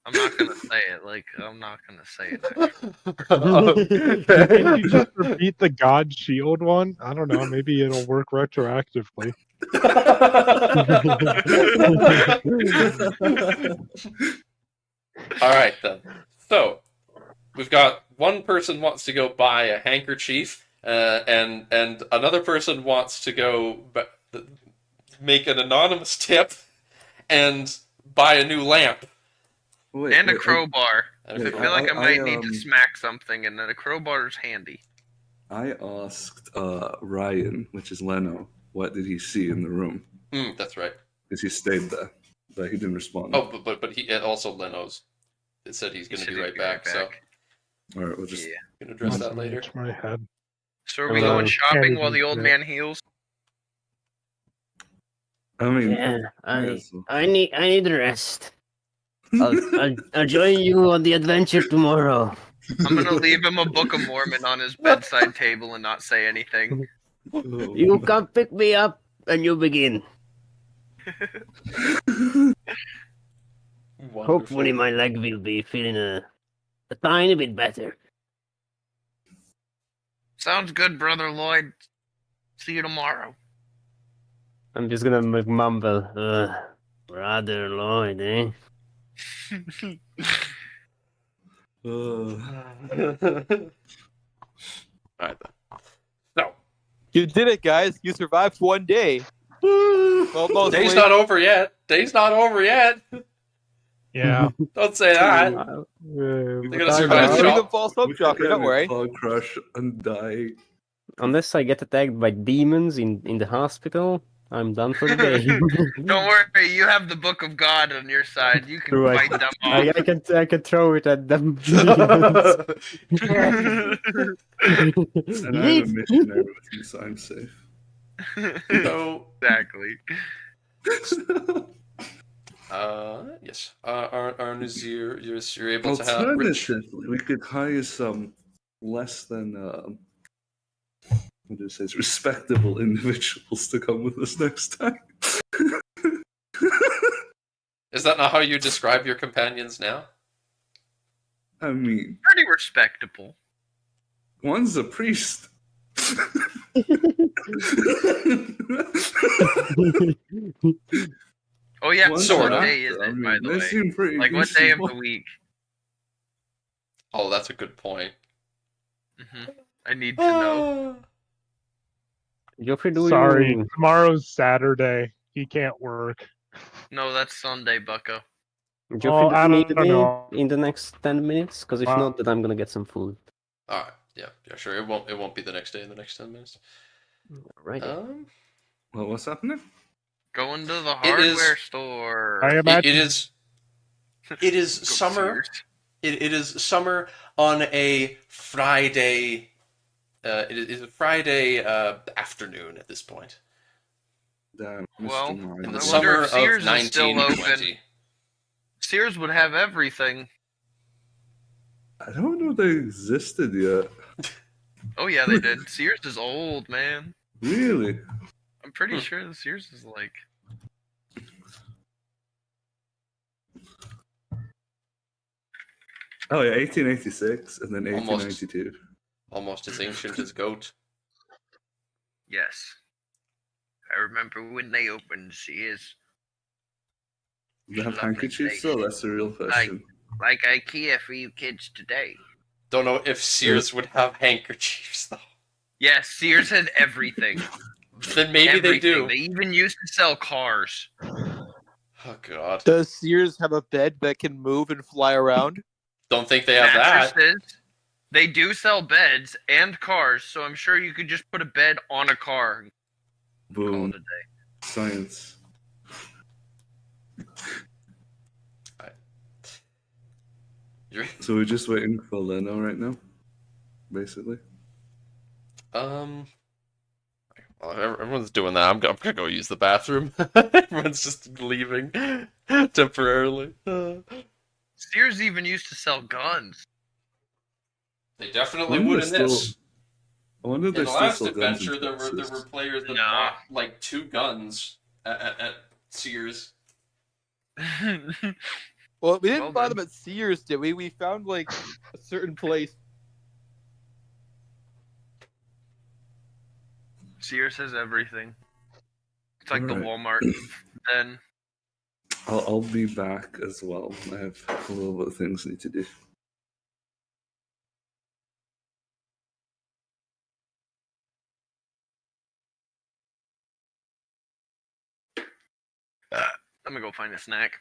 Speaker 2: I'm not gonna say it. I'm not gonna say it.
Speaker 6: Can you just repeat the God Shield one? I don't know. Maybe it'll work retroactively.
Speaker 1: All right then. So we've got one person wants to go buy a handkerchief, and another person wants to go make an anonymous tip and buy a new lamp.
Speaker 4: Wait,
Speaker 2: And a
Speaker 4: wait,
Speaker 2: crowbar. I
Speaker 4: wait,
Speaker 2: feel like I might need to
Speaker 4: um,
Speaker 2: smack something, and then a crowbar's handy.
Speaker 4: I asked Ryan, which is Leno, what did he see in the room?
Speaker 1: That's right.
Speaker 4: Because he stayed there, but he didn't respond.
Speaker 1: Oh, but he also Leno's. It said he's going to be right back, so
Speaker 4: All right, we'll just.
Speaker 2: Yeah.
Speaker 1: we can address that
Speaker 6: Must
Speaker 1: later.
Speaker 6: reach my head.
Speaker 2: So are we
Speaker 3: Hello.
Speaker 2: going shopping
Speaker 6: Can't
Speaker 2: while the
Speaker 6: even
Speaker 2: old
Speaker 6: do
Speaker 2: man heals?
Speaker 4: I mean,
Speaker 3: Yeah,
Speaker 4: yes.
Speaker 3: I need rest. I'll join you on the adventure tomorrow.
Speaker 2: I'm gonna leave him a Book of Mormon on his bedside table and not say anything.
Speaker 4: Oh,
Speaker 3: You come pick me up and you begin. Hopefully my leg will be feeling a tiny bit better.
Speaker 2: Sounds good, Brother Lloyd. See you tomorrow.
Speaker 3: I'm just gonna mumble, Brother Lloyd, eh?
Speaker 1: All right then. So
Speaker 7: You did it, guys. You survived one day. Well, mostly.
Speaker 1: day's not over yet. Day's not over yet.
Speaker 6: Yeah.
Speaker 1: Don't say that.
Speaker 6: They're
Speaker 1: gonna survive
Speaker 7: I'm
Speaker 1: the
Speaker 7: giving
Speaker 1: shop.
Speaker 7: them false hope,
Speaker 4: we could
Speaker 7: Joffrey.
Speaker 4: get
Speaker 7: Don't
Speaker 4: a
Speaker 7: worry.
Speaker 4: car crash and die.
Speaker 3: Unless I get attacked by demons in the hospital, I'm done for the day.
Speaker 2: Don't worry, you have the Book of God on your side. You can
Speaker 3: True,
Speaker 2: fight them
Speaker 3: I
Speaker 2: off.
Speaker 3: can throw it at them.
Speaker 4: And I'm a missionary with you, so I'm safe.
Speaker 1: So
Speaker 2: Exactly.
Speaker 1: yes. Arnuz, you're able to have rich.
Speaker 4: Alternatively, we could hire some less than what do you say, respectable individuals to come with us next time.
Speaker 1: Is that not how you describe your companions now?
Speaker 4: I mean,
Speaker 2: Pretty respectable.
Speaker 4: One's a priest.
Speaker 2: Oh yeah,
Speaker 4: One's
Speaker 1: Sort
Speaker 2: what
Speaker 1: of.
Speaker 4: an
Speaker 2: day is
Speaker 4: actor. I
Speaker 2: it,
Speaker 4: mean,
Speaker 2: by the
Speaker 4: they
Speaker 2: way?
Speaker 4: seem pretty
Speaker 2: Like, what
Speaker 4: decent
Speaker 2: day of the
Speaker 4: ones.
Speaker 2: week?
Speaker 1: Oh, that's a good point.
Speaker 2: I need to know.
Speaker 3: Geoffrey, do
Speaker 6: Sorry,
Speaker 3: you...
Speaker 6: tomorrow's Saturday. He can't work.
Speaker 2: No, that's Sunday, bucko.
Speaker 3: Geoffrey, do
Speaker 6: I
Speaker 3: you
Speaker 6: don't
Speaker 3: need me
Speaker 6: know.
Speaker 3: in the next 10 minutes? Because if not, then I'm gonna get some food.
Speaker 1: All right. Yeah. Sure. It won't be the next day in the next 10 minutes.
Speaker 3: Alrighty.
Speaker 4: Well, what's happening?
Speaker 2: Going to the
Speaker 1: It is-
Speaker 2: hardware store.
Speaker 6: I
Speaker 1: It
Speaker 6: imagine
Speaker 1: is. It is
Speaker 2: Go
Speaker 1: summer.
Speaker 2: Sears.
Speaker 1: It is summer on a Friday. It is a Friday afternoon at this point.
Speaker 4: Damn,
Speaker 2: Well,
Speaker 4: Mr. Mario.
Speaker 1: In the
Speaker 2: I
Speaker 1: summer
Speaker 2: wonder if
Speaker 1: of
Speaker 2: Sears is still
Speaker 1: 1920.
Speaker 2: Sears would have everything.
Speaker 4: I don't know they existed yet.
Speaker 2: Oh yeah, they did. Sears is old, man.
Speaker 4: Really?
Speaker 2: I'm pretty sure the Sears is like.
Speaker 4: Oh yeah, 1886 and then
Speaker 1: Almost.
Speaker 4: 1892.
Speaker 1: Almost as ancient as goat.
Speaker 2: Yes. I remember when they opened Sears.
Speaker 4: Do they have
Speaker 2: Lovely
Speaker 4: handkerchiefs
Speaker 2: place.
Speaker 4: though? That's the real question.
Speaker 2: Like IKEA for you kids today.
Speaker 1: Don't know if Sears would have handkerchiefs though.
Speaker 2: Yes, Sears had everything.
Speaker 1: Then maybe they
Speaker 2: Everything.
Speaker 1: do.
Speaker 2: They even used to sell cars.
Speaker 1: Oh god.
Speaker 7: Does Sears have a bed that can move and fly around?
Speaker 1: Don't think they have that.
Speaker 2: Mattresses. They do sell beds and cars, so I'm sure you could just put a bed on a car and call
Speaker 4: Boom.
Speaker 2: it a day.
Speaker 4: Science.
Speaker 1: You're,
Speaker 4: So we're just waiting for Leno right now, basically.
Speaker 1: well, everyone's doing that. I'm gonna go use the bathroom. Everyone's just leaving temporarily.
Speaker 2: Sears even used to sell guns.
Speaker 1: They
Speaker 4: I
Speaker 1: definitely
Speaker 4: wonder
Speaker 1: would
Speaker 4: if
Speaker 1: in
Speaker 4: they
Speaker 1: this.
Speaker 4: still- I wonder if
Speaker 1: In
Speaker 4: they
Speaker 1: the
Speaker 4: still
Speaker 1: last
Speaker 4: sell guns
Speaker 1: adventure,
Speaker 4: in
Speaker 1: there were
Speaker 4: Texas.
Speaker 1: players that
Speaker 2: Nah.
Speaker 1: bought like 2 guns at Sears.
Speaker 7: Well, we didn't
Speaker 2: Well
Speaker 7: buy
Speaker 2: then.
Speaker 7: them at Sears, did we? We found like a certain place.
Speaker 2: Sears has everything. It's like the
Speaker 4: Alright.
Speaker 2: Walmart. Then
Speaker 4: I'll be back as well. I have a little bit of things I need to do.
Speaker 2: I'm gonna go find a snack.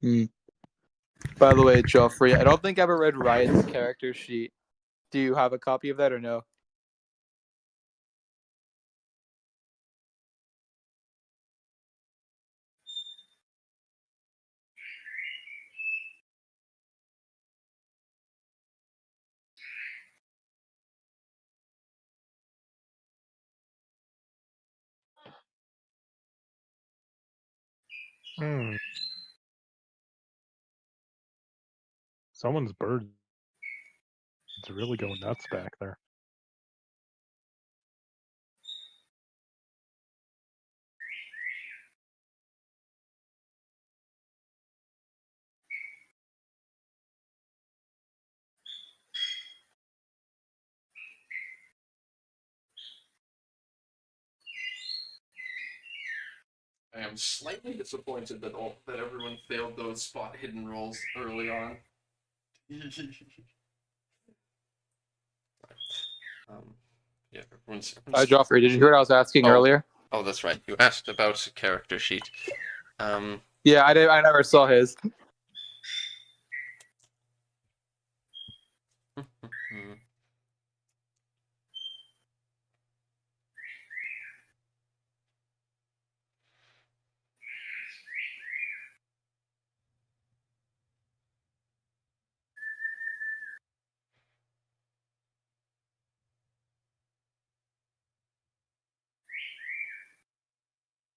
Speaker 7: By the way, Joffrey, I don't think I ever read Riot's character sheet. Do you have a copy of that or no?
Speaker 6: Someone's bird is really going nuts back there.
Speaker 1: I am slightly disappointed that everyone failed those spot hidden rolls early on. Yeah, everyone's
Speaker 7: Hi, Joffrey. Did you hear what I was asking earlier?
Speaker 1: Oh, that's right. You asked about character sheet.
Speaker 7: Yeah, I did. I never saw his.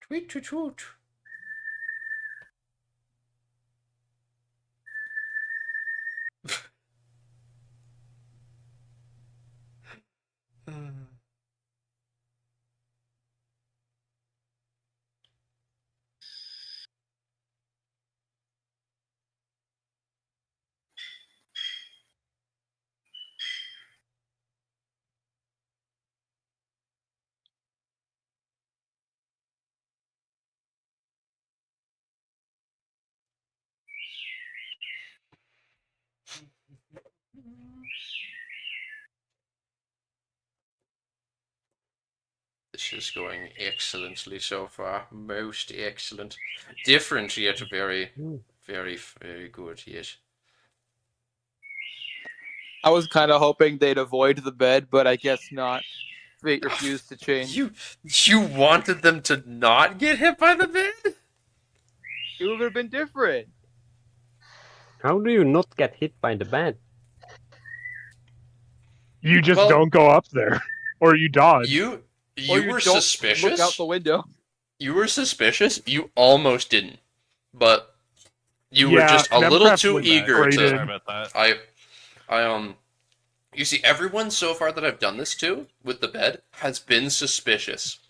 Speaker 1: Tweet, tweet, tweet. This is going excellently so far. Most excellent. Different yet very, very, very good, yes.
Speaker 7: I was kind of hoping they'd avoid the bed, but I guess not. Fate refused to change.
Speaker 1: You wanted them to not get hit by the bed?
Speaker 7: It would have been different.
Speaker 3: How do you not get hit by the bed?
Speaker 6: You just
Speaker 1: Well,
Speaker 6: don't go up there, or you dodge.
Speaker 1: You
Speaker 7: Or
Speaker 1: were
Speaker 7: don't
Speaker 1: suspicious.
Speaker 7: Look out the window.
Speaker 1: You were suspicious. You almost didn't, but you were
Speaker 6: Yeah,
Speaker 1: just a little
Speaker 6: Memcraft
Speaker 1: too
Speaker 6: was
Speaker 1: eager
Speaker 6: great
Speaker 1: to.
Speaker 5: Sorry about that.
Speaker 1: You see, everyone so far that I've done this to with the bed has been suspicious,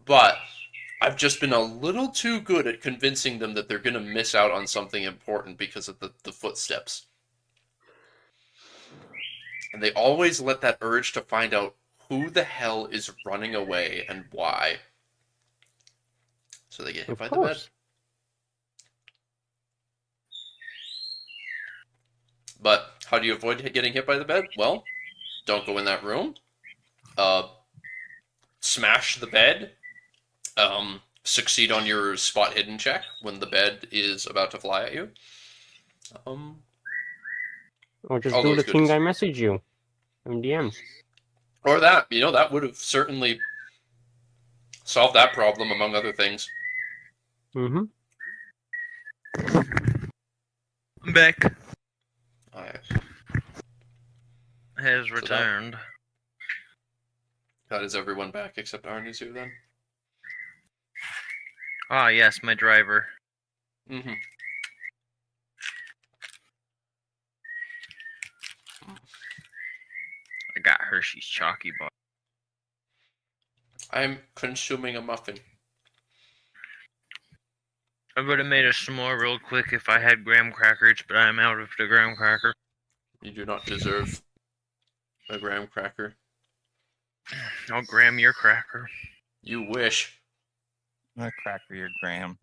Speaker 1: but I've just been a little too good at convincing them that they're going to miss out on something important because of the footsteps. And they always let that urge to find out who the hell is running away and why. So they get hit
Speaker 3: Of
Speaker 1: by the bed.
Speaker 3: course.
Speaker 1: But how do you avoid getting hit by the bed? Well, don't go in that room. Smash the bed. Succeed on your spot hidden check when the bed is about to fly at you.
Speaker 3: Or just
Speaker 1: all
Speaker 3: do
Speaker 1: those
Speaker 3: the thing
Speaker 1: goodies.
Speaker 3: I message you in DM.
Speaker 1: Or that, that would have certainly solved that problem, among other things.
Speaker 3: Mm-hmm.
Speaker 2: I'm back.
Speaker 1: Alright.
Speaker 2: Has
Speaker 1: that-
Speaker 2: returned.
Speaker 1: That is everyone back except Arnie's here then.
Speaker 2: Ah, yes, my driver.
Speaker 1: Mm-hmm.
Speaker 2: I got Hershey's Chalky Bar.
Speaker 1: I'm consuming a muffin.
Speaker 2: I would have made a s'more real quick if I had graham crackers, but I'm out of the graham cracker.
Speaker 1: You do not deserve a graham cracker.
Speaker 2: I'll graham your cracker.
Speaker 1: You wish.
Speaker 5: I'm gonna cracker your Graham.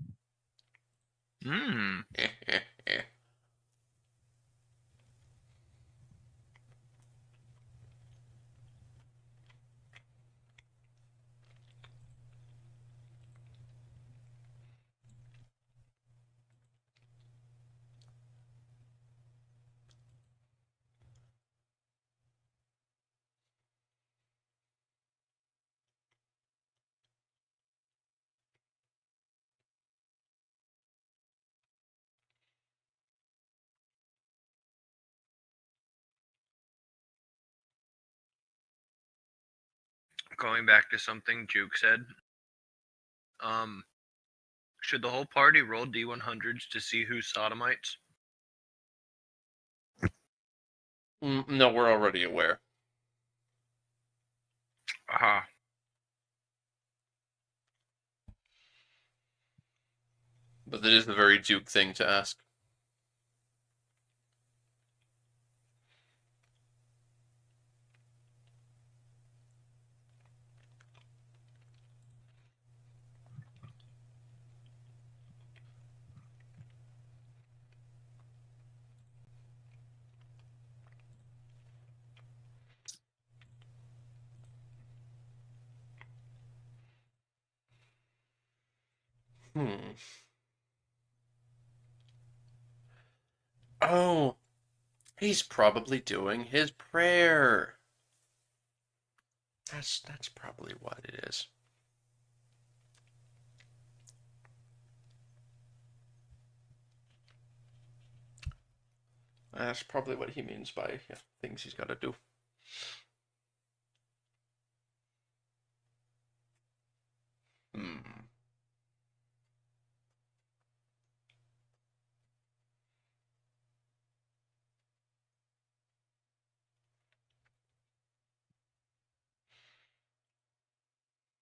Speaker 2: Mmm. Going back to something Juke said. Should the whole party roll D100s to see who's sodomites?
Speaker 1: No, we're already aware.
Speaker 2: Aha.
Speaker 1: But that is the very Duke thing to ask. Oh, he's probably doing his prayer. That's probably what it is. That's probably what he means by things he's got to do.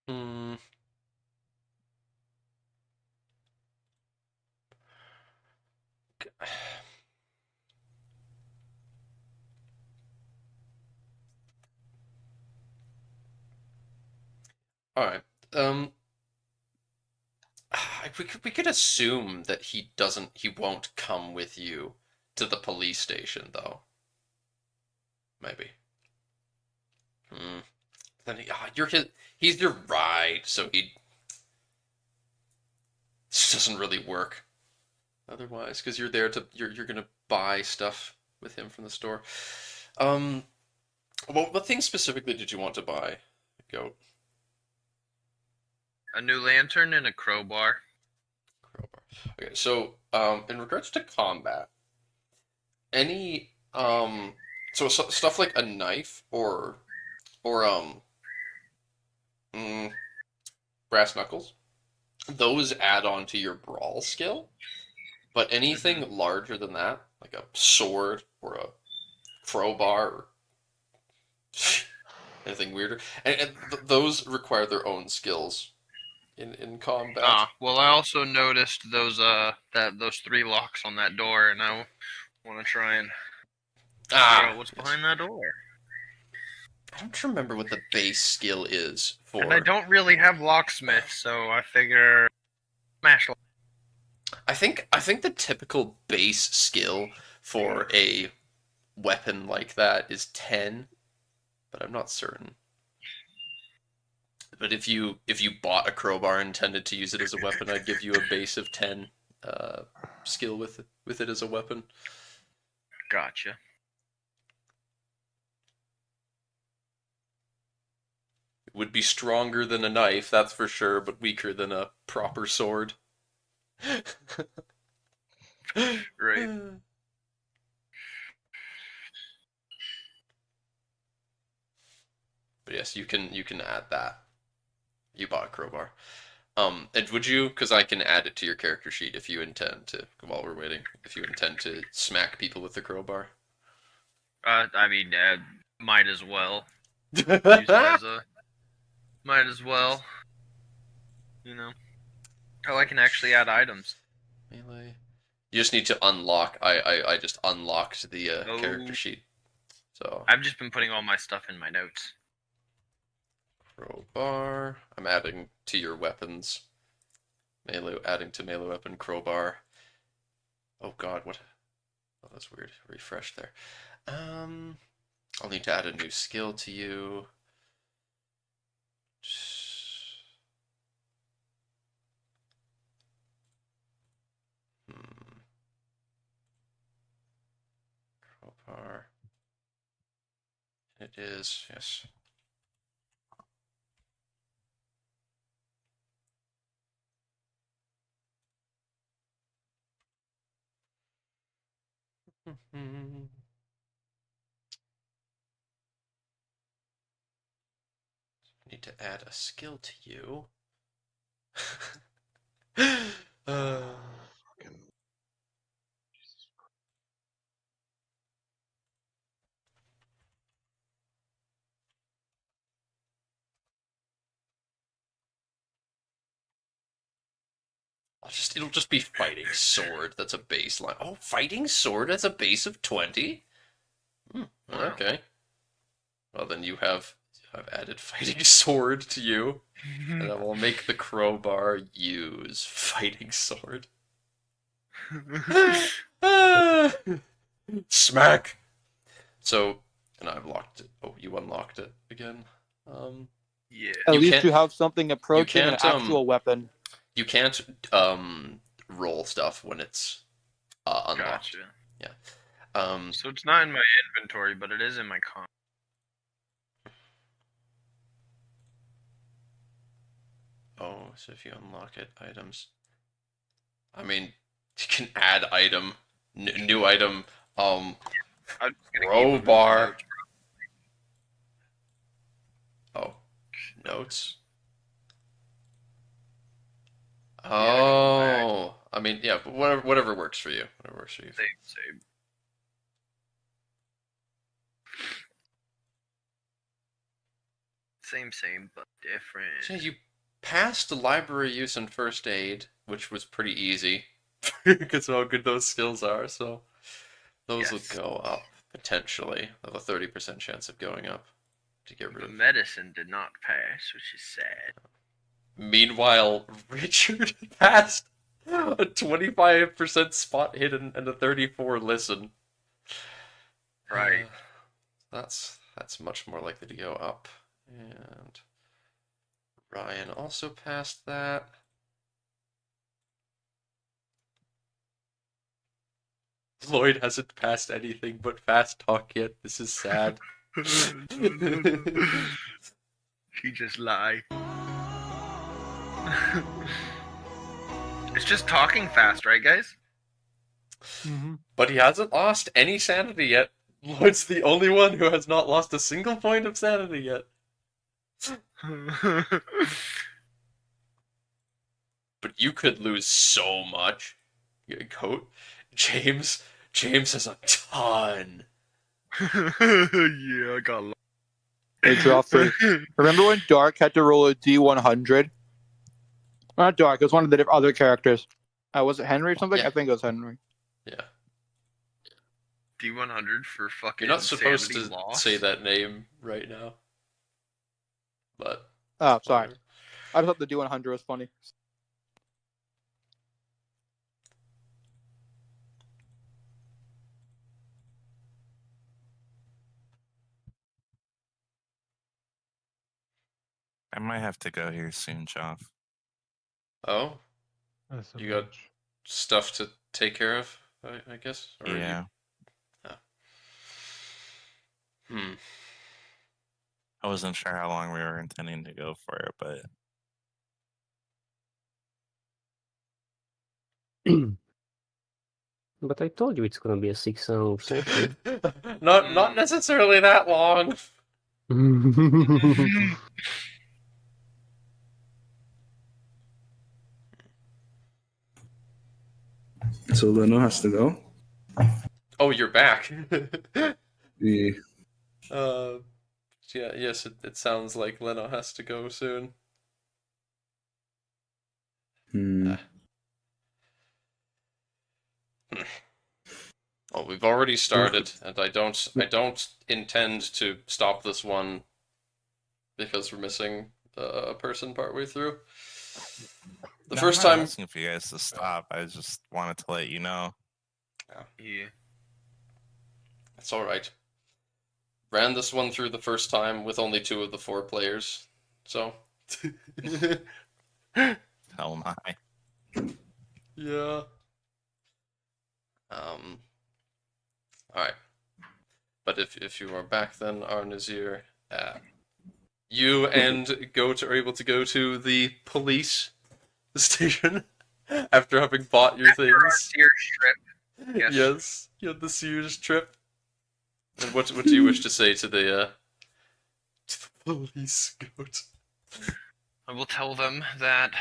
Speaker 1: Hmm. All right. We could assume that he won't come with you to the police station, though. Maybe. then he's your ride, so he this doesn't really work otherwise because you're there to you're gonna buy stuff with him from the store. What things specifically did you want to buy, Goat?
Speaker 2: A new lantern and a crowbar.
Speaker 1: Crowbar. Okay, so in regards to combat, any stuff like a knife or brass knuckles, those add on to your brawl skill. But anything larger than that, like a sword or a crowbar or anything weirder, and those require their own skills in combat.
Speaker 2: Well, I also noticed those those 3 locks on that door, and I want to try and figure out what's behind that door.
Speaker 1: I don't remember what the base skill is for.
Speaker 2: And I don't really have locksmith, so I figure smash.
Speaker 1: I think the typical base skill for a weapon like that is 10, but I'm not certain. But if you bought a crowbar and intended to use it as a weapon, I'd give you a base of 10 skill with it as a weapon.
Speaker 2: Gotcha.
Speaker 1: It would be stronger than a knife, that's for sure, but weaker than a proper sword.
Speaker 2: Right.
Speaker 1: But yes, you can add that. You bought a crowbar. And would you, because I can add it to your character sheet if you intend to, while we're waiting, if you intend to smack people with the crowbar.
Speaker 2: I mean, might as well. Use it as might as well. You know. Oh, I can actually add items.
Speaker 1: Melee. You just need to unlock. I just unlocked the character sheet. So
Speaker 2: I've just been putting all my stuff in my notes.
Speaker 1: Crowbar. I'm adding to your weapons. Melee. Adding to melee weapon. Crowbar. Oh God, what? Oh, that's weird. Refresh there. I'll need to add a new skill to you. Crowbar. It is, yes. Need to add a skill to you. It'll just be fighting sword. That's a baseline. Oh, fighting sword as a base of 20? Okay. Well, then I've added fighting sword to you, and I will make the crowbar use fighting sword. Smack! So, and I've locked it. Oh, you unlocked it again.
Speaker 2: Yeah.
Speaker 7: At
Speaker 1: You
Speaker 7: least
Speaker 1: can't-
Speaker 7: you have something approaching an
Speaker 1: can't,
Speaker 7: actual weapon.
Speaker 1: You can't roll stuff when it's unlocked.
Speaker 2: Gotcha.
Speaker 1: Yeah.
Speaker 2: So it's not in my inventory, but it is in my con.
Speaker 1: Oh, so if you unlock it, items. I mean, you can add item, new item,
Speaker 2: I'm just gonna keep them in
Speaker 1: crowbar.
Speaker 2: notes.
Speaker 1: Oh, notes.
Speaker 2: I can
Speaker 1: Oh, I mean, yeah, but whatever works for you. Whatever works for you.
Speaker 2: Same. Same, but different.
Speaker 1: So you passed library use and first aid, which was pretty easy because of how good those skills are. So those would
Speaker 2: Yes.
Speaker 1: go up potentially. Have a 30% chance of going up to get rid
Speaker 2: The
Speaker 1: of.
Speaker 2: medicine did not pass, which is sad.
Speaker 1: Meanwhile, Richard passed a 25% spot hidden and a 34 listen.
Speaker 2: Right.
Speaker 1: That's much more likely to go up And Ryan also passed that. Lloyd hasn't passed anything but fast talk yet. This is sad.
Speaker 2: She just lie. It's just talking fast, right, guys?
Speaker 6: Mm-hmm.
Speaker 1: But he hasn't lost any sanity yet. Lloyd's the only one who has not lost a single point of sanity yet. But you could lose so much. Coat James has a ton.
Speaker 2: Yeah, I got a lot.
Speaker 7: Hey, Joffrey. Remember when Dark had to roll a D100? Not Dark, it was one of the other characters. Was it Henry or something?
Speaker 1: Yeah.
Speaker 7: I think it was Henry.
Speaker 1: Yeah.
Speaker 2: D100 for fucking
Speaker 1: You're not supposed
Speaker 2: sanity
Speaker 1: to
Speaker 2: loss?
Speaker 1: say that name right now. But
Speaker 7: Oh, sorry. I thought the D100 was funny.
Speaker 5: I might have to go here soon, Joff.
Speaker 1: Oh,
Speaker 6: That's a
Speaker 1: You got-
Speaker 6: bitch.
Speaker 1: stuff to take care of, I guess? Or
Speaker 5: Yeah. I wasn't sure how long we were intending to go for it, but
Speaker 3: But I told you it's gonna be a 6-hour session.
Speaker 1: Not necessarily that long.
Speaker 4: So Leno has to go.
Speaker 1: Oh, you're back.
Speaker 4: Yeah.
Speaker 1: Yeah, yes, it sounds like Leno has to go soon. Well, we've already started, and I don't intend to stop this one because we're missing a person partway through. The
Speaker 5: No,
Speaker 1: first
Speaker 5: I'm not
Speaker 1: time,
Speaker 5: asking for you guys to stop. I just wanted to let you know.
Speaker 2: Yeah.
Speaker 1: it's all right. Ran this one through the first time with only 2 of the 4 players, so.
Speaker 5: Hell my.
Speaker 1: Yeah. All right. But if you are back, then Arnazir, you and Goat are able to go to the police station after having bought your things.
Speaker 2: Sears trip. Yes.
Speaker 1: Yes, you had the Sears trip. And what do you wish to say to the police, Goat?
Speaker 2: I will tell them that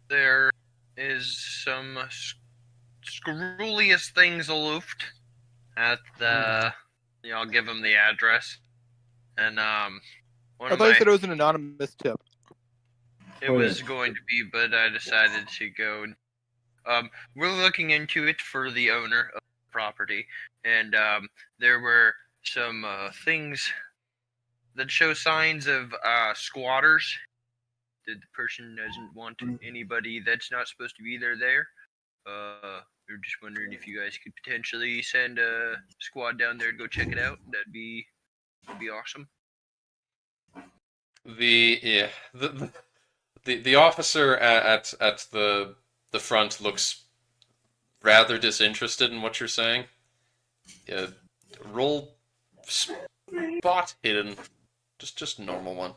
Speaker 2: there is some scurrilous things aloofed at the. I'll give them the address, and one
Speaker 7: I
Speaker 2: of
Speaker 7: thought you
Speaker 2: my.
Speaker 7: said it was an anonymous tip.
Speaker 2: It was going to be, but I decided to go. We're looking into it for the owner of the property, and there were some things that show signs of squatters. The person doesn't want anybody that's not supposed to be there. We were just wondering if you guys could potentially send a squad down there to go check it out. That'd be awesome.
Speaker 1: The officer at the front looks rather disinterested in what you're saying. Yeah, roll spot hidden, just normal one.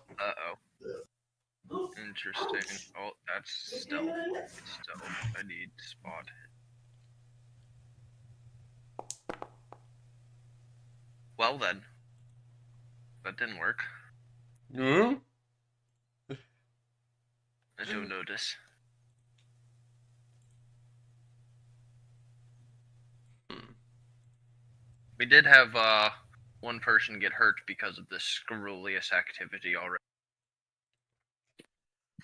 Speaker 2: Interesting. Oh, that's stealth. I need spot. Well then, that didn't work.
Speaker 1: Hmm?
Speaker 2: I don't notice. We did have one person get hurt because of this scurrilous activity already.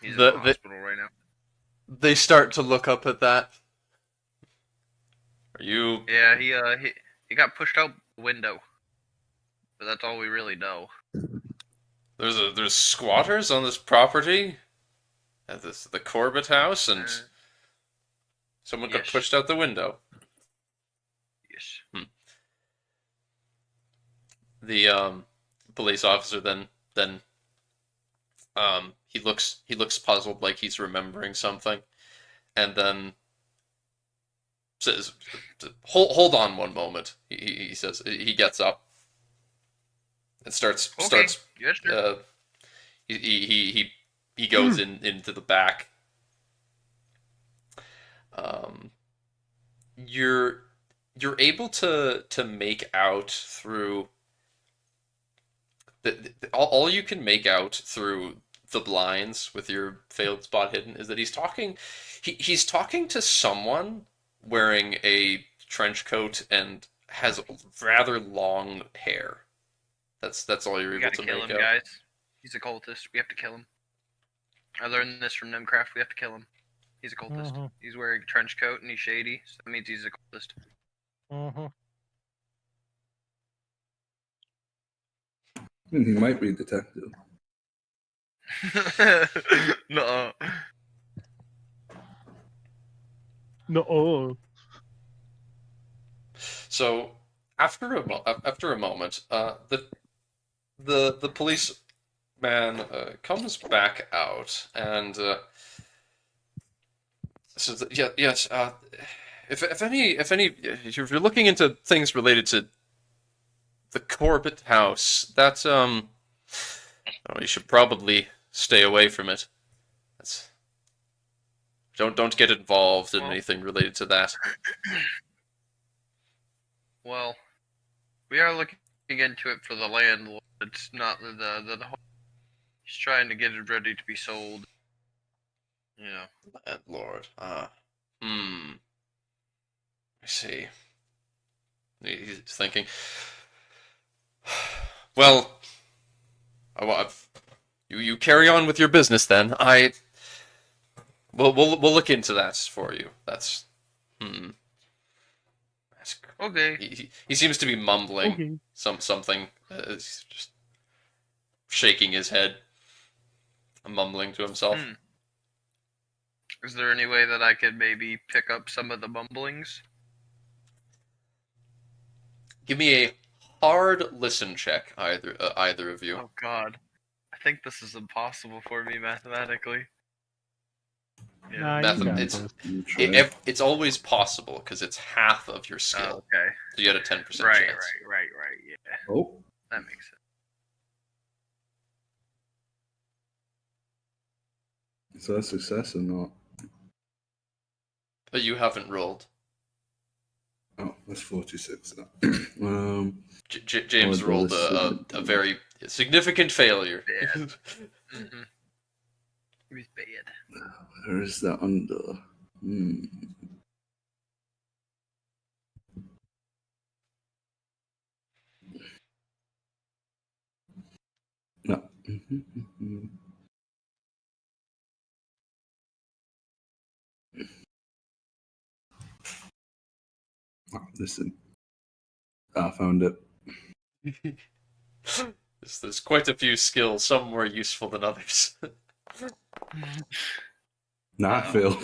Speaker 2: He's in the hospital right now.
Speaker 1: They start to look up at that. Are you?
Speaker 2: Yeah, he got pushed out the window. But that's all we really know.
Speaker 1: There's squatters on this property at the Corbett house, and someone got
Speaker 2: yes.
Speaker 1: pushed out the window.
Speaker 2: Yes.
Speaker 1: The police officer then He looks puzzled, like he's remembering something, and then says, "Hold on one moment." He says, he gets up and starts
Speaker 2: Okay.
Speaker 1: starts.
Speaker 2: Yes, sir.
Speaker 1: He goes into the back. You're able to make out through all you can make out through the blinds with your failed spot hidden is that he's talking. He's talking to someone wearing a trench coat and has rather long hair. That's all you're
Speaker 2: We
Speaker 1: able
Speaker 2: gotta
Speaker 1: to
Speaker 2: kill
Speaker 1: make
Speaker 2: him,
Speaker 1: out.
Speaker 2: guys. He's a cultist. We have to kill him. I learned this from Nemcraft. We have to kill him. He's a cultist.
Speaker 6: Mhm.
Speaker 2: He's wearing a trench coat and he's shady, so that means he's a cultist.
Speaker 6: Mhm.
Speaker 4: He might be a detective.
Speaker 2: No.
Speaker 6: No.
Speaker 1: So after a moment, the policeman comes back out and says, "Yeah, yes. If you're looking into things related to the Corbett house, that's oh, you should probably stay away from it. That's don't get involved in
Speaker 2: Well-
Speaker 1: anything related to that."
Speaker 2: Well, we are looking into it for the landlord. It's not the he's trying to get it ready to be sold. You know.
Speaker 1: Landlord. I see. He's thinking. Well, you carry on with your business then. We'll look into that for you. That's
Speaker 2: Okay.
Speaker 1: he seems to be mumbling
Speaker 6: Okay.
Speaker 1: something. He's just shaking his head, mumbling to himself.
Speaker 2: Is there any way that I could maybe pick up some of the mumblings?
Speaker 1: Give me a hard listen check, either of you.
Speaker 2: Oh God, I think this is impossible for me mathematically.
Speaker 6: Nah,
Speaker 1: Math-
Speaker 6: you got
Speaker 1: it's-
Speaker 6: this.
Speaker 1: It's always possible because it's half of your skill.
Speaker 2: Oh, okay.
Speaker 1: So you had a 10%
Speaker 2: Right,
Speaker 1: chance.
Speaker 2: right. Yeah,
Speaker 4: Oh,
Speaker 2: that makes sense.
Speaker 4: is that a success or not?
Speaker 1: But you haven't rolled.
Speaker 4: Oh, that's 46.
Speaker 1: James
Speaker 4: Oh,
Speaker 1: rolled
Speaker 4: that's
Speaker 1: a very significant failure.
Speaker 2: Yeah. Mm-hmm. It was bad.
Speaker 4: Where is that under? No. Listen. I found it.
Speaker 1: There's quite a few skills, some more useful than others.
Speaker 4: Nah, I failed.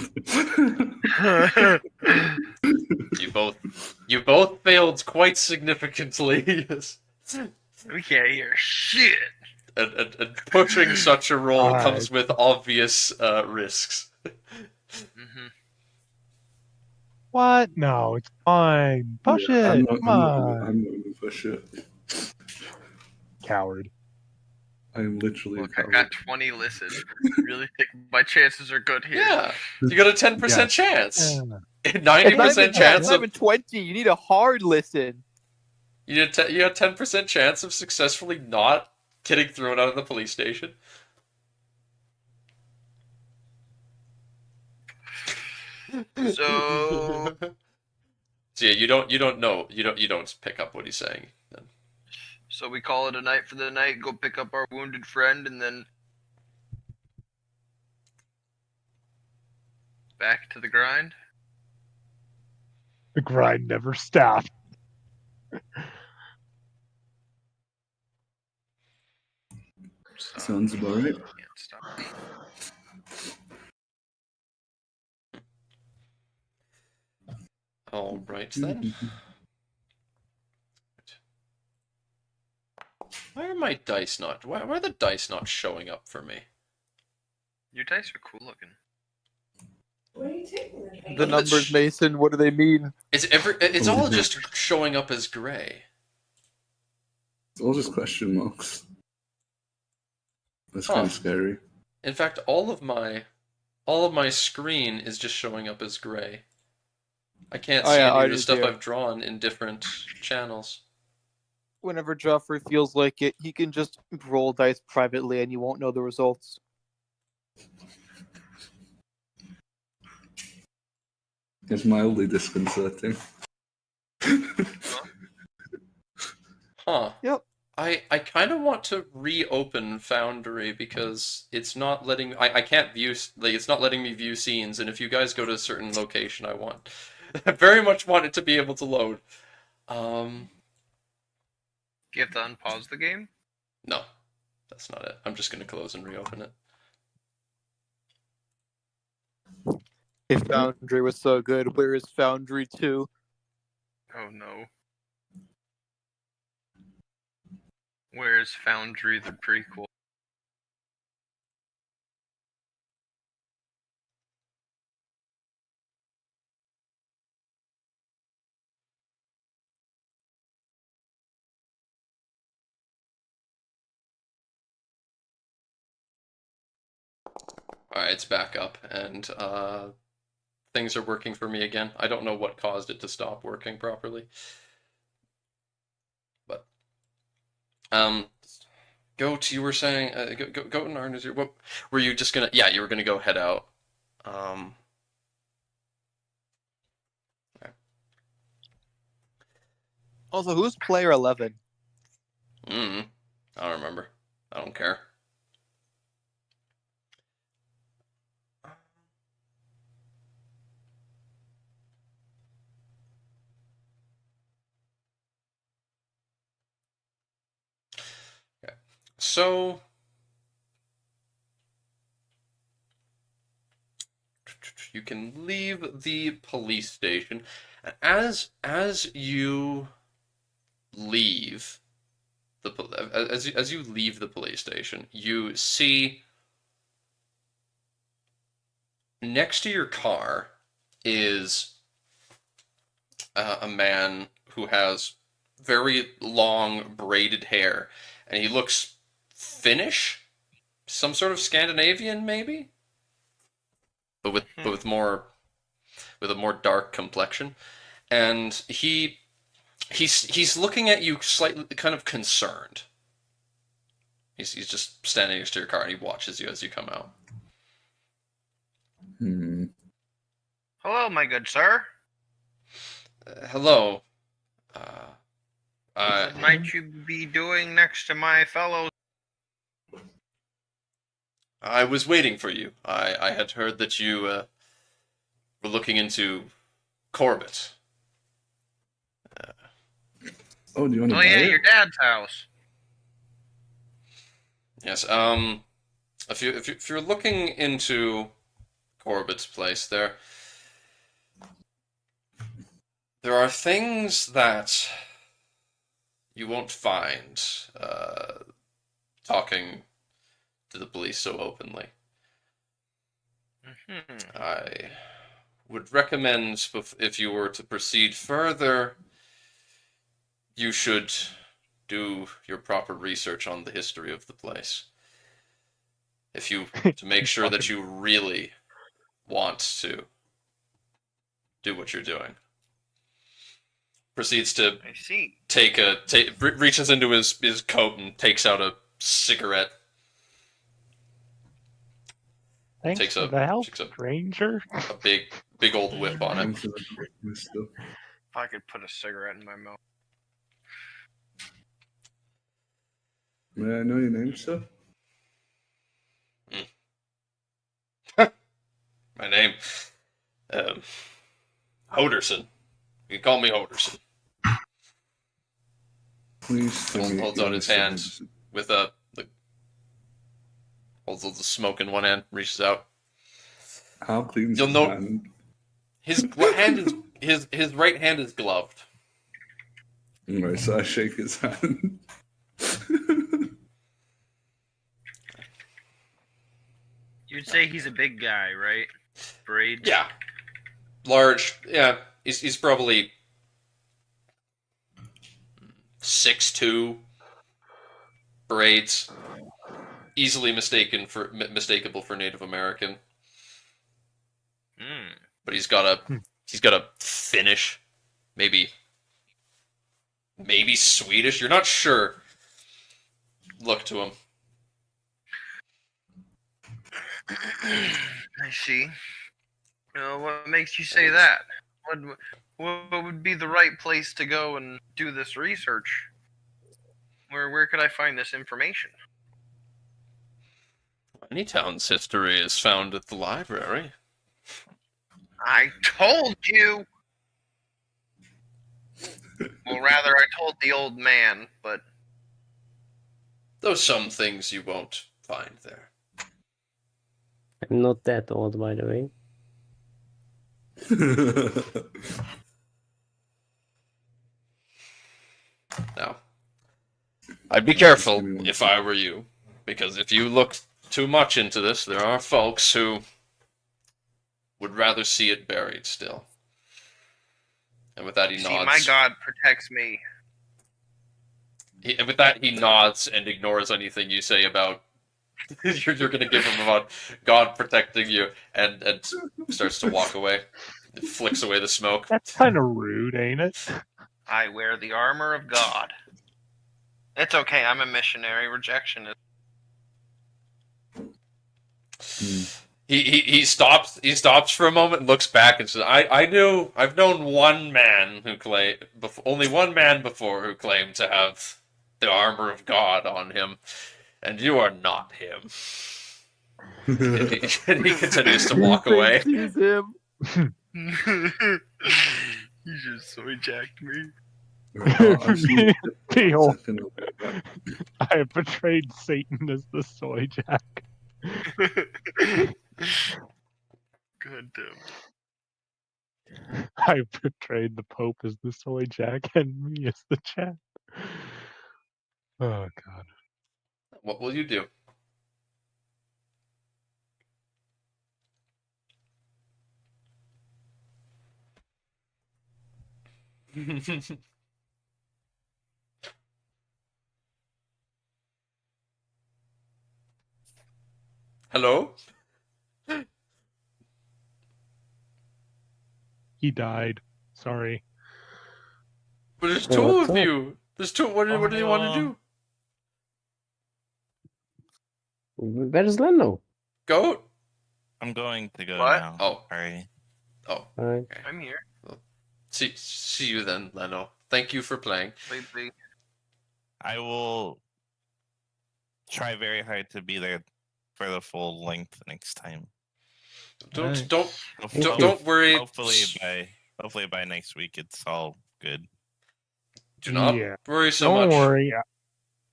Speaker 1: You both failed quite significantly. Yes.
Speaker 2: We can't hear shit.
Speaker 1: And pushing such a roll
Speaker 6: Alright.
Speaker 1: comes with obvious risks.
Speaker 2: Mm-hmm.
Speaker 6: What? No, it's fine. Push
Speaker 4: Yeah,
Speaker 6: it. Come on.
Speaker 4: I'm not going to push it.
Speaker 6: Coward.
Speaker 4: I am literally
Speaker 2: Look,
Speaker 4: a
Speaker 2: I
Speaker 4: coward.
Speaker 2: got 20 listen. Really think my chances are good here.
Speaker 1: Yeah, you got a 10%
Speaker 6: Yeah.
Speaker 1: chance.
Speaker 6: Yeah.
Speaker 1: 90% chance
Speaker 7: It's not
Speaker 1: of
Speaker 7: even 20. You need a hard listen.
Speaker 1: you had 10% chance of successfully not getting thrown out of the police station.
Speaker 2: So
Speaker 1: So yeah, you don't pick up what he's saying. Then.
Speaker 2: So we call it a night for the night, go pick up our wounded friend, and then back to the grind.
Speaker 6: The grind never stopped.
Speaker 2: So,
Speaker 4: Sounds about right.
Speaker 2: can't stop me.
Speaker 1: All right then. Why are my dice not? Why are the dice not showing up for me?
Speaker 2: Your dice are cool looking.
Speaker 8: What are you taking then?
Speaker 7: The
Speaker 1: Look at
Speaker 7: numbers,
Speaker 1: sh-
Speaker 7: Mason. What do they mean?
Speaker 1: It's all
Speaker 4: Oh, yeah.
Speaker 1: just showing up as gray.
Speaker 4: It's all just question marks. That's
Speaker 1: Huh.
Speaker 4: kind of scary.
Speaker 1: In fact, all of my screen is just showing up as gray. I can't
Speaker 7: Oh,
Speaker 1: see
Speaker 7: yeah,
Speaker 1: any
Speaker 7: I
Speaker 1: of the
Speaker 7: do
Speaker 1: stuff
Speaker 7: too.
Speaker 1: I've drawn in different channels.
Speaker 7: Whenever Joffrey feels like it, he can just roll dice privately and you won't know the results.
Speaker 4: It's mildly disconcerting.
Speaker 1: Huh.
Speaker 7: Yep.
Speaker 1: I kind of want to reopen Foundry because it's not letting I can't view it's not letting me view scenes, and if you guys go to a certain location I very much want it to be able to load.
Speaker 2: Do you have to unpause the game?
Speaker 1: No. That's not it. I'm just going to close and reopen it.
Speaker 7: If Foundry was so good, where is Foundry 2?
Speaker 2: Oh no. Where's Foundry the prequel?
Speaker 1: Alright, it's back up, and things are working for me again. I don't know what caused it to stop working properly. But, Goat, you were saying, Goat and Arn, what were you just gonna, yeah, you were gonna go head out. Okay.
Speaker 7: Also, who's player 11?
Speaker 1: I don't remember. I don't care. Okay. So you can leave the police station. As you leave as you leave the police station, you see next to your car is a man who has very long braided hair, and he looks Finnish, some sort of Scandinavian maybe, but with a more dark complexion, and he's looking at you slightly kind of concerned. He's just standing next to your car and he watches you as you come out.
Speaker 2: Hello, my good sir.
Speaker 1: Hello.
Speaker 2: What might you be doing next to my fellow?
Speaker 1: I was waiting for you. I had heard that you were looking into Corbett.
Speaker 4: Oh, do you want to
Speaker 2: Oh
Speaker 4: buy
Speaker 2: yeah,
Speaker 4: it?
Speaker 2: your dad's house.
Speaker 1: Yes. If you're looking into Corbett's place, there are things that you won't find talking to the police so openly. I would recommend, if you were to proceed further, you should do your proper research on the history of the place. To make sure that you really want to do what you're doing. Proceeds to
Speaker 2: I see.
Speaker 1: reaches into his coat and takes out a cigarette.
Speaker 6: Thanks
Speaker 1: Takes
Speaker 6: for
Speaker 1: a-
Speaker 6: the help,
Speaker 1: takes a-
Speaker 6: stranger.
Speaker 1: A big old whip on it.
Speaker 4: Thanks for the mister.
Speaker 2: If I could put a cigarette in my mouth.
Speaker 4: May I know your name, sir?
Speaker 1: My name, Hoderson. You can call me Hoderson.
Speaker 4: Please tell me
Speaker 1: Holds
Speaker 4: you're
Speaker 1: out his
Speaker 4: Mr.
Speaker 1: hand
Speaker 4: Henderson.
Speaker 1: with holds the smoke in one hand, reaches out.
Speaker 4: How clean's
Speaker 1: You'll
Speaker 4: his
Speaker 1: know-
Speaker 4: hand?
Speaker 1: His right hand is gloved.
Speaker 4: Right, so I shake his hand.
Speaker 2: You'd say he's a big guy, right? Braids.
Speaker 1: Yeah, large. Yeah, he's probably 6'2", braids, easily mistakable for Native American.
Speaker 2: Hmm.
Speaker 1: But he's got a Finnish, maybe Swedish. You're not sure. Look to him.
Speaker 2: I see. What makes you say that? What would be the right place to go and do this research? Where could I find this information?
Speaker 1: Any town's history is found at the library.
Speaker 2: I told you! Well, rather, I told the old man, but...
Speaker 1: Though some things you won't find there.
Speaker 3: I'm not that old, by the way.
Speaker 1: Now, I'd be careful if I were you, because if you look too much into this, there are folks who would rather see it buried still. And with that, he
Speaker 2: See,
Speaker 1: nods.
Speaker 2: my God protects me.
Speaker 1: With that, he nods and ignores anything you say about you're going to give him about God protecting you, and starts to walk away. It flicks away the smoke.
Speaker 6: That's kind of rude, ain't it?
Speaker 2: I wear the armor of God. It's okay, I'm a missionary. Rejection is...
Speaker 1: He stops for a moment and looks back and says, I've known one man only one man before who claimed to have the armor of God on him, and you are not him. and he continues to walk away.
Speaker 7: He's him.
Speaker 2: You just soy jacked me.
Speaker 6: Behold, I have betrayed Satan as the soy jack.
Speaker 2: God damn.
Speaker 6: I betrayed the Pope as the soy jack and me as the jack. Oh God.
Speaker 1: What will you do? Hello?
Speaker 6: He died. Sorry.
Speaker 1: But there's
Speaker 3: Hey,
Speaker 1: two
Speaker 3: what's
Speaker 1: of
Speaker 3: up?
Speaker 1: you. There's two. What do you want to do?
Speaker 3: Where's Leno?
Speaker 1: Goat?
Speaker 5: I'm going to go
Speaker 2: What?
Speaker 5: now.
Speaker 1: Oh.
Speaker 5: Sorry.
Speaker 1: Oh.
Speaker 3: Alright.
Speaker 2: I'm here.
Speaker 1: See you then, Leno. Thank you for playing.
Speaker 2: Wait.
Speaker 5: I will try very hard to be there for the full length next time.
Speaker 1: Don't
Speaker 5: Hopefully,
Speaker 1: don't worry.
Speaker 5: hopefully by next week it's all good.
Speaker 1: Do not
Speaker 6: Yeah.
Speaker 1: worry so
Speaker 6: Don't
Speaker 1: much.
Speaker 6: worry.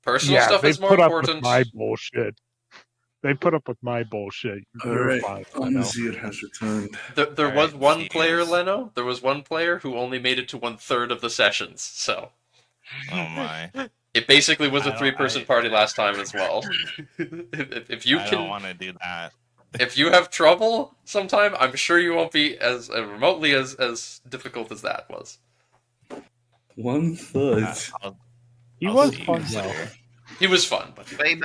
Speaker 1: Personal stuff
Speaker 6: they
Speaker 1: is more
Speaker 6: put up
Speaker 1: important.
Speaker 6: with my bullshit. They put up with my bullshit. You're
Speaker 4: Alright,
Speaker 6: fine. I know.
Speaker 4: Omazir has returned.
Speaker 1: There
Speaker 5: All
Speaker 1: was
Speaker 5: right,
Speaker 1: one
Speaker 5: see you
Speaker 1: player,
Speaker 5: guys.
Speaker 1: Leno. There was one player who only made it to 1/3 of the sessions. So
Speaker 5: Oh my!
Speaker 1: it basically was
Speaker 5: I
Speaker 1: a
Speaker 5: don't-
Speaker 1: 3-person
Speaker 5: I-
Speaker 1: party last time as well. if you
Speaker 5: I
Speaker 1: can,
Speaker 5: don't want to do that.
Speaker 1: if you have trouble sometime, I'm sure you won't be as remotely as difficult as that was.
Speaker 4: 1/3.
Speaker 6: He
Speaker 5: I'll
Speaker 6: was
Speaker 5: see you
Speaker 6: fun
Speaker 5: guys
Speaker 6: though.
Speaker 5: later.
Speaker 1: He was fun, but
Speaker 2: Bye.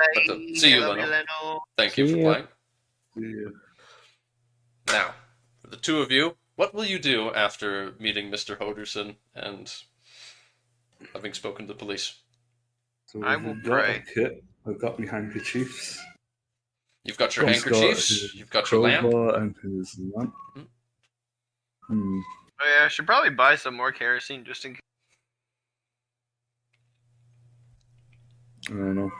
Speaker 1: see you,
Speaker 2: I love
Speaker 1: Leno.
Speaker 2: Leno.
Speaker 1: Thank you
Speaker 3: See
Speaker 1: for
Speaker 3: ya.
Speaker 1: playing.
Speaker 4: Yeah.
Speaker 1: Now, for the two of you, what will you do after meeting Mr. Hoderson and having spoken to the police?
Speaker 4: So
Speaker 2: I
Speaker 4: we've
Speaker 2: will
Speaker 4: got
Speaker 2: pray.
Speaker 4: a kit. I've got my handkerchiefs.
Speaker 1: You've got your
Speaker 4: Tom's got
Speaker 1: handkerchiefs,
Speaker 4: his
Speaker 1: you've got your lamp.
Speaker 4: crowbar and his lamp.
Speaker 1: Hmm.
Speaker 2: Oh yeah, I should probably buy some more kerosene just in case.
Speaker 4: I don't know.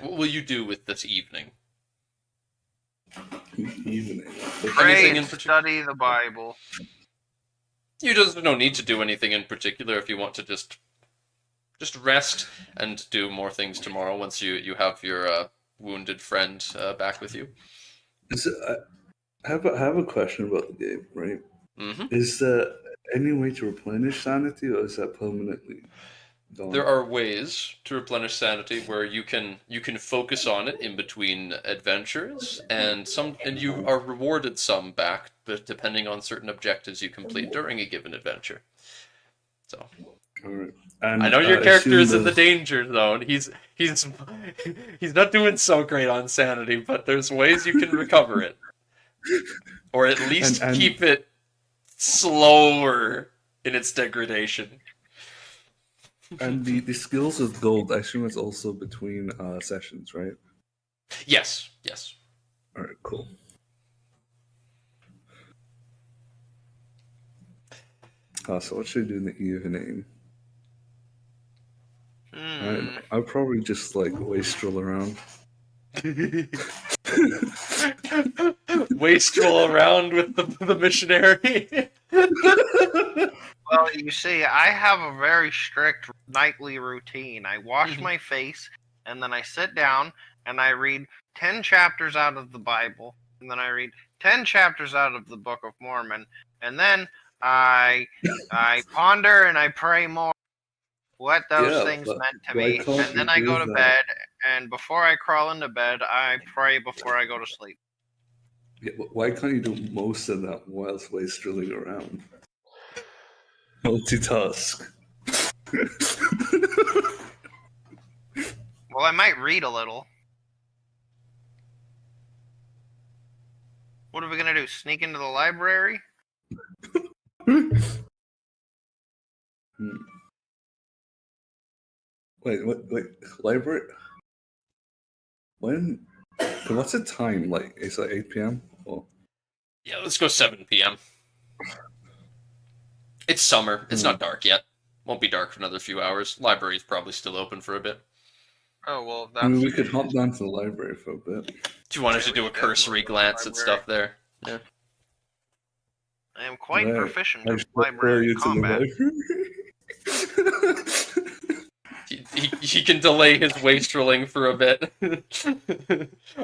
Speaker 1: What will you do with this evening?
Speaker 4: Evening.
Speaker 2: Pray
Speaker 1: Anything
Speaker 2: and
Speaker 1: in particular?
Speaker 2: study the Bible.
Speaker 1: You just no need to do anything in particular if you want to just rest and do more things tomorrow once you have your wounded friend back with you.
Speaker 4: I have a question about the game, right?
Speaker 1: Mm-hmm.
Speaker 4: Is there any way to replenish sanity, or is that permanently
Speaker 1: there are ways to replenish sanity where you can focus on it in between adventures, and you are rewarded some back, but depending on certain objectives you complete during a given adventure. So
Speaker 4: All right. And
Speaker 1: I know your
Speaker 4: I
Speaker 1: character is
Speaker 4: assume
Speaker 1: in the danger zone. He's he's not doing so great on sanity, but there's ways you can recover it, or at least
Speaker 4: And-
Speaker 1: keep it slower in its degradation.
Speaker 4: And the skills of gold, I assume it's also between sessions, right?
Speaker 1: Yes.
Speaker 4: All right, cool. So what should I do in the evening? I'll probably just like wastrel around.
Speaker 1: Wastrel around with the missionary.
Speaker 2: Well, you see, I have a very strict nightly routine. I wash my face, and then I sit down, and I read 10 chapters out of the Bible, and then I read 10 chapters out of the Book of Mormon, and then I ponder and I pray more what those things meant to me, and then I go to bed, and before I crawl into bed, I pray before I go to sleep.
Speaker 4: Yeah, but why can't you do most of that whilst wastrelling around? Multitask.
Speaker 2: Well, I might read a little. What are we gonna do? Sneak into the library?
Speaker 4: Wait, library? When? What's the time? Like, it's like 8 p.m.? Oh.
Speaker 1: Yeah, let's go 7 p.m. It's summer. It's not dark yet. Won't be dark for another few hours. Library's probably still open for a bit.
Speaker 2: Oh, well,
Speaker 4: I mean, we could hop down to the library for a bit.
Speaker 1: Do you want us to do a cursory glance at stuff there? Yeah.
Speaker 2: I am quite proficient in
Speaker 4: refer
Speaker 2: library
Speaker 4: you to the
Speaker 2: combat.
Speaker 4: library.
Speaker 1: He can delay his wastrelling for a bit.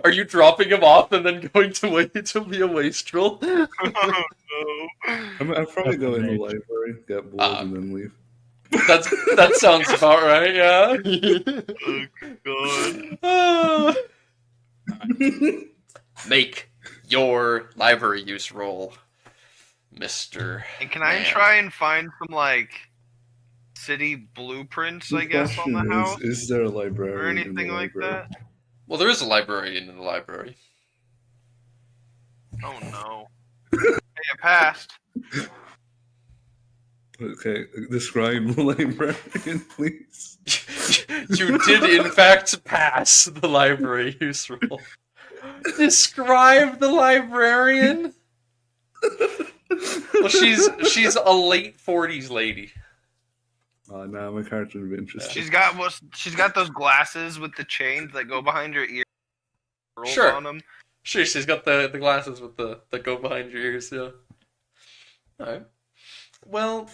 Speaker 1: Are you dropping him off and then going to wait to be a wastrel?
Speaker 2: Oh,
Speaker 4: I'll probably go in the library, get bored, and then leave.
Speaker 1: That sounds about right, yeah.
Speaker 2: God.
Speaker 1: Make your library use roll, Mr.
Speaker 2: And can I try and find some, like, city blueprints, I guess, on the house?
Speaker 4: Is there a librarian
Speaker 2: Or anything
Speaker 4: in the
Speaker 2: like
Speaker 4: library?
Speaker 2: that?
Speaker 1: Well, there is a librarian in the library.
Speaker 2: Oh, no. Hey, I passed.
Speaker 4: Okay, describe the librarian, please.
Speaker 1: You did, in fact, pass the library use roll. Describe the librarian? Well, she's a late 40s lady.
Speaker 4: Nah, my character would be interesting.
Speaker 2: She's got those glasses with the chains that go behind her ears.
Speaker 1: Sure.
Speaker 2: On them.
Speaker 1: Sure, she's got the glasses with that go behind your ears, yeah. Alright. Well,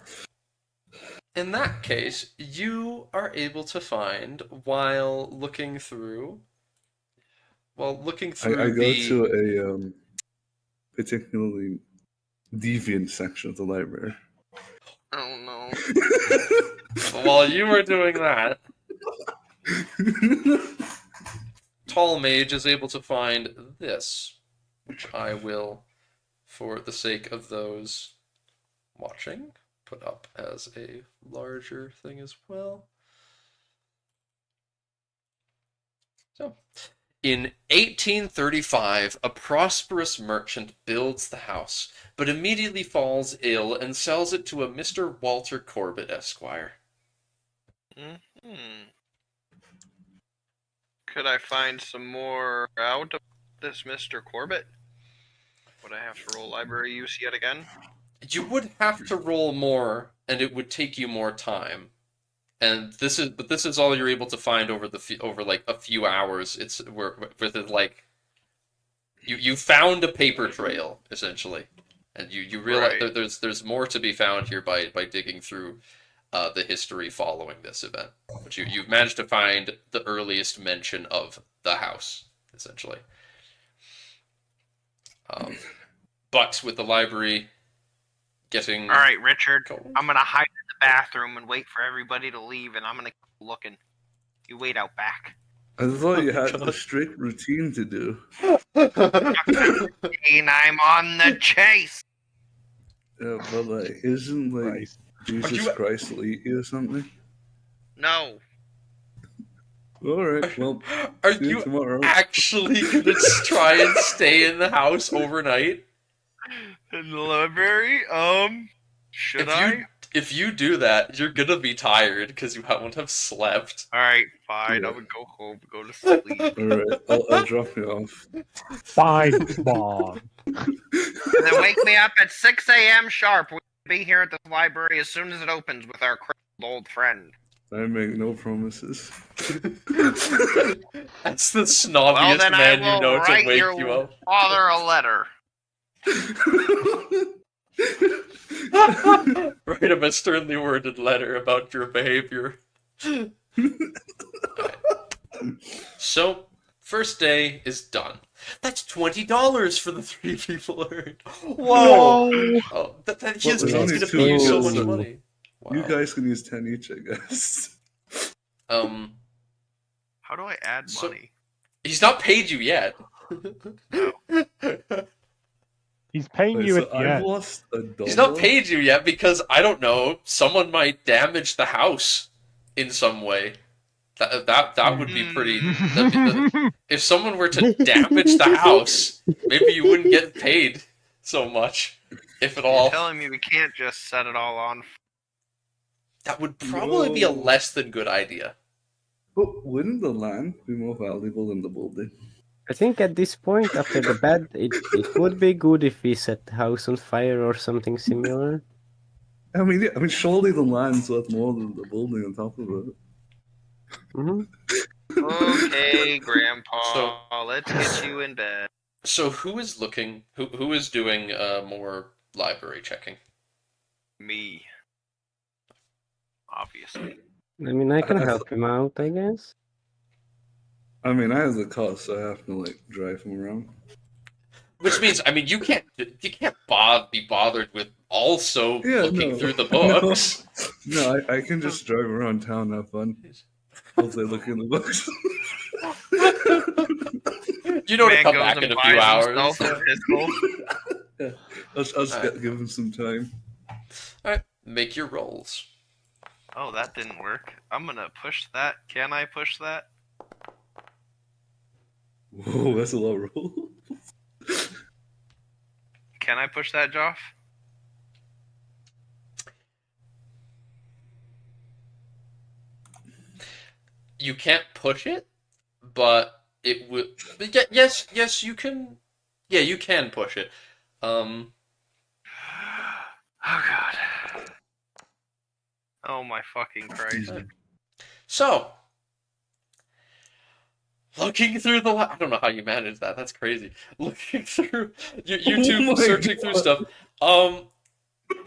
Speaker 1: in that case, you are able to find, while looking through
Speaker 4: I go to a particularly deviant section of the library.
Speaker 2: Oh, no.
Speaker 1: While you were doing that, Tall Mage is able to find this, which I will, for the sake of those watching, put up as a larger thing as well. So, in 1835, a prosperous merchant builds the house, but immediately falls ill and sells it to a Mr. Walter Corbett, Esquire.
Speaker 2: Could I find some more out of this Mr. Corbett? Would I have to roll library use yet again?
Speaker 1: You would have to roll more, and it would take you more time. And this is all you're able to find over like a few hours. It's like you found a paper trail essentially, and you realize
Speaker 2: Right.
Speaker 1: there's more to be found here by digging through the history following this event. But you've managed to find the earliest mention of the house essentially. But with the library getting
Speaker 2: All right, Richard. I'm gonna hide in the bathroom and wait for everybody to leave, and I'm gonna keep looking. You wait out back.
Speaker 4: I thought you had
Speaker 1: God.
Speaker 4: a strict routine to do.
Speaker 2: And I'm on the chase.
Speaker 4: Yeah, but like, isn't like
Speaker 6: Christ.
Speaker 4: Jesus
Speaker 1: you-
Speaker 4: Christ will eat you or something?
Speaker 2: No.
Speaker 4: All right, well,
Speaker 1: Are
Speaker 4: see you
Speaker 1: you
Speaker 4: tomorrow.
Speaker 1: actually gonna try and stay in the house overnight?
Speaker 2: In the library? Should I?
Speaker 1: If you do that, you're gonna be tired because you won't have slept.
Speaker 2: Alright, fine.
Speaker 4: Yeah.
Speaker 2: I would go home, go to sleep.
Speaker 4: All right, I'll drop you off.
Speaker 6: Fine, Mom.
Speaker 2: And then wake me up at 6 a.m. sharp. We'll be here at the library as soon as it opens with our crippled old friend.
Speaker 4: I make no promises.
Speaker 1: That's the
Speaker 2: Well,
Speaker 1: snobbiest
Speaker 2: then I
Speaker 1: man you
Speaker 2: will
Speaker 1: know to
Speaker 2: write
Speaker 1: wake
Speaker 2: your
Speaker 1: you up.
Speaker 2: father a letter.
Speaker 1: Write him a sternly worded letter about your behavior. So, first day is done. That's $20 for the 3 people earned. Whoa! Oh, he's
Speaker 4: Well,
Speaker 1: gonna
Speaker 4: there's
Speaker 1: pay you
Speaker 4: only
Speaker 1: so
Speaker 4: two,
Speaker 1: much
Speaker 4: so
Speaker 1: money. Wow.
Speaker 4: You guys can use 10 each, I guess.
Speaker 2: How do I add
Speaker 1: So-
Speaker 2: money?
Speaker 1: He's not paid you yet.
Speaker 6: He's paying
Speaker 4: Wait,
Speaker 6: you
Speaker 4: so
Speaker 6: at the
Speaker 4: I've
Speaker 6: end.
Speaker 4: lost $1.
Speaker 1: He's not paid you yet because, I don't know, someone might damage the house in some way. That would be pretty... if someone were to damage the house, maybe you wouldn't get paid so much, if at
Speaker 2: You're
Speaker 1: all.
Speaker 2: telling me we can't just set it all on.
Speaker 1: That would probably be a
Speaker 4: No.
Speaker 1: less than good idea.
Speaker 4: But wouldn't the land be more valuable than the building?
Speaker 3: I think at this point, after the bed, it would be good if we set the house on fire or something similar.
Speaker 4: I mean, yeah, surely the land's worth more than the building on top of it.
Speaker 3: Hmm.
Speaker 2: Okay, Grandpa,
Speaker 1: So-
Speaker 2: let's get you in bed.
Speaker 1: So who is looking? Who is doing more library checking?
Speaker 2: Me. Obviously.
Speaker 3: I mean, I can help him out, I guess.
Speaker 4: I mean, I have the car, so I have to like drive him around.
Speaker 1: Which means, I mean, you can't be bothered with also
Speaker 4: Yeah,
Speaker 1: looking
Speaker 4: no.
Speaker 1: through the books.
Speaker 4: No, I can just drive around town, have fun. Also look in the books.
Speaker 1: You know to
Speaker 2: Man
Speaker 1: come
Speaker 2: goes
Speaker 1: back
Speaker 2: and
Speaker 1: in a few
Speaker 2: buys
Speaker 1: hours.
Speaker 2: himself a pistol.
Speaker 4: Yeah, I'll just
Speaker 1: Alright.
Speaker 4: give him some time.
Speaker 1: Alright, make your rolls.
Speaker 2: Oh, that didn't work. I'm gonna push that. Can I push that?
Speaker 4: Whoa, that's a low roll.
Speaker 2: Can I push that, Joff?
Speaker 1: You can't push it, but it would. Yes, you can. Yeah, you can push it.
Speaker 2: Oh god. Oh my fucking Christ.
Speaker 1: So, looking through the I don't know how you manage that. That's crazy. Looking through YouTube,
Speaker 4: Oh my
Speaker 1: searching through
Speaker 4: God.
Speaker 1: stuff.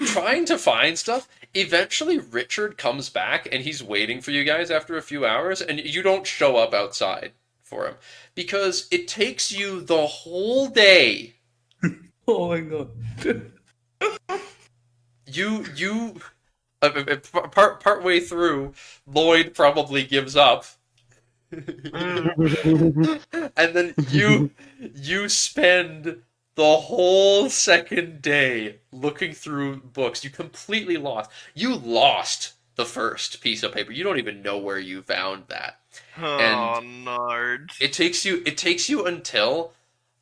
Speaker 1: Trying to find stuff. Eventually, Richard comes back and he's waiting for you guys after a few hours, and you don't show up outside for him because it takes you the whole day.
Speaker 4: Oh my god.
Speaker 1: Part way through, Lloyd probably gives up. And then you spend the whole second day looking through books. You completely lost. You lost the first piece of paper. You don't even know where you found that.
Speaker 2: Oh, nerds.
Speaker 1: It takes you until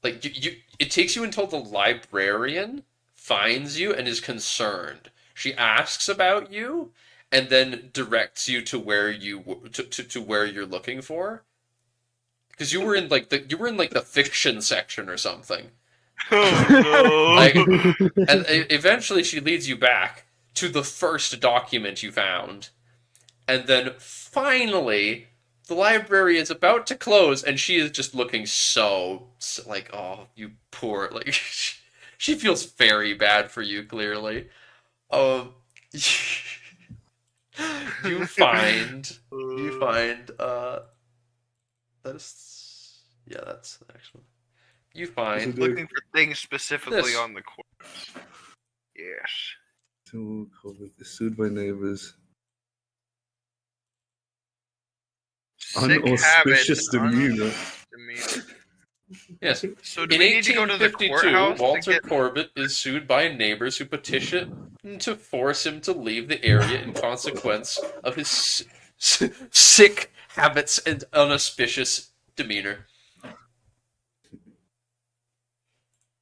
Speaker 1: it takes you until the librarian finds you and is concerned. She asks about you and then directs you to where to where you're looking for. Because you were in the fiction section or something.
Speaker 2: Oh
Speaker 1: Like,
Speaker 2: no.
Speaker 1: and eventually she leads you back to the first document you found. And then finally the library is about to close and she is just looking so like, oh, you poor, like she feels very bad for you, clearly. You find that's the next one. You find
Speaker 4: Is it
Speaker 2: Looking for things specifically
Speaker 1: This.
Speaker 2: on the corpse. Yes.
Speaker 4: COVID is sued by neighbors.
Speaker 2: Sick
Speaker 4: Unauspicious
Speaker 2: habits.
Speaker 4: demeanor.
Speaker 2: Demeanor.
Speaker 1: Yes.
Speaker 2: So do
Speaker 1: In
Speaker 2: we need to go to the
Speaker 1: 1852,
Speaker 2: courthouse to
Speaker 1: Walter
Speaker 2: get?
Speaker 1: Corbett is sued by neighbors who petition to force him to leave the area in consequence of his sick habits and unauspicious demeanor.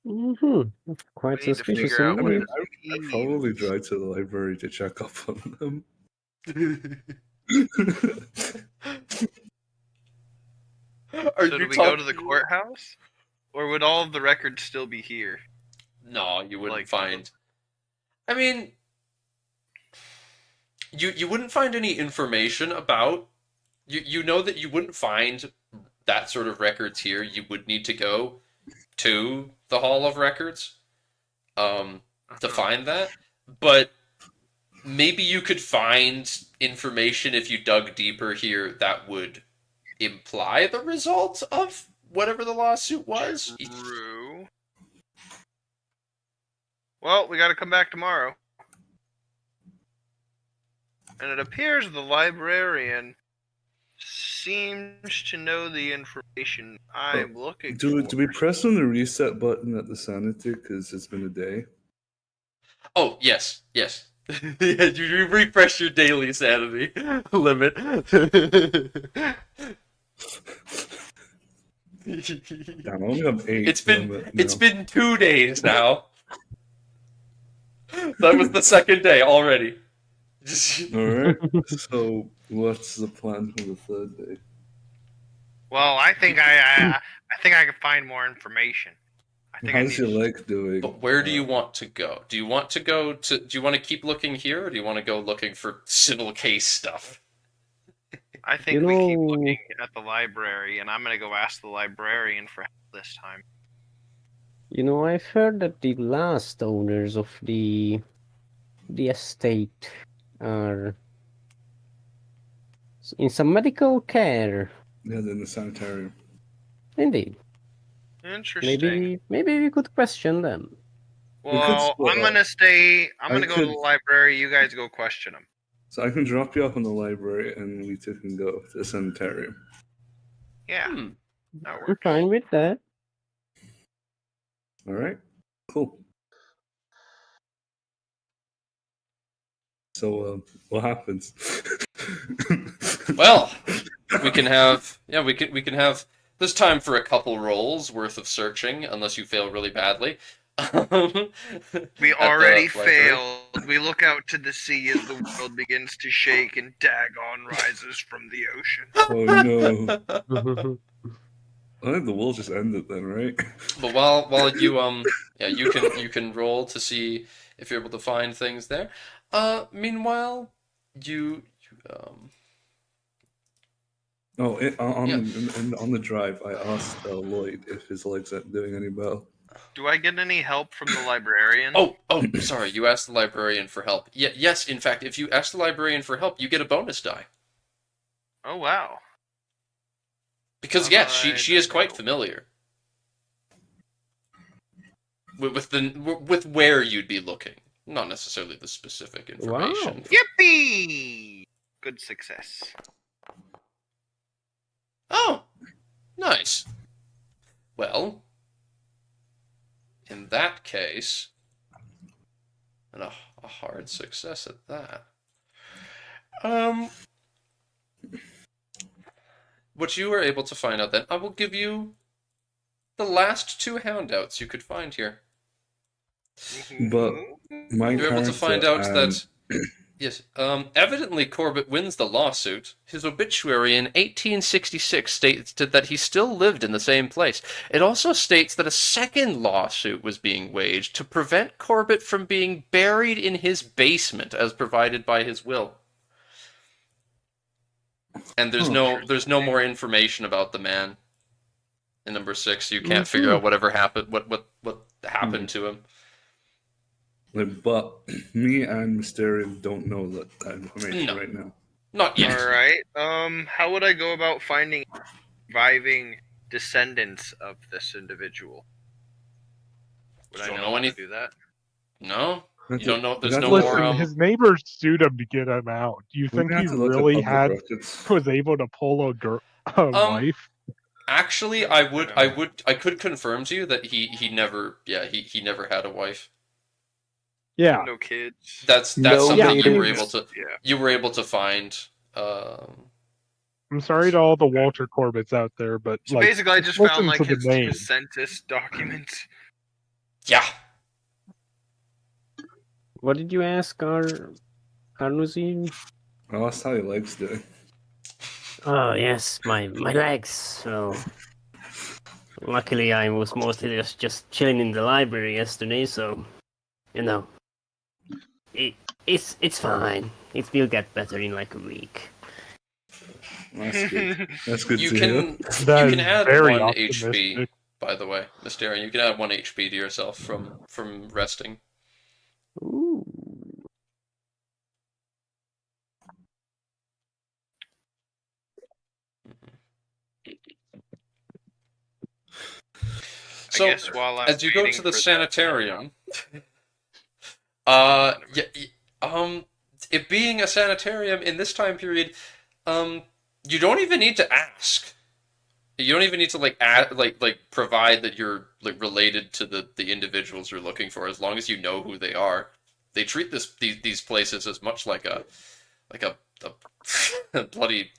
Speaker 3: Quite
Speaker 2: We need to
Speaker 3: suspicious
Speaker 2: figure out what
Speaker 3: indeed.
Speaker 2: this
Speaker 4: I probably
Speaker 2: means.
Speaker 4: drive to the library to check up on them.
Speaker 2: So do we go to the courthouse, or would all of the records still be here?
Speaker 1: No, you wouldn't
Speaker 2: Like-
Speaker 1: find. I mean, you wouldn't find any information about. You know that you wouldn't find that sort of records here. You would need to go to the Hall of Records, to find that. But maybe you could find information if you dug deeper here that would imply the result of whatever the lawsuit was.
Speaker 2: True. Well, we got to come back tomorrow. And it appears the librarian seems to know the information I'm looking for.
Speaker 4: Do we press on the reset button at the sanity because it's been a day?
Speaker 1: Oh, yes. Yeah, you refresh your daily sanity limit.
Speaker 4: Damn, I only have 8.
Speaker 1: It's been
Speaker 4: limit
Speaker 1: it's
Speaker 4: now.
Speaker 1: been 2 days now. That was the second day already.
Speaker 4: Alright, so what's the plan for the third day?
Speaker 2: Well, I think I think I can find more information. I think
Speaker 4: How's
Speaker 2: I
Speaker 4: your
Speaker 2: need
Speaker 4: leg doing?
Speaker 1: But where do you want to go? Do you want to keep looking here, or do you want to go looking for civil case stuff?
Speaker 2: I think we keep looking at the library, and I'm gonna go ask the librarian for help this time.
Speaker 3: I've heard that the last owners of the estate are in some medical care.
Speaker 4: Yeah, they're in the sanitarium.
Speaker 3: Indeed.
Speaker 2: Interesting.
Speaker 3: Maybe we could question them.
Speaker 2: Well, I'm gonna stay. I'm gonna go to the library. You guys go question them.
Speaker 4: So I can drop you off in the library, and we two can go to the sanitarium.
Speaker 2: Yeah, that works.
Speaker 3: I'm fine with that.
Speaker 4: All right, cool. So, what happens?
Speaker 1: Well, we can have there's time for a couple rolls worth of searching, unless you fail really badly.
Speaker 2: We
Speaker 1: At
Speaker 2: already
Speaker 1: the library.
Speaker 2: failed. We look out to the sea as the world begins to shake and Dagon rises from the ocean.
Speaker 4: Oh no! I think the world just ended then, right?
Speaker 1: But while you you can roll to see if you're able to find things there. Meanwhile, you
Speaker 4: on the drive, I asked Lloyd if his legs aren't doing any better.
Speaker 2: Do I get any help from the librarian?
Speaker 1: Oh, sorry, you asked the librarian for help. Yes, in fact, if you ask the librarian for help, you get a bonus die.
Speaker 2: Oh wow.
Speaker 1: Because yes, she is quite familiar with where you'd be looking, not necessarily the specific information.
Speaker 3: Wow.
Speaker 2: Yippee! Good success.
Speaker 1: Oh, nice. Well, in that case, and a hard success at that. What you were able to find out then, I will give you the last 2 handouts you could find here.
Speaker 4: But my
Speaker 1: You're able to find
Speaker 4: character
Speaker 1: out that yes, evidently Corbett wins the lawsuit. His obituary in 1866 states that he still lived in the same place. It also states that a second lawsuit was being waged to prevent Corbett from being buried in his basement as provided by his will. And there's no more information about the man in number 6. You can't figure out whatever happened, what happened to him.
Speaker 4: But me and Mysterium don't know that information right now.
Speaker 1: Not yet.
Speaker 2: All right. How would I go about finding surviving descendants of this individual? Would I
Speaker 1: Don't
Speaker 2: know
Speaker 1: know
Speaker 2: how to
Speaker 1: anything.
Speaker 2: do that?
Speaker 1: No. You don't know. There's
Speaker 4: We're
Speaker 1: no
Speaker 4: gonna
Speaker 1: more.
Speaker 6: Listen, his neighbors sued him to get him out. Do you think
Speaker 4: gonna
Speaker 6: he
Speaker 4: have to look at
Speaker 6: really
Speaker 4: public records.
Speaker 6: was able to pull a wife?
Speaker 1: Actually, I could confirm to you that he never, he never had a wife.
Speaker 6: Yeah.
Speaker 9: No kids.
Speaker 1: That's
Speaker 7: No
Speaker 1: something you were
Speaker 7: maidens.
Speaker 1: able to find.
Speaker 6: I'm sorry to all the Walter Corbett's out there, but
Speaker 2: So
Speaker 6: like,
Speaker 2: basically, I just
Speaker 6: listen
Speaker 2: found like
Speaker 6: to the name.
Speaker 2: his census documents.
Speaker 1: Yeah.
Speaker 3: What did you ask, Arnuzine?
Speaker 4: Oh, that's how your legs doing.
Speaker 3: Oh yes, my legs. So luckily, I was mostly just chilling in the library yesterday. So you know, it's fine. It will get better in like a week.
Speaker 4: That's good. That's good
Speaker 1: You
Speaker 4: to hear.
Speaker 1: can
Speaker 6: That
Speaker 1: you can
Speaker 6: is
Speaker 1: add
Speaker 6: very
Speaker 1: 1
Speaker 6: optimistic.
Speaker 1: HP. By the way, Mysterion, you can add 1 HP to yourself from resting.
Speaker 3: Ooh.
Speaker 1: So,
Speaker 2: I guess while I'm
Speaker 1: as you go
Speaker 2: waiting
Speaker 1: to the
Speaker 2: for that-
Speaker 1: sanitarium, it being a sanitarium in this time period, you don't even need to ask. You don't even need to provide that you're like related to the individuals you're looking for, as long as you know who they are. They treat these places as much like a bloody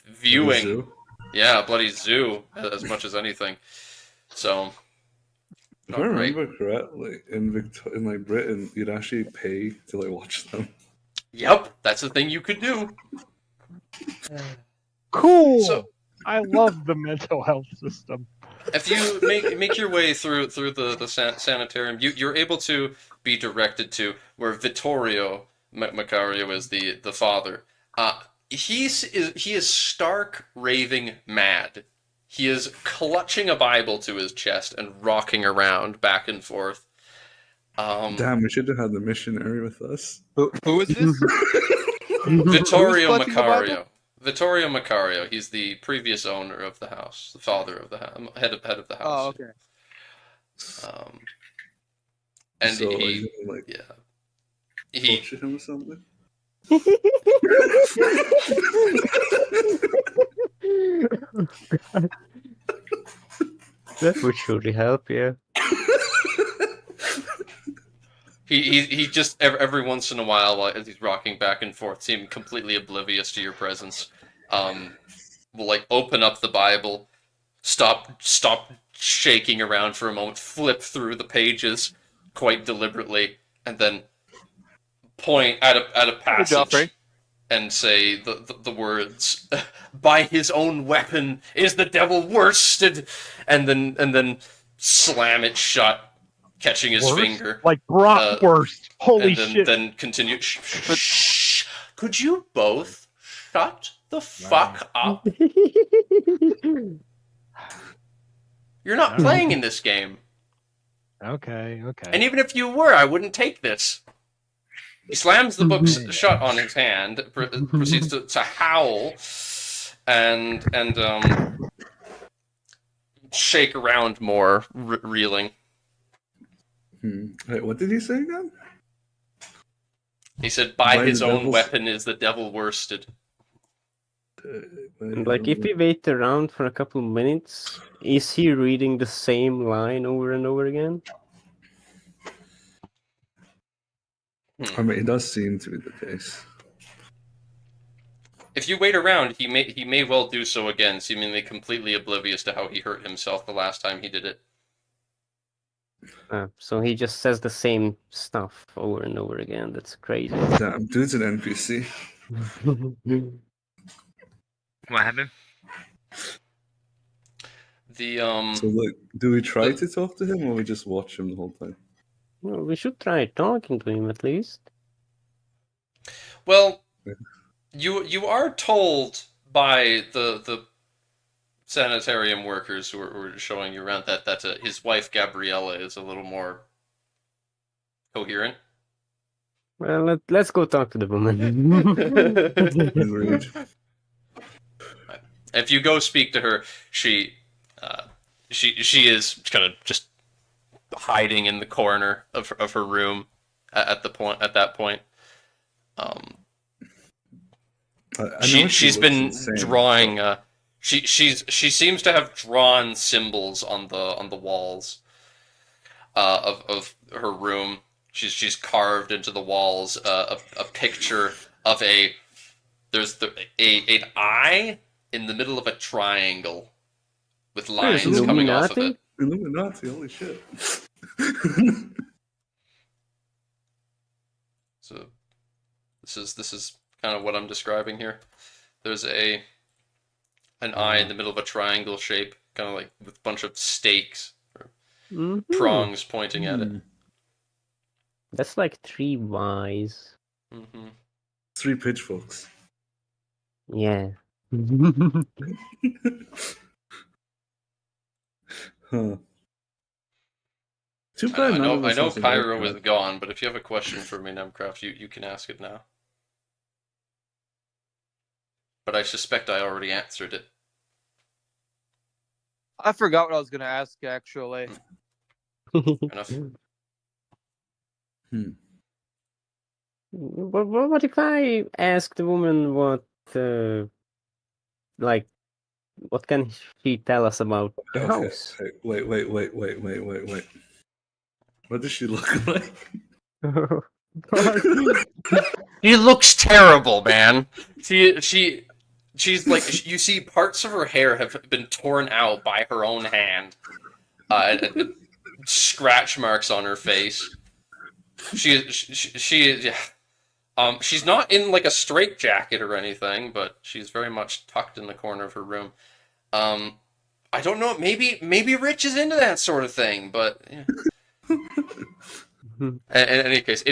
Speaker 1: viewing.
Speaker 4: Zoo.
Speaker 1: Yeah, a bloody zoo as much as anything. So,
Speaker 4: If I remember correctly, in like Britain, you'd actually pay to like watch them.
Speaker 1: Yep, that's the thing you could do.
Speaker 6: Cool.
Speaker 1: So,
Speaker 6: I love the mental health system.
Speaker 1: if you make your way through the sanitarium, you're able to be directed to where Vittorio Macario is the father. He is stark raving mad. He is clutching a Bible to his chest and rocking around back and forth.
Speaker 4: Damn, we should have had the missionary with us.
Speaker 7: Who is this?
Speaker 1: Vittorio
Speaker 7: Who's clutching the Bible?
Speaker 1: Macario. Vittorio Macario. He's the previous owner of the house, the father of the house, head of the
Speaker 7: Oh,
Speaker 1: house.
Speaker 7: okay.
Speaker 1: And
Speaker 4: So, are
Speaker 1: he,
Speaker 4: you gonna, like,
Speaker 1: he
Speaker 4: torture him or something?
Speaker 3: That would surely help, yeah.
Speaker 1: he just every once in a while, as he's rocking back and forth, seem completely oblivious to your presence. Will like open up the Bible, stop shaking around for a moment, flip through the pages quite deliberately, and then point at a passage
Speaker 7: Joffrey.
Speaker 1: and say the words, "By his own weapon is the devil worsted," and then slam it shut, catching his
Speaker 6: Worst?
Speaker 1: finger.
Speaker 6: Like Bratwurst. Holy
Speaker 1: And
Speaker 6: shit.
Speaker 1: then continue. Shh. Could you both shut the fuck up? You're not playing in this game.
Speaker 6: Okay.
Speaker 1: And even if you were, I wouldn't take this. He slams the books shut on his hand, proceeds to howl, and shake around more, reeling.
Speaker 4: Wait, what did he say again?
Speaker 1: He said, "By
Speaker 4: By
Speaker 1: his
Speaker 4: the
Speaker 1: own
Speaker 4: devil's-
Speaker 1: weapon is the devil worsted."
Speaker 3: And like, if we wait around for a couple minutes, is he reading the same line over and over again?
Speaker 4: I mean, it does seem to be the case.
Speaker 1: If you wait around, he may well do so again, seemingly completely oblivious to how he hurt himself the last time he did it.
Speaker 3: So he just says the same stuff over and over again. That's crazy.
Speaker 4: Damn, dude's an NPC.
Speaker 2: What happened?
Speaker 1: The
Speaker 4: So, look, do we try to talk to him or we just watch him the whole time?
Speaker 3: Well, we should try talking to him at least.
Speaker 1: well, you are told by the sanitarium workers who are showing you around that his wife Gabriella is a little more coherent.
Speaker 3: Well, let's go talk to the woman.
Speaker 4: Agreed.
Speaker 1: If you go speak to her, she is kind of just hiding in the corner of her room, at that point. She's been drawing. She seems to have drawn symbols on the walls of her room. She's carved into the walls a picture of an eye in the middle of a triangle with lines coming off of it.
Speaker 4: Illuminati, holy shit.
Speaker 1: So this is kind of what I'm describing here. There's an eye in the middle of a triangle shape, kind of like with a bunch of stakes or prongs pointing at it.
Speaker 3: That's like 3 Ys.
Speaker 4: 3 pitchforks.
Speaker 3: Yeah.
Speaker 4: Huh. Too bad
Speaker 1: I
Speaker 4: none of
Speaker 1: know
Speaker 4: us has a
Speaker 1: Cairo
Speaker 4: haircut.
Speaker 1: is gone, but if you have a question for me, Nemcraft, you can ask it now. But I suspect I already answered it.
Speaker 7: I forgot what I was gonna ask actually.
Speaker 1: Enough.
Speaker 3: What if I ask the woman what can she tell us about the house?
Speaker 4: Okay. Wait. What does she look like?
Speaker 1: She looks terrible, man. She's like, you see parts of her hair have been torn out by her own hand. And scratch marks on her face. She's not in like a straitjacket or anything, but she's very much tucked in the corner of her room. I don't know. Maybe Rich is into that sort of thing, but yeah. In any case,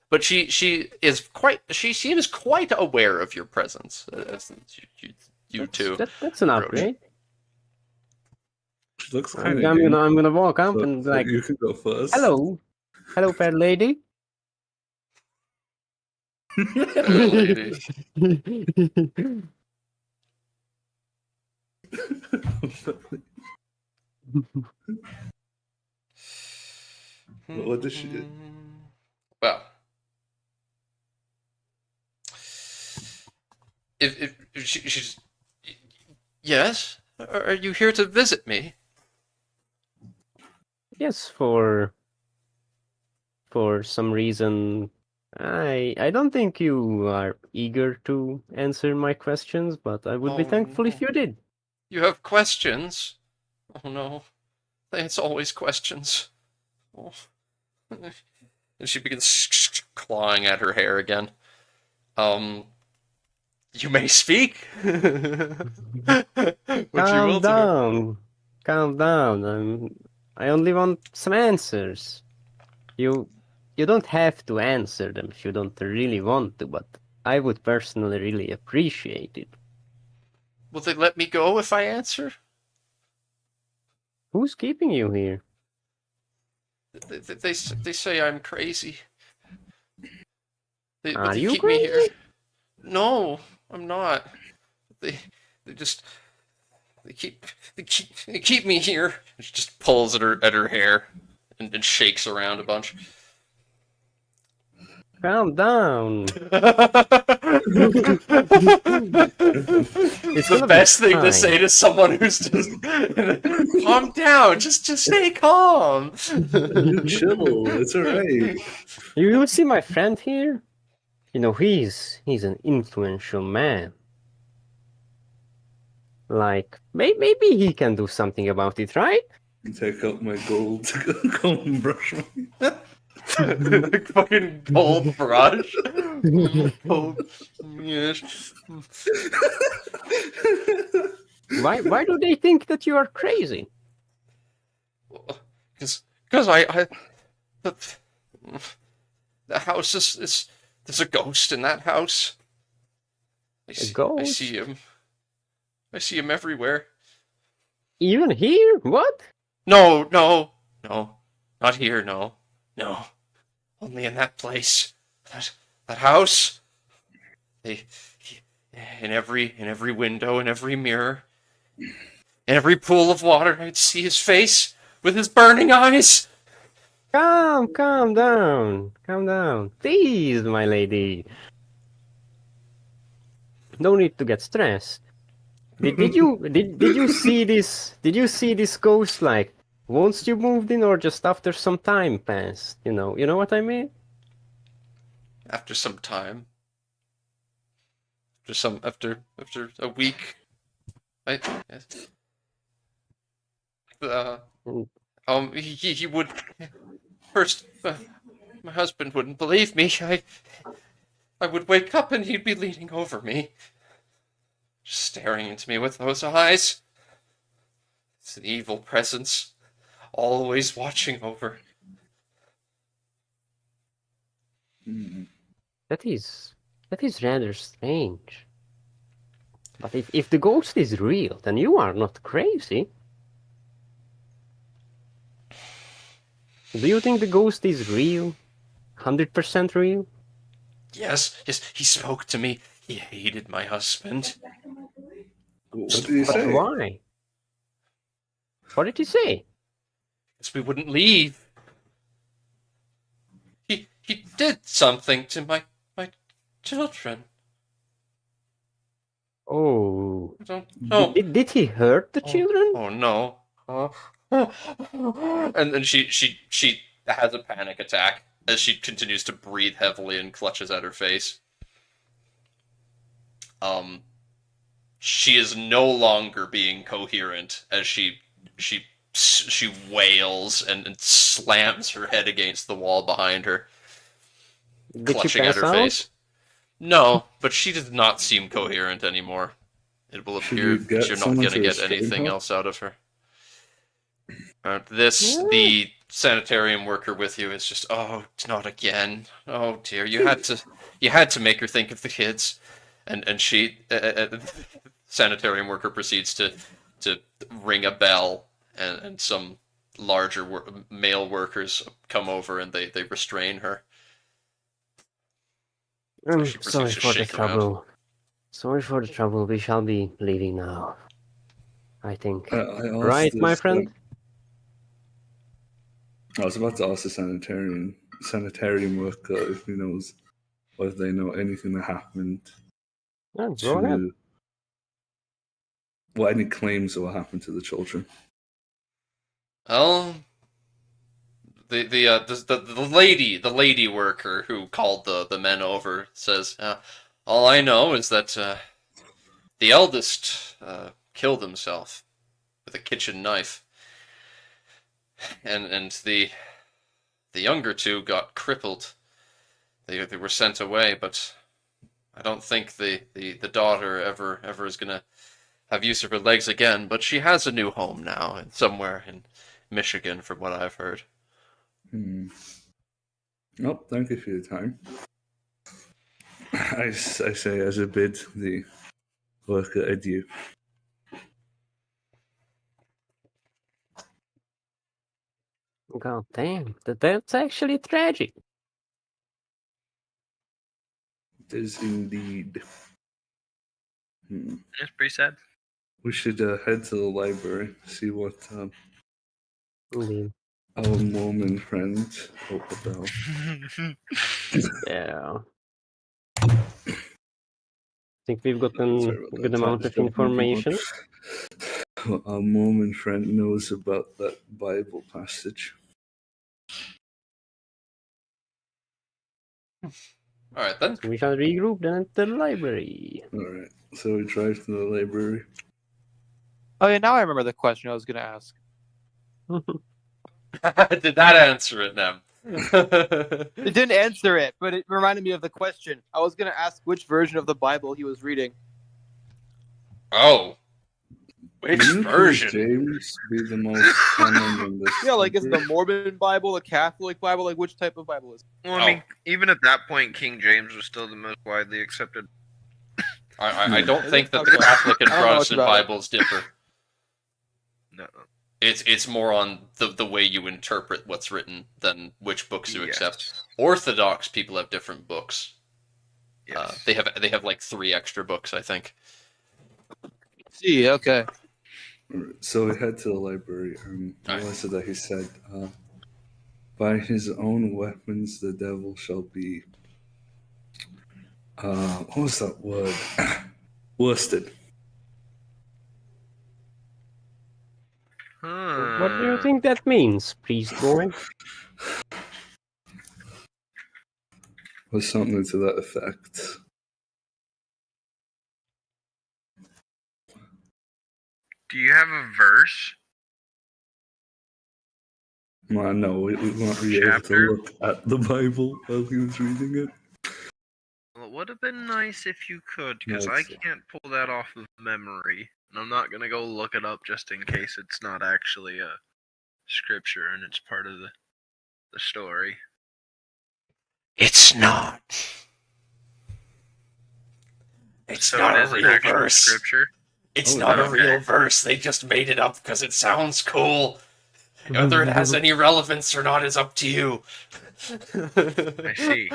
Speaker 1: but she seems quite aware of your presence. You too.
Speaker 3: That's an upgrade.
Speaker 4: She looks
Speaker 3: I'm
Speaker 4: kind
Speaker 3: gonna walk up
Speaker 4: so,
Speaker 3: and
Speaker 4: so
Speaker 3: like,
Speaker 4: you can go first.
Speaker 3: hello, fair lady.
Speaker 1: Lady.
Speaker 4: What does she do?
Speaker 1: Well, if she's yes, are you here to visit me?
Speaker 3: Yes, for some reason, I don't think you are eager to answer my questions, but I would be thankful if you did.
Speaker 1: You have questions? Oh no, it's always questions. Oh. And she begins clawing at her hair again. You may speak.
Speaker 3: Calm down. I only want some answers. You don't have to answer them if you don't really want to, but I would personally really appreciate it.
Speaker 1: Will they let me go if I answer?
Speaker 3: Who's keeping you here?
Speaker 1: They say I'm crazy.
Speaker 3: Are
Speaker 1: they
Speaker 3: you
Speaker 1: keep me here.
Speaker 3: crazy?
Speaker 1: No, I'm not. They keep me here. She just pulls at her hair and shakes around a bunch.
Speaker 3: Calm down.
Speaker 1: It's the best thing to say to someone who's just calm down. Just stay calm.
Speaker 4: Chill. It's alright.
Speaker 3: You see my friend here? You know, he's an influential man. Like, maybe he can do something about it, right?
Speaker 4: Take out my gold to go and brush my...
Speaker 1: Like fucking gold brush. Gold. Yes.
Speaker 3: Why do they think that you are crazy?
Speaker 1: Because the house is there's a ghost in that house.
Speaker 3: Ghost?
Speaker 1: I see him everywhere.
Speaker 3: Even here? What?
Speaker 1: No, not here. No, only in that place. That house. In every window, in every mirror, in every pool of water, I'd see his face with his burning eyes.
Speaker 3: Calm down. Calm down. Please, my lady. No need to get stressed. Did you see this? Did you see this ghost like once you moved in, or just after some time passed? You know what I mean.
Speaker 1: After some time, after a week, I yes.
Speaker 3: Mm.
Speaker 1: He would first. My husband wouldn't believe me. I would wake up and he'd be leaning over me, just staring into me with those eyes. It's an evil presence, always watching over.
Speaker 4: Hmm.
Speaker 3: That is rather strange. But if the ghost is real, then you are not crazy. Do you think the ghost is real? 100% real?
Speaker 1: Yes, he spoke to me. He hated my husband.
Speaker 4: What did he
Speaker 3: But
Speaker 4: say?
Speaker 3: why? What did he say?
Speaker 1: Because we wouldn't leave. He did something to my children.
Speaker 3: Oh,
Speaker 1: I don't know.
Speaker 3: did he hurt the children?
Speaker 1: Oh no. And then she has a panic attack as she continues to breathe heavily and clutches at her face. She is no longer being coherent as she wails and slams her head against the wall behind her,
Speaker 3: Did she
Speaker 1: clutching at
Speaker 3: pass
Speaker 1: her
Speaker 3: out?
Speaker 1: face. No, but she does not seem coherent anymore. It will
Speaker 4: Should
Speaker 1: appear
Speaker 4: we
Speaker 1: that
Speaker 4: get
Speaker 1: you're not
Speaker 4: someone
Speaker 1: going to
Speaker 4: to
Speaker 1: get
Speaker 4: restrain
Speaker 1: anything
Speaker 4: her?
Speaker 1: else out of her.
Speaker 3: Yeah.
Speaker 1: The sanitarium worker with you is just, oh, not again. Oh dear, you had to make her think of the kids, and she, sanitarium worker proceeds to ring a bell, and some larger male workers come over and they restrain her.
Speaker 3: I'm
Speaker 1: She proceeds
Speaker 3: sorry
Speaker 1: to
Speaker 3: for the
Speaker 1: shake around.
Speaker 3: trouble. Sorry for the trouble. We shall be leaving now, I think.
Speaker 4: I
Speaker 3: Right,
Speaker 4: asked
Speaker 3: my
Speaker 4: this,
Speaker 3: friend?
Speaker 4: I was about to ask the sanitarium worker if he knows, or if they know anything that happened
Speaker 3: Yeah, go ahead.
Speaker 4: to, well, any claims of what happened to the children.
Speaker 1: Well, the lady worker who called the men over says, all I know is that the eldest killed himself with a kitchen knife, and the younger two got crippled. They were sent away, but I don't think the daughter ever is gonna have use of her legs again. But she has a new home now, somewhere in Michigan, from what I've heard.
Speaker 4: Nope, thank you for your time. I say as a bid the worker adieu.
Speaker 3: God damn, that's actually tragic.
Speaker 4: It is indeed.
Speaker 2: It's pretty sad.
Speaker 4: We should head to the library, see what
Speaker 3: Indeed.
Speaker 4: our Mormon friend hope about.
Speaker 3: Yeah. Think we've gotten
Speaker 4: Sorry about
Speaker 3: a good
Speaker 4: that.
Speaker 3: amount
Speaker 4: Just
Speaker 3: of
Speaker 4: jumping from one.
Speaker 3: information.
Speaker 4: Our Mormon friend knows about that Bible passage.
Speaker 1: All right then.
Speaker 3: We shall regroup then at the library.
Speaker 4: Alright, so we drive to the library.
Speaker 7: Oh yeah, now I remember the question I was gonna ask.
Speaker 1: Did that answer it, Nem?
Speaker 7: It didn't answer it, but it reminded me of the question. I was gonna ask which version of the Bible he was reading.
Speaker 1: Oh. Which
Speaker 4: Can you
Speaker 1: version?
Speaker 4: James be the most common in this?
Speaker 7: Yeah, like is it the
Speaker 4: country?
Speaker 7: Mormon Bible, the Catholic Bible, like which type of Bible is it?
Speaker 2: Well, I mean, even at that point, King James was still the most widely accepted.
Speaker 1: I don't
Speaker 7: Is
Speaker 1: think
Speaker 7: it?
Speaker 1: that
Speaker 7: Okay.
Speaker 1: the Catholic and
Speaker 7: I don't know much
Speaker 1: Protestant
Speaker 7: about it.
Speaker 1: Bibles differ.
Speaker 2: No.
Speaker 1: It's more on the way you interpret what's written than which books you accept.
Speaker 2: Yes.
Speaker 1: Orthodox people have different books.
Speaker 2: Yes.
Speaker 1: They have like 3 extra books, I think.
Speaker 7: See, okay.
Speaker 4: Alright, so we head to the library.
Speaker 1: Alright.
Speaker 4: Melissa that he said By his own weapons, the devil shall be. What was that word? Worsted.
Speaker 3: What do you think that means, priest boy?
Speaker 4: Or something to that effect.
Speaker 2: Do you have a verse?
Speaker 4: Man, no, we weren't really able to
Speaker 2: Chapter?
Speaker 4: look at the Bible while he was reading it.
Speaker 2: Well, it would have been nice if you could, because
Speaker 4: No,
Speaker 2: I
Speaker 4: it's-
Speaker 2: can't pull that off of memory. And I'm not going to go look it up just in case it's not actually a scripture and it's part of the story.
Speaker 1: It's not. It's
Speaker 2: So
Speaker 1: not
Speaker 2: it
Speaker 1: a
Speaker 2: is an
Speaker 1: real
Speaker 2: actual
Speaker 1: verse.
Speaker 2: scripture?
Speaker 1: It's
Speaker 4: Oh,
Speaker 1: not a
Speaker 2: okay.
Speaker 1: real verse. They just made it up because it sounds cool. Whether it has any relevance or not is up to you.
Speaker 2: I see.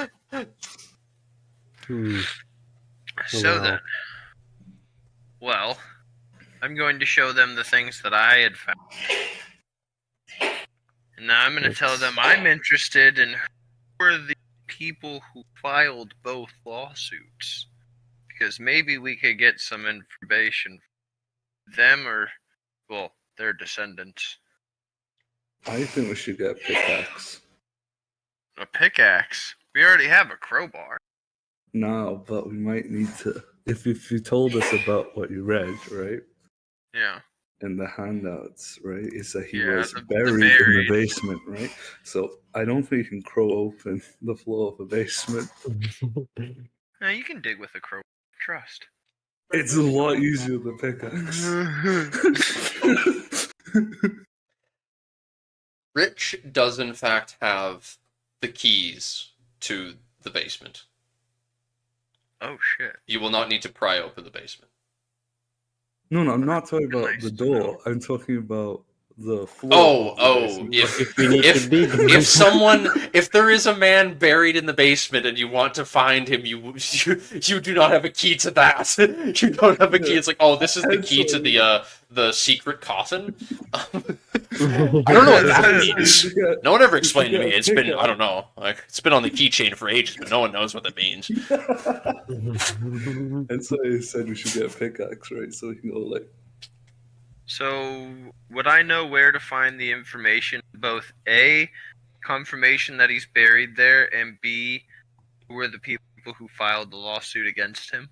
Speaker 2: So
Speaker 3: Wow.
Speaker 2: then, well, I'm going to show them the things that I had found. And now I'm going to tell them I'm interested in who are the people who filed both lawsuits. Because maybe we could get some information from them or, well, their descendants.
Speaker 4: I think we should get a pickaxe.
Speaker 2: A pickaxe? We already have a crowbar.
Speaker 4: No, but we might need to. If you told us about what you read, right,
Speaker 2: Yeah.
Speaker 4: in the handouts, right, is that he
Speaker 2: Yeah,
Speaker 4: was
Speaker 2: the
Speaker 4: buried in the
Speaker 2: buried.
Speaker 4: basement, right? So I don't think you can crow open the floor of a basement.
Speaker 2: Now you can dig with a crowbar. Trust.
Speaker 4: It's a lot easier than pickaxe.
Speaker 1: Rich does in fact have the keys to the basement.
Speaker 2: Oh shit.
Speaker 1: You will not need to pry open the basement.
Speaker 4: No, I'm not talking about
Speaker 2: Nice
Speaker 4: the
Speaker 2: to
Speaker 4: door. I'm talking about the floor.
Speaker 1: Oh,
Speaker 4: of the
Speaker 1: oh,
Speaker 4: basement.
Speaker 3: If we need to dig,
Speaker 1: if there is a man buried in the basement and you want to find him, you do not have a key to that. You don't have a key. It's like, oh, this is the key to the secret coffin. I don't know what that means. No one ever explained to me. It's been, I don't know, like it's been on the keychain for ages, but no one knows what that means.
Speaker 4: And so he said we should get a pickaxe, right? So we can go like.
Speaker 2: So, would I know where to find the information? Both A, confirmation that he's buried there, and B, who are the people who filed the lawsuit against him?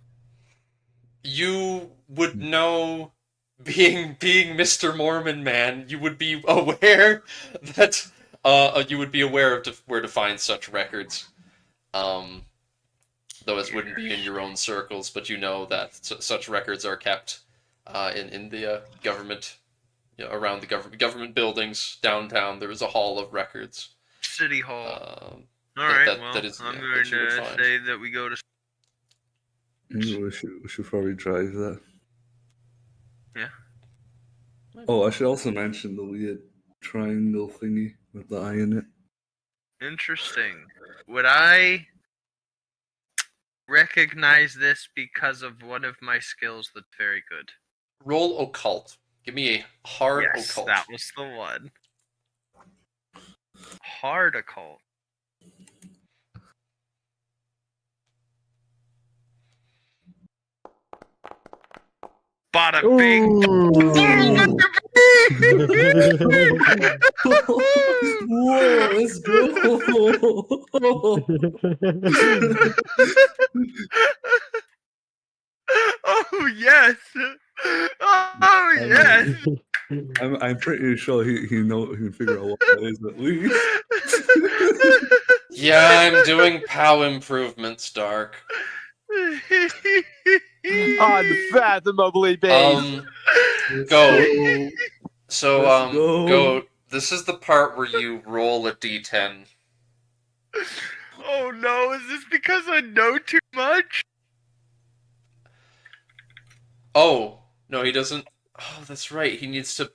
Speaker 1: You would know, being Mr. Mormon Man, you would be aware that you would be aware of where to find such records. Though it wouldn't be in your own circles, but you know that such records are kept in the government, around the government buildings downtown. There is a hall of records.
Speaker 2: City Hall.
Speaker 1: That-
Speaker 2: Alright,
Speaker 1: that-
Speaker 2: well,
Speaker 1: that is-
Speaker 2: I'm
Speaker 1: yeah,
Speaker 2: going
Speaker 1: that you would
Speaker 2: to
Speaker 1: find.
Speaker 2: say that we go to...
Speaker 4: We should probably drive that.
Speaker 2: Yeah.
Speaker 4: Oh, I should also mention the weird triangle thingy with the eye in it.
Speaker 2: Interesting. Would I recognize this because of one of my skills that's very good?
Speaker 1: Roll occult. Give me a hard
Speaker 2: Yes,
Speaker 1: occult.
Speaker 2: that was the one. Hard occult. Bada bing.
Speaker 4: Whoa, let's go!
Speaker 2: Oh yes! Oh yes!
Speaker 4: I'm pretty sure he can figure out what that is at least.
Speaker 1: Yeah, I'm doing POW improvements, Dark.
Speaker 7: On the fathomably base.
Speaker 1: Go. So,
Speaker 4: Let's go.
Speaker 1: This is the part where you roll a d10.
Speaker 2: Oh no, is this because I know too much?
Speaker 1: Oh, no, he doesn't. Oh, that's right. He needs to.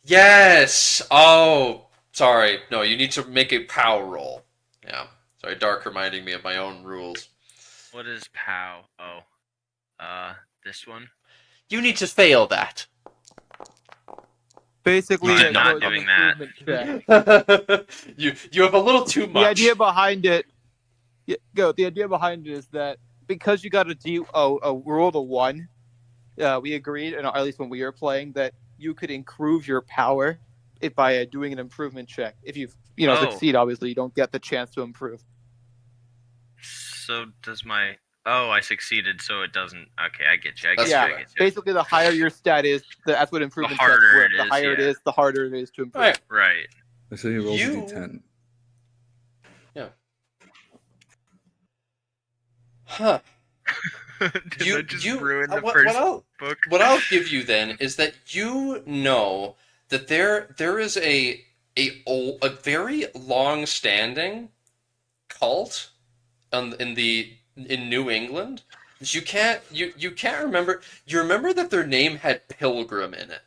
Speaker 1: Yes! Oh, sorry. No, you need to make a POW roll. Yeah. Sorry, Dark reminding me of my own rules.
Speaker 2: What is POW? Oh. This one?
Speaker 1: You need to fail that.
Speaker 7: Basically,
Speaker 2: I'm not
Speaker 7: it's an
Speaker 2: doing that.
Speaker 7: improvement check.
Speaker 1: you have a little too much.
Speaker 7: The idea behind it, The idea behind it is that because you got a roll of 1, we agreed, and at least when we were playing, that you could improve your power by doing an improvement check. If you succeed, obviously you don't get the chance to improve.
Speaker 2: So does my... Oh, I succeeded, so it doesn't... Okay, I get you. I get
Speaker 1: That's
Speaker 2: you. I
Speaker 1: correct.
Speaker 2: get you.
Speaker 7: Basically, the higher your stat is, that's what improvement checks
Speaker 2: harder
Speaker 7: work.
Speaker 2: it
Speaker 7: The
Speaker 2: is,
Speaker 7: higher it
Speaker 2: yeah.
Speaker 7: is, the harder it is to improve.
Speaker 1: Right.
Speaker 2: Right.
Speaker 4: I say he rolls
Speaker 1: You-
Speaker 4: a d10.
Speaker 1: Yeah. Huh.
Speaker 2: Did I just ruin the
Speaker 1: what
Speaker 2: first
Speaker 1: I'll
Speaker 2: book?
Speaker 1: what I'll give you then is that you know that there is a very long standing cult in New England. You can't remember. You remember that their name had Pilgrim in it,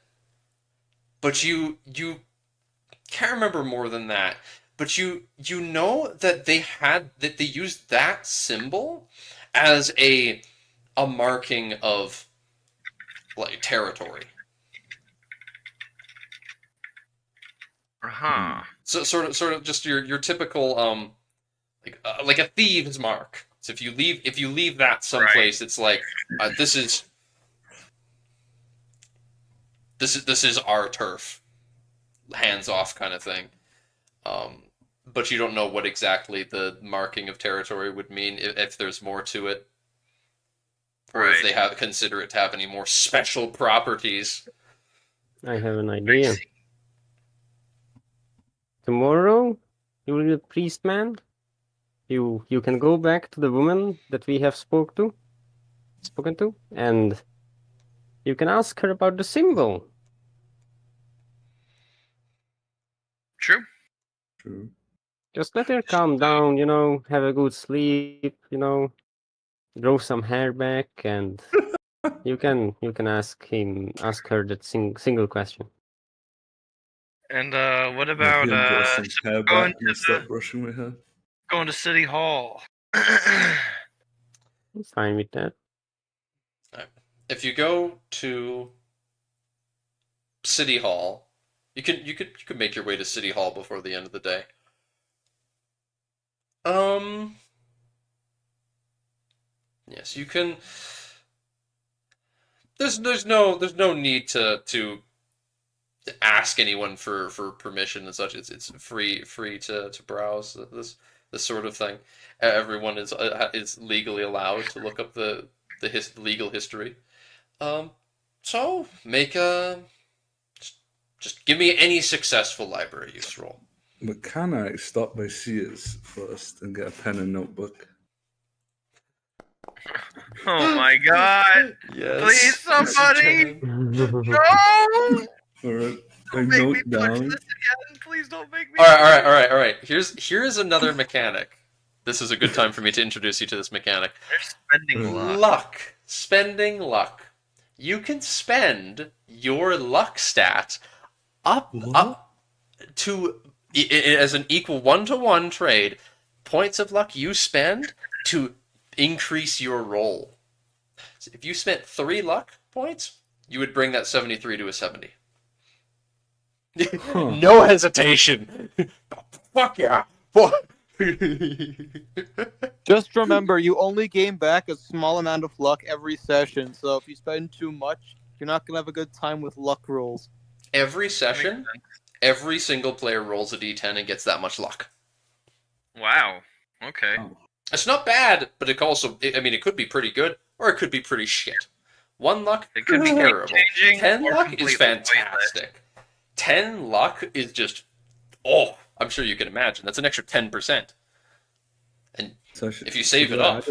Speaker 1: but you can't remember more than that. But you know that they used that symbol as a marking of like territory.
Speaker 2: Uh-huh.
Speaker 1: So sort of just your typical like a thieves mark. So if you leave that someplace, it's like this is our turf, hands off kind of thing. But you don't know what exactly the marking of territory would mean if there's more to it, or if they consider it to have any more special properties.
Speaker 3: I have an idea. Tomorrow, you will be a priest man. You can go back to the woman that we have spoken to, and you can ask her about the symbol.
Speaker 2: True.
Speaker 4: True.
Speaker 3: Just let her calm down, have a good sleep, grow some hair back, and you can ask her that single question.
Speaker 2: And what
Speaker 4: I'll
Speaker 2: about
Speaker 4: grow some hair
Speaker 2: going
Speaker 4: back and stop brushing my hair.
Speaker 2: going to City Hall?
Speaker 3: I'm fine with that.
Speaker 1: If you go to City Hall, you could make your way to City Hall before the end of the day. Yes, you can. There's no need to ask anyone for permission and such. It's free to browse this sort of thing. Everyone is legally allowed to look up the legal history. So make just give me any successful library use roll.
Speaker 4: But can I stop by Sears first and get a pen and notebook?
Speaker 2: Oh my god!
Speaker 1: Yes.
Speaker 2: Please, somebody! No!
Speaker 4: Alright, I
Speaker 2: Don't make me
Speaker 4: note
Speaker 2: punch
Speaker 4: down.
Speaker 2: this again. Please don't make me.
Speaker 1: All right. Here's another mechanic. This is a good time for me to introduce you to this mechanic.
Speaker 2: They're spending luck.
Speaker 1: Spending luck. You can spend your luck stat up to as an equal 1-to-1 trade. Points of luck you spend to increase your roll. So if you spent 3 luck points, you would bring that 73 to a 70. No hesitation. Fuck yeah.
Speaker 7: Just remember, you only gain back a small amount of luck every session, so if you spend too much, you're not going to have a good time with luck rolls.
Speaker 1: Every session, every single player rolls a d10 and gets that much luck.
Speaker 2: Wow. Okay.
Speaker 4: Oh.
Speaker 1: It's not bad, but it could be pretty good, or it could be pretty shit. 1 luck,
Speaker 2: It could be
Speaker 1: terrible.
Speaker 2: game-changing
Speaker 1: 10
Speaker 2: or
Speaker 1: luck is
Speaker 2: completely pointless.
Speaker 1: fantastic. 10 luck is just, I'm sure you can imagine. That's an extra 10%. And
Speaker 4: So
Speaker 1: if you save it up.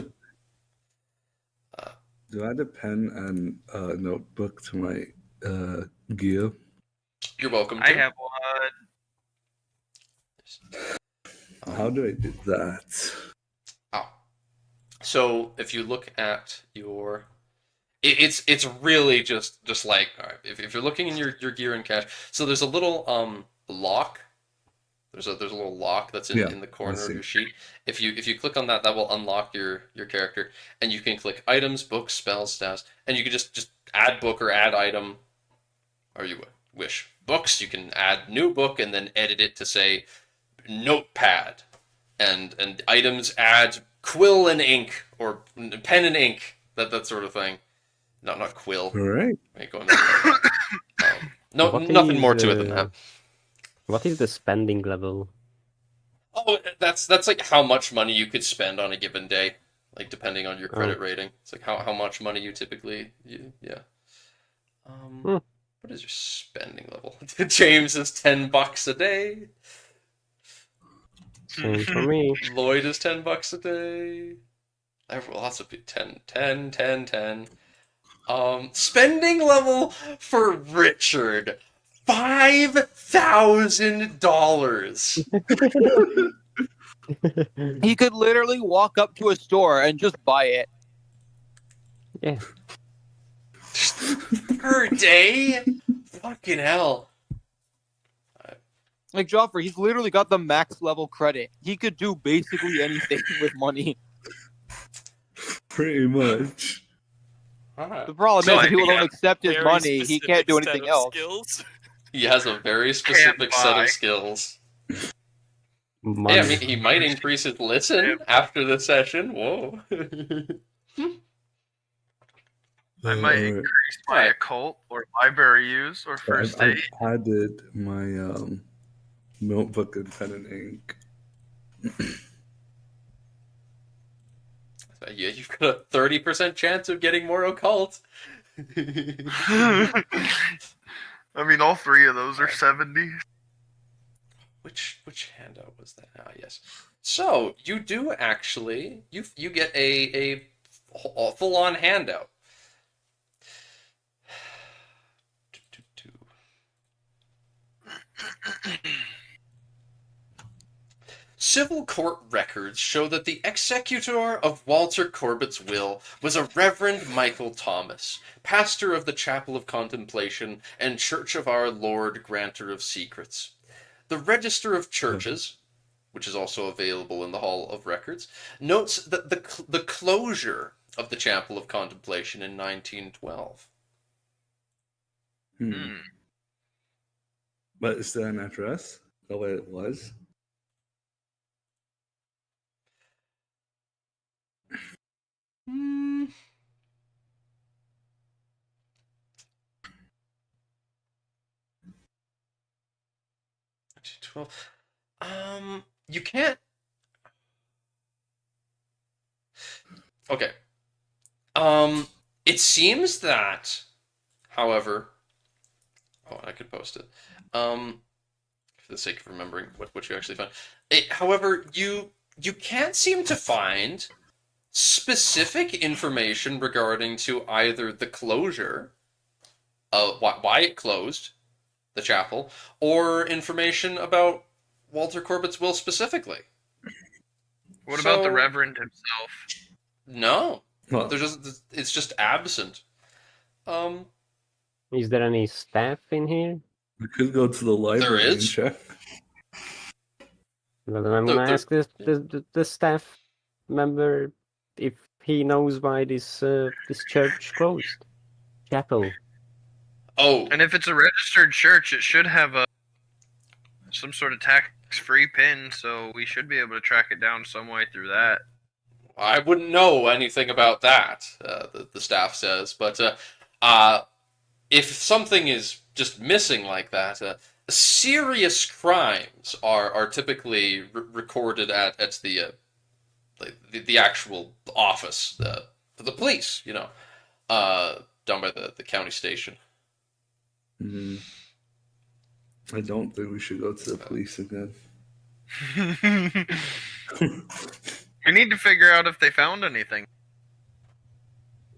Speaker 4: Do I add a pen and a notebook to my gear?
Speaker 1: You're welcome to.
Speaker 2: I have one.
Speaker 4: How do I do that?
Speaker 1: So if you look at your, it's really just like, all right, if you're looking in your gear and cache, so there's a little lock. There's a little lock that's in the corner of your sheet. If you click on that, that will unlock your character, and you can click items, books, spells, stats, and you can just add book or add item, or you wish. Books, you can add new book and then edit it to say notepad. And items add quill and ink, or pen and ink, that sort of thing. Not quill.
Speaker 4: All right.
Speaker 1: Ain't going that far. No,
Speaker 3: What
Speaker 1: nothing
Speaker 3: is,
Speaker 1: more to it than that.
Speaker 3: What is the spending level?
Speaker 1: Oh, that's like how much money you could spend on a given day, like depending on your credit rating. It's like how much money you typically, yeah. What is your spending level? James is $10 a day.
Speaker 3: Same for me.
Speaker 1: Lloyd is $10 a day. Lots of people. 10. Spending level for Richard, $5,000.
Speaker 7: He could literally walk up to a store and just buy it.
Speaker 3: Yeah.
Speaker 1: Per day? Fucking hell.
Speaker 7: Like Joffrey, he's literally got the max level credit. He could do basically anything with money.
Speaker 4: Pretty much.
Speaker 7: The problem
Speaker 2: So
Speaker 7: is,
Speaker 2: I
Speaker 7: if people
Speaker 2: think
Speaker 7: don't accept his
Speaker 9: Very
Speaker 7: money, he can't do
Speaker 9: specific
Speaker 7: anything
Speaker 9: set of
Speaker 7: else.
Speaker 9: Skills.
Speaker 1: He has a very specific set
Speaker 2: buy.
Speaker 1: of skills.
Speaker 3: Money.
Speaker 1: Yeah, I mean, he might increase his listen after the session. Whoa.
Speaker 2: I might increase my occult or library use or first
Speaker 4: I
Speaker 2: aid.
Speaker 4: added my notebook and pen and ink.
Speaker 1: Yeah, you've got a 30% chance of getting more occult.
Speaker 2: I mean, all three of those are 70.
Speaker 1: Which handout was that? Ah, yes. So you do actually you get a full-on handout. Civil court records show that the executor of Walter Corbett's will was a Reverend Michael Thomas, pastor of the Chapel of Contemplation and Church of Our Lord Granter of Secrets. The Register of Churches, which is also available in the Hall of Records, notes that the closure of the Chapel of Contemplation in 1912.
Speaker 4: But is that an address? The way it was?
Speaker 1: Hmm. 12. You can't. Okay. It seems that, however, I could post it. For the sake of remembering what you actually found. However, you can't seem to find specific information regarding to either the closure, why it closed, the chapel, or information about Walter Corbett's will specifically.
Speaker 2: What about the Reverend himself?
Speaker 1: No,
Speaker 4: Well,
Speaker 1: it's just absent.
Speaker 3: Is there any staff in here?
Speaker 4: we could go to the library and
Speaker 1: is?
Speaker 4: check.
Speaker 3: Well, then I'm gonna ask the staff member if he knows why this church closed. Chapel.
Speaker 1: Oh,
Speaker 2: And if it's a registered church, it should have some sort of tax-free PIN, so we should be able to track it down some way through that.
Speaker 1: I wouldn't know anything about that, the staff says, but if something is just missing like that, serious crimes are typically recorded at the actual office, for the police, down by the county station.
Speaker 4: Mm-hmm. I don't think we should go to the police again.
Speaker 2: We need to figure out if they found anything.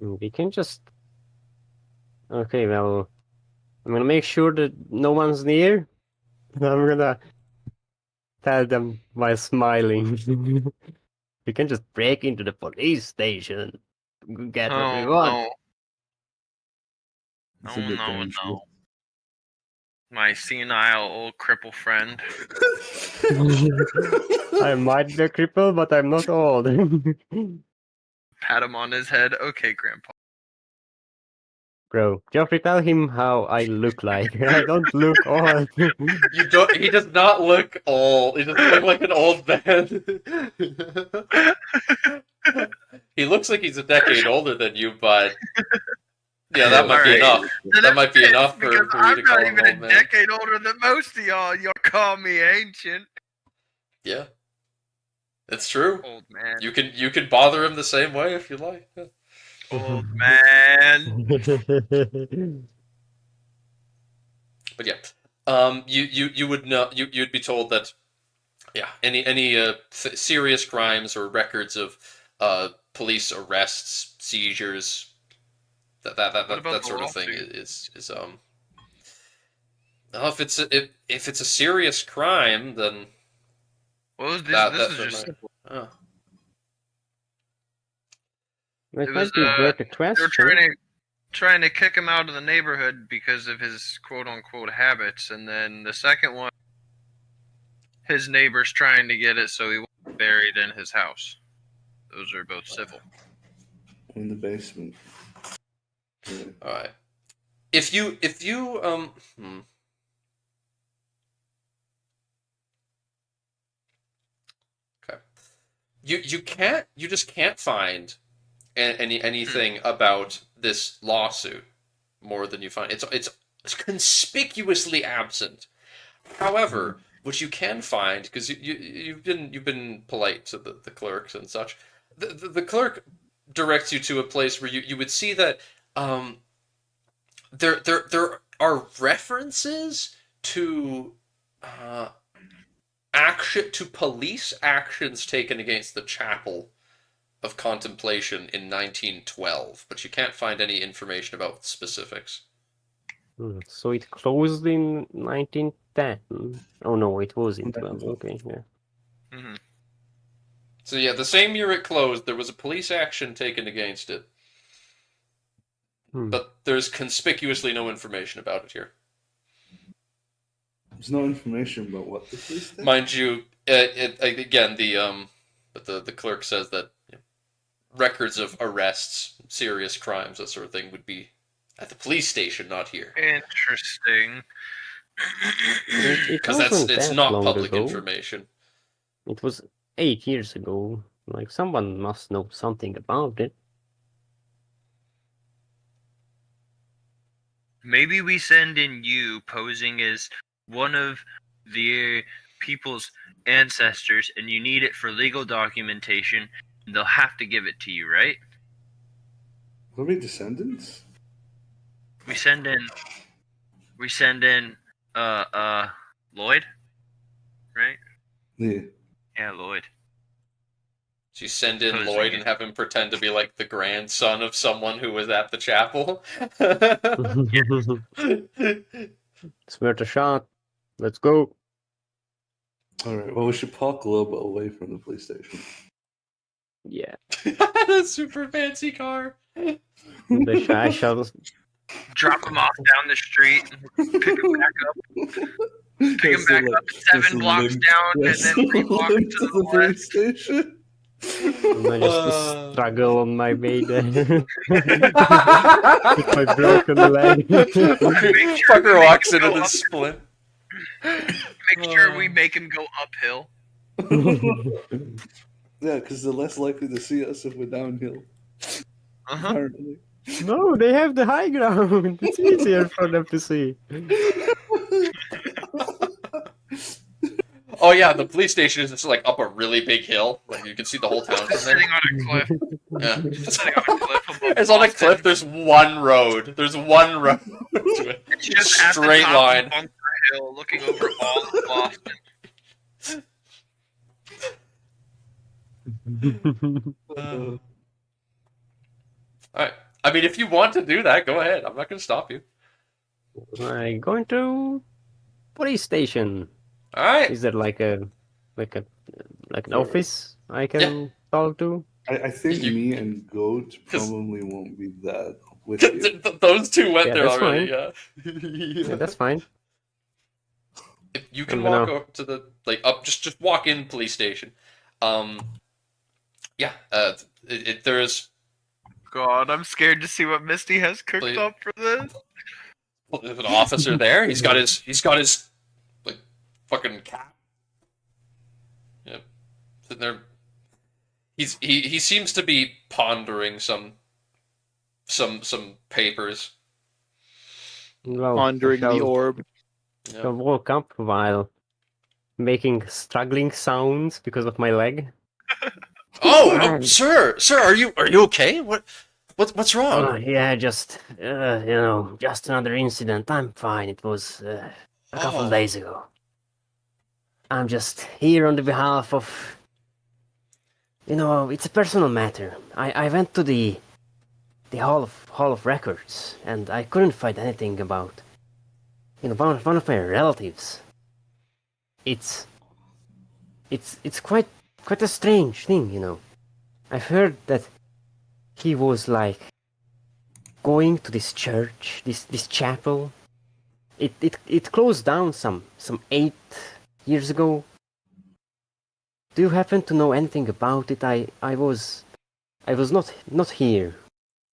Speaker 3: We can just. Okay, well, I'm gonna make sure that no one's near. I'm gonna tell them while smiling. We can just break into the police station, get what we want.
Speaker 4: It's a
Speaker 2: No,
Speaker 4: bit
Speaker 2: no,
Speaker 4: dangerous.
Speaker 2: no. My senile old cripple friend.
Speaker 3: I might be a cripple, but I'm not old.
Speaker 2: Pat him on his head. Okay, Grandpa.
Speaker 3: Bro, Geoffrey, tell him how I look like. I don't look old.
Speaker 1: You don't. He does not look old. He doesn't look like an old man. He looks like he's a decade older than you, but yeah, that might be
Speaker 2: Alright.
Speaker 1: enough. That might be enough for
Speaker 2: because
Speaker 1: you
Speaker 2: I'm
Speaker 1: to call
Speaker 2: not
Speaker 1: him
Speaker 2: even
Speaker 1: old
Speaker 2: a
Speaker 1: man.
Speaker 2: decade older than most of y'all. Y'all call me ancient.
Speaker 1: Yeah, it's true.
Speaker 2: Old man.
Speaker 1: You can bother him the same way if you like. Yeah.
Speaker 2: Old man.
Speaker 1: But yeah, you would know you'd be told that yeah any serious crimes or records of police arrests, seizures,
Speaker 2: What about
Speaker 1: that
Speaker 2: the
Speaker 1: sort of thing
Speaker 2: lawsuit?
Speaker 1: is well, if it's a serious crime, then
Speaker 2: Well, this
Speaker 1: that
Speaker 2: is just.
Speaker 1: oh.
Speaker 3: It
Speaker 2: It
Speaker 3: might
Speaker 2: was,
Speaker 3: be worth a
Speaker 2: They're
Speaker 3: question.
Speaker 2: trying to kick him out of the neighborhood because of his quote unquote habits, and then the second one, his neighbor's trying to get it so he won't be buried in his house. Those are both civil.
Speaker 4: In the basement. Yeah.
Speaker 1: All right. If you Okay. You just can't find anything about this lawsuit more than you find. It's conspicuously absent. However, what you can find, because you've been polite to the clerks and such, the clerk directs you to a place where you would see that there are references to police actions taken against the chapel of contemplation in 1912, but you can't find any information about specifics.
Speaker 3: So it closed in 1910. Oh no, it was in 12. Okay, yeah.
Speaker 2: Mm-hmm.
Speaker 1: So yeah, the same year it closed, there was a police action taken against it, but there's conspicuously no information about it here.
Speaker 4: There's no information about what the police did?
Speaker 1: Mind you, again the clerk says that records of arrests, serious crimes, that sort of thing would be at the police station, not here.
Speaker 2: Interesting.
Speaker 1: Because
Speaker 3: wasn't
Speaker 1: it's
Speaker 3: that
Speaker 1: not
Speaker 3: long
Speaker 1: public
Speaker 3: ago.
Speaker 1: information.
Speaker 3: It was 8 years ago. Like, someone must know something about it.
Speaker 2: Maybe we send in you posing as one of the people's ancestors, and you need it for legal documentation. And they'll have to give it to you, right?
Speaker 4: Are we descendants?
Speaker 2: We send in Lloyd, right?
Speaker 4: Yeah.
Speaker 2: Yeah, Lloyd.
Speaker 1: So you send in
Speaker 2: Posing
Speaker 1: Lloyd
Speaker 2: it.
Speaker 1: and have him pretend to be like the grandson of someone who was at the chapel.
Speaker 3: It's worth a shot. Let's go.
Speaker 4: Alright, well, we should park a little bit away from the police station.
Speaker 3: Yeah.
Speaker 1: That super fancy car.
Speaker 3: I shall.
Speaker 2: Drop him off down the street, pick him back up, pick him back up 7 blocks down, and then walk to the
Speaker 4: police
Speaker 2: west.
Speaker 4: station.
Speaker 3: I just struggle on my way there. With my broken leg.
Speaker 1: Fucker walks into the splint.
Speaker 2: Make sure we make him go uphill.
Speaker 4: Yeah, because they're less likely to see us if we're downhill.
Speaker 2: Uh-huh.
Speaker 4: Apparently.
Speaker 3: No, they have the high ground. It's easier for them to see.
Speaker 1: Oh yeah, the police station is just like up a really big hill. Like you can see the whole town from
Speaker 2: It's
Speaker 1: there.
Speaker 2: sitting on a cliff.
Speaker 1: Yeah.
Speaker 2: Sitting on a cliff above
Speaker 1: It's on a
Speaker 2: Boston.
Speaker 1: cliff. There's one road. There's one road to it.
Speaker 2: It's just at the
Speaker 1: Straight
Speaker 2: top
Speaker 1: line.
Speaker 2: of Bunker Hill, looking over all of Boston.
Speaker 1: Alright. I mean, if you want to do that, go ahead. I'm not going to stop you.
Speaker 3: I'm going to police station.
Speaker 1: Alright.
Speaker 3: Is there like an office I can talk to?
Speaker 4: I think
Speaker 1: You-
Speaker 4: me and Goat
Speaker 1: 'Cause-
Speaker 4: probably won't be that with you.
Speaker 1: Those two went
Speaker 3: Yeah,
Speaker 1: there
Speaker 3: that's
Speaker 1: already,
Speaker 3: fine.
Speaker 1: yeah.
Speaker 3: Yeah, that's fine.
Speaker 1: If you can
Speaker 3: I'm
Speaker 1: walk
Speaker 3: gonna-
Speaker 1: up to the just walk in police station. Yeah, there's
Speaker 2: God, I'm scared to see what Misty has cooked
Speaker 1: Please.
Speaker 2: up for this.
Speaker 1: There's an officer there. He's got his like fucking cap. Yep. Sitting there. He seems to be pondering some papers.
Speaker 3: Well,
Speaker 7: Pondering the orb.
Speaker 1: Yep.
Speaker 3: I woke up while making struggling sounds because of my leg.
Speaker 1: Oh, sir, are you okay? What's wrong?
Speaker 3: Oh, yeah, just just another incident. I'm fine. It was a couple of days ago. I'm just here on the behalf of, it's a personal matter. I went to the Hall of Records, and I couldn't find anything about, one of my relatives. It's quite a strange thing, I've heard that he was like going to this church, this chapel. It closed down some 8 years ago. Do you happen to know anything about it? I was not here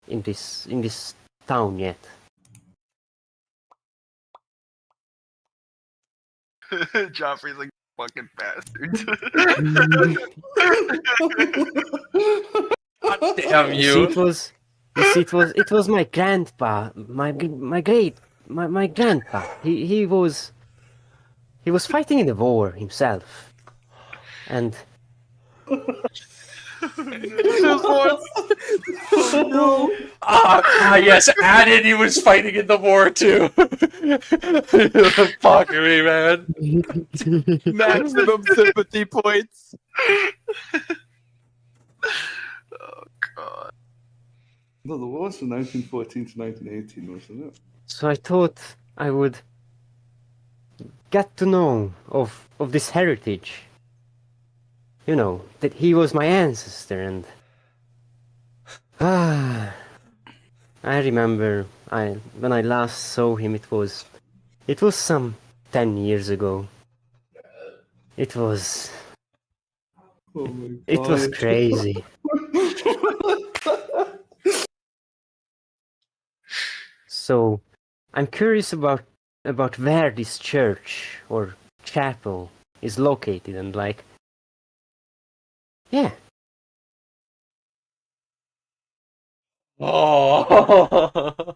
Speaker 3: in this town yet.
Speaker 2: Joffrey's like fucking bastard.
Speaker 1: God damn
Speaker 3: You
Speaker 1: you!
Speaker 3: see, it was my grandpa, my grandpa. He was fighting in the war himself, and
Speaker 1: Yes, added he was fighting in the war too. Fuckery, man.
Speaker 7: Maximum sympathy points.
Speaker 2: Oh God.
Speaker 4: No, the war was from 1914 to 1918, wasn't it?
Speaker 3: so I thought I would get to know of this heritage. That he was my ancestor, and I remember when I last saw him, it was some 10 years ago. It was
Speaker 4: Oh my god.
Speaker 3: it was crazy. So I'm curious about where this church or chapel is located, and yeah.
Speaker 1: Oh.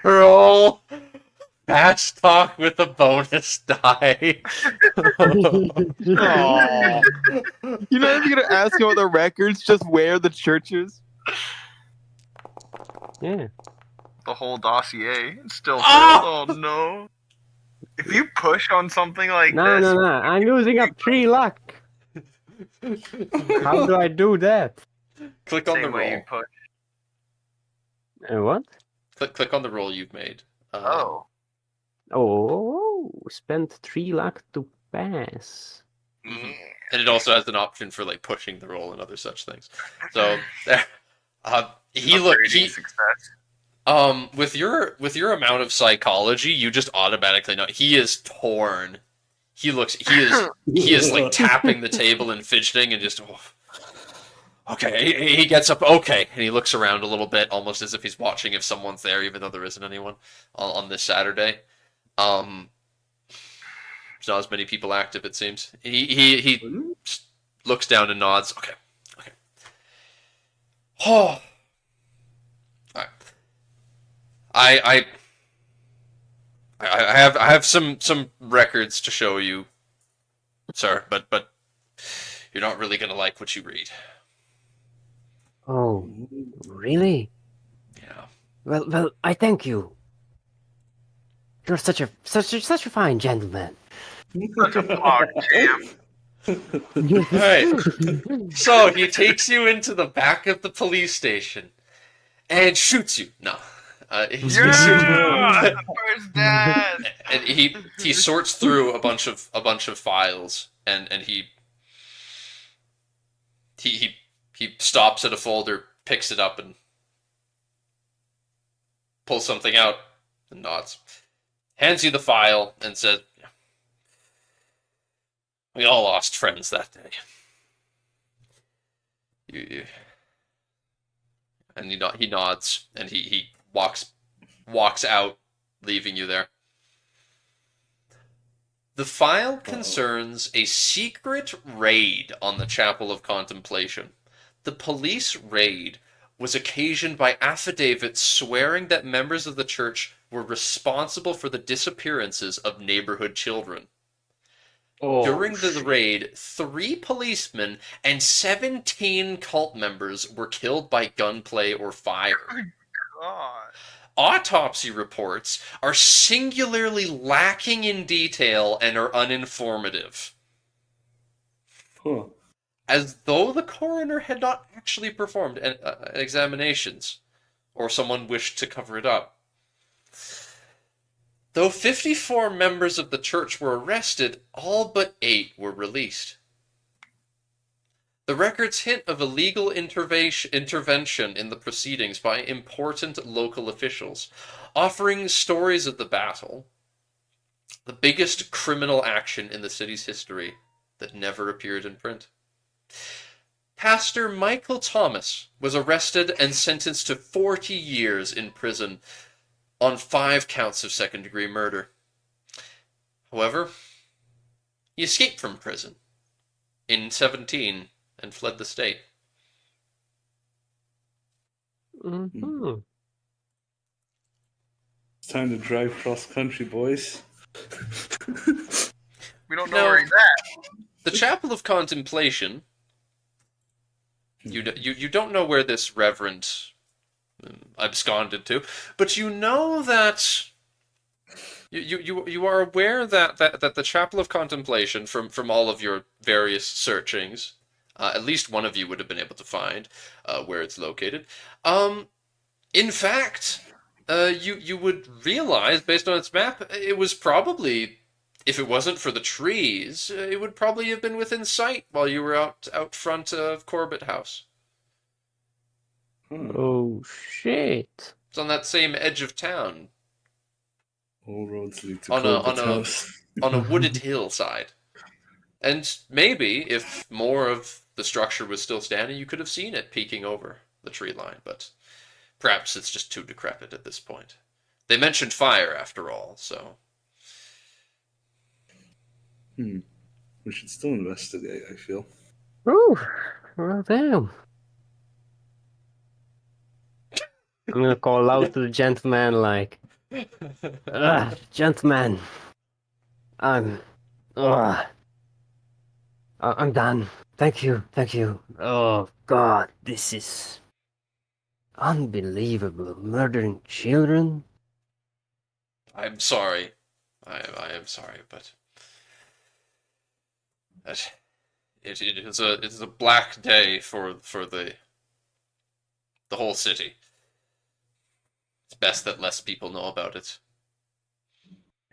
Speaker 1: Roll fast talk with a bonus die.
Speaker 7: Aw. You're not even gonna ask about the records, just where the church is.
Speaker 3: Yeah.
Speaker 2: The whole dossier. It's still
Speaker 1: Ah!
Speaker 2: failed. Oh no. If you push on something like
Speaker 3: No,
Speaker 2: this,
Speaker 3: I'm using up 3 luck. How do I do that?
Speaker 1: Click on the
Speaker 2: same way you
Speaker 1: roll.
Speaker 2: push.
Speaker 3: What?
Speaker 1: Click on the roll you've made.
Speaker 2: Oh.
Speaker 3: Oh, spend 3 luck to pass.
Speaker 2: Yeah.
Speaker 1: And it also has an option for like pushing the roll and other such things. So there.
Speaker 2: Upgrading success.
Speaker 1: With your amount of psychology, you just automatically know he is torn. He is like tapping the table and fidgeting and just okay. He gets up, okay, and he looks around a little bit, almost as if he's watching if someone's there, even though there isn't anyone on this Saturday. There's not as many people active, it seems. He looks down and nods. Okay. Oh. All right. I have some records to show you, sir, but you're not really gonna like what you read.
Speaker 3: Oh, really?
Speaker 1: Yeah.
Speaker 3: Well, I thank you. You're such a fine gentleman.
Speaker 2: Oh, damn.
Speaker 1: Alright. So he takes you into the back of the police station and shoots you. No. He shoots you.
Speaker 2: Yeah! First death!
Speaker 1: And he sorts through a bunch of files and he stops at a folder, picks it up and pulls something out and nods. Hands you the file and says, "We all lost friends that day. And he nods, and he walks out, leaving you there. The file concerns a secret raid on the Chapel of Contemplation. The police raid was occasioned by affidavits swearing that members of the church were responsible for the disappearances of neighborhood children. During the raid, 3 policemen and 17 cult members were killed by gunplay or fire.
Speaker 2: God.
Speaker 1: Autopsy reports are singularly lacking in detail and are uninformative,
Speaker 4: Huh.
Speaker 1: as though the coroner had not actually performed examinations, or someone wished to cover it up. Though 54 members of the church were arrested, all but 8 were released. The records hint of illegal intervention in the proceedings by important local officials, offering stories of the battle, the biggest criminal action in the city's history that never appeared in print. Pastor Michael Thomas was arrested and sentenced to 40 years in prison on 5 counts of second-degree murder. However, he escaped from prison in 17 and fled the state.
Speaker 3: Mm-hmm.
Speaker 4: It's time to drive cross country, boys.
Speaker 2: We don't know
Speaker 1: No.
Speaker 2: where he's at.
Speaker 1: The Chapel of Contemplation. You don't know where this reverend absconded to, but you know that you are aware that the Chapel of Contemplation, from all of your various searchings, at least one of you would have been able to find where it's located. In fact, you would realize, based on its map, it was probably, if it wasn't for the trees, it would probably have been within sight while you were out front of Corbett House.
Speaker 3: Oh shit!
Speaker 1: It's on that same edge of town,
Speaker 4: All roads lead to
Speaker 1: On a-
Speaker 4: Corbett's
Speaker 1: on a-
Speaker 4: house.
Speaker 1: on a wooded hillside. And maybe, if more of the structure was still standing, you could have seen it peeking over the tree line, but perhaps it's just too decrepit at this point. They mentioned fire, after all, so...
Speaker 4: We should still investigate, I feel.
Speaker 3: Ooh, well, damn. I'm gonna call out to the gentleman like, gentleman, I'm done. Thank you. Oh God, this is unbelievable. Murdering children.
Speaker 1: I'm sorry. I am sorry, but... It is a black day for the whole city. It's best that less people know about it.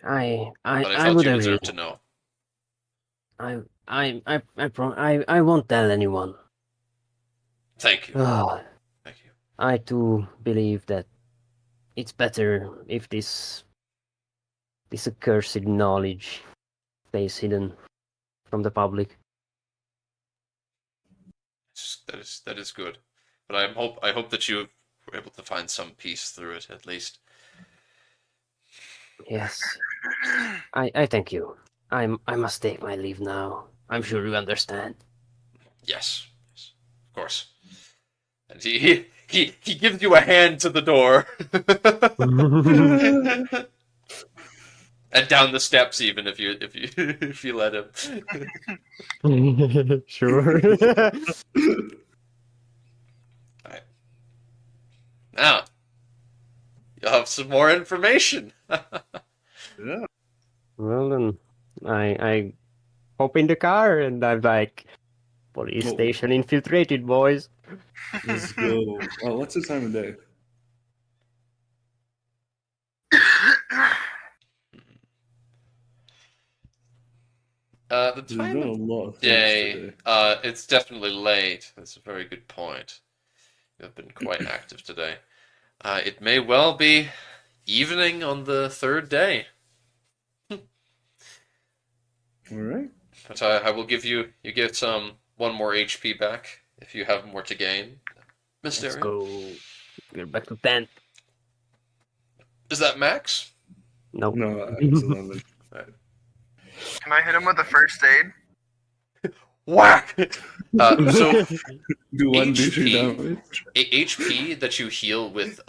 Speaker 1: But I
Speaker 3: I
Speaker 1: felt
Speaker 3: would
Speaker 1: you
Speaker 3: agree.
Speaker 1: deserved to know.
Speaker 3: I won't tell anyone.
Speaker 1: Thank you.
Speaker 3: Oh,
Speaker 1: Thank you.
Speaker 3: I too believe that it's better if this accursed knowledge stays hidden from the public.
Speaker 1: That is good. But I hope that you were able to find some peace through it, at least.
Speaker 3: Yes. I thank you. I must take my leave now. I'm sure you understand.
Speaker 1: Yes, of course. And he gives you a hand to the door. And down the steps, even if you let him.
Speaker 3: Sure.
Speaker 1: Alright. Now, you'll have some more information.
Speaker 4: Yeah.
Speaker 3: Well then, I hop in the car and I'm like, police
Speaker 4: Oh.
Speaker 3: station infiltrated, boys.
Speaker 4: Let's go. Oh, what's the time of day?
Speaker 1: The
Speaker 4: There's
Speaker 1: time
Speaker 4: been a
Speaker 1: of
Speaker 4: lot of things
Speaker 1: day,
Speaker 4: today.
Speaker 1: it's definitely late. That's a very good point. You have been quite active today. It may well be evening on the 3rd day.
Speaker 4: All right.
Speaker 1: But I will give you get one more HP back if you have more to gain,
Speaker 3: Let's
Speaker 1: Mysterium.
Speaker 3: go. We're back to 10.
Speaker 1: Is that max?
Speaker 3: No.
Speaker 4: No, it's 11.
Speaker 2: Can I hit him with a first aid?
Speaker 1: Whack! So
Speaker 4: Do 1d3
Speaker 1: HP.
Speaker 4: damage.
Speaker 1: HP that you heal with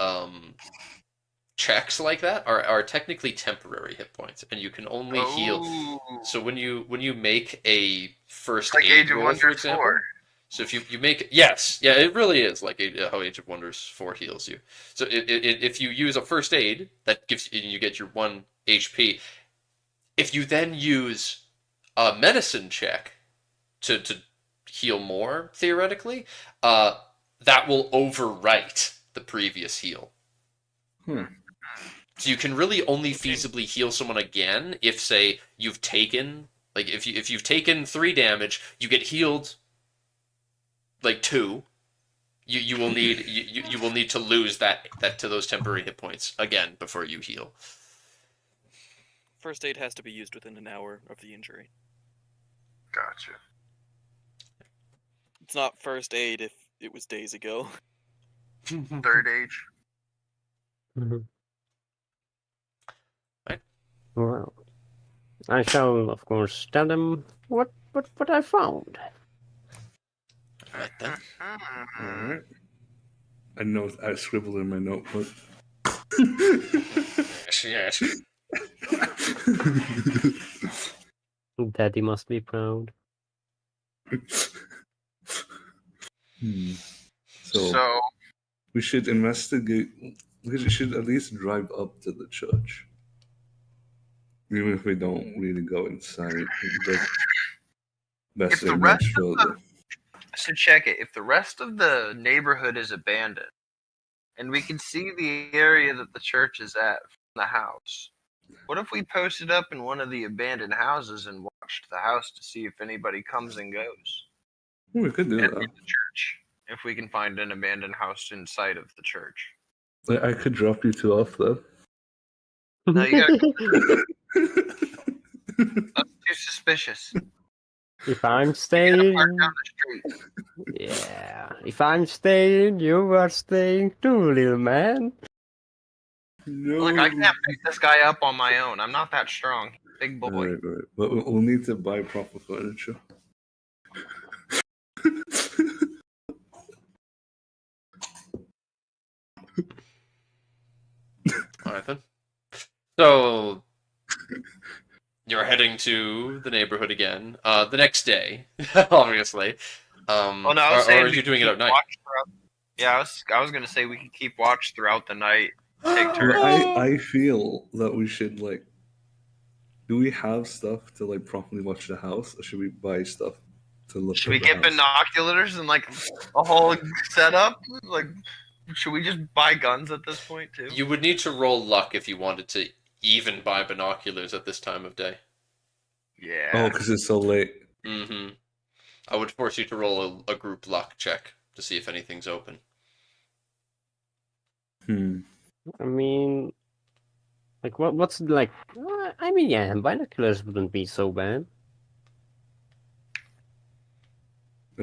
Speaker 1: checks like that are technically temporary hit points, and you can only heal.
Speaker 2: Oh.
Speaker 1: So when you make a first
Speaker 2: Like
Speaker 1: aid
Speaker 2: Age of
Speaker 1: roll,
Speaker 2: Wonders
Speaker 1: for example,
Speaker 2: 4.
Speaker 1: so if you make it really is like how Age of Wonders 4 heals you. So if you use a first aid, that gives you get your 1 HP. If you then use a medicine check to heal more theoretically, that will overwrite the previous heal. So you can really only feasibly heal someone again if, say, you've taken if you've taken 3 damage, you get healed like 2. You will need to lose that to those temporary hit points again before you heal.
Speaker 9: First aid has to be used within an hour of the injury.
Speaker 2: Gotcha.
Speaker 9: It's not first aid if it was days ago.
Speaker 2: Third age.
Speaker 3: Well, I shall, of course, tell them what I found.
Speaker 1: Right then.
Speaker 4: Alright. I know I scribbled in my notebook.
Speaker 1: Yes.
Speaker 3: Daddy must be proud.
Speaker 4: So we should investigate. We should at least drive up to the church, even if we don't really go inside. Best
Speaker 2: If the
Speaker 4: way
Speaker 2: rest
Speaker 4: much further.
Speaker 2: So check it. If the rest of the neighborhood is abandoned, and we can see the area that the church is at from the house, what if we posted up in one of the abandoned houses and watched the house to see if anybody comes and goes?
Speaker 4: We could do
Speaker 2: And
Speaker 4: that.
Speaker 2: in the church, if we can find an abandoned house inside of the church.
Speaker 4: I could drop you 2 off though.
Speaker 2: No, you gotta. That's too suspicious.
Speaker 3: If I'm
Speaker 2: You gotta
Speaker 3: staying,
Speaker 2: park down the street.
Speaker 3: yeah. If I'm staying, you are staying too, little man.
Speaker 4: No.
Speaker 2: Look, I can't pick this guy up on my own. I'm not that strong. Big boy.
Speaker 4: Right. But we'll need to buy proper furniture.
Speaker 1: Alright then. So you're heading to the neighborhood again. The next day, obviously.
Speaker 2: Well, no, I was
Speaker 1: or
Speaker 2: saying
Speaker 1: are
Speaker 2: we
Speaker 1: you
Speaker 2: could
Speaker 1: doing it
Speaker 2: keep
Speaker 1: at night?
Speaker 2: watch throughout- Yeah, I was gonna say we could keep watch throughout the night. Take turns.
Speaker 4: Well, I feel that we should like. Do we have stuff to like properly watch the house, or should we buy stuff to look?
Speaker 2: Should
Speaker 4: at
Speaker 2: we
Speaker 4: the
Speaker 2: get
Speaker 4: house?
Speaker 2: binoculars and like a whole setup? Like, should we just buy guns at this point too?
Speaker 1: You would need to roll luck if you wanted to even buy binoculars at this time of day.
Speaker 2: Yeah.
Speaker 4: Oh, because it's so late.
Speaker 1: Mm-hmm. I would force you to roll a group luck check to see if anything's open.
Speaker 3: I mean, like, what's like? I mean, yeah, binoculars wouldn't be so bad.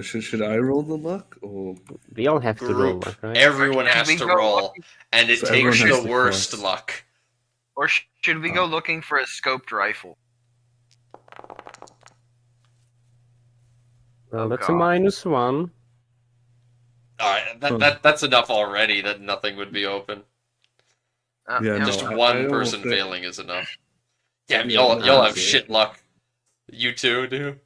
Speaker 4: Should I roll the luck or?
Speaker 3: We all have to roll
Speaker 1: Group.
Speaker 3: luck, right?
Speaker 1: Everyone
Speaker 2: Should
Speaker 1: has
Speaker 2: we
Speaker 1: to
Speaker 2: go
Speaker 1: roll,
Speaker 2: looking-
Speaker 1: and it
Speaker 4: So everyone
Speaker 1: takes
Speaker 4: has
Speaker 1: the
Speaker 4: to
Speaker 1: worst
Speaker 4: cross.
Speaker 1: luck.
Speaker 2: Or should we go looking for a scoped rifle?
Speaker 3: Well,
Speaker 2: Oh,
Speaker 3: that's
Speaker 2: God.
Speaker 3: a -1.
Speaker 1: Alright, that's enough already that nothing would be open.
Speaker 4: Yeah, no,
Speaker 1: Just
Speaker 4: I
Speaker 1: one
Speaker 4: don't
Speaker 1: person
Speaker 4: think-
Speaker 1: failing is enough. Yeah,
Speaker 4: Yeah,
Speaker 1: y'all
Speaker 4: no,
Speaker 1: have
Speaker 4: that's
Speaker 1: shit
Speaker 4: it.
Speaker 1: luck. You too do.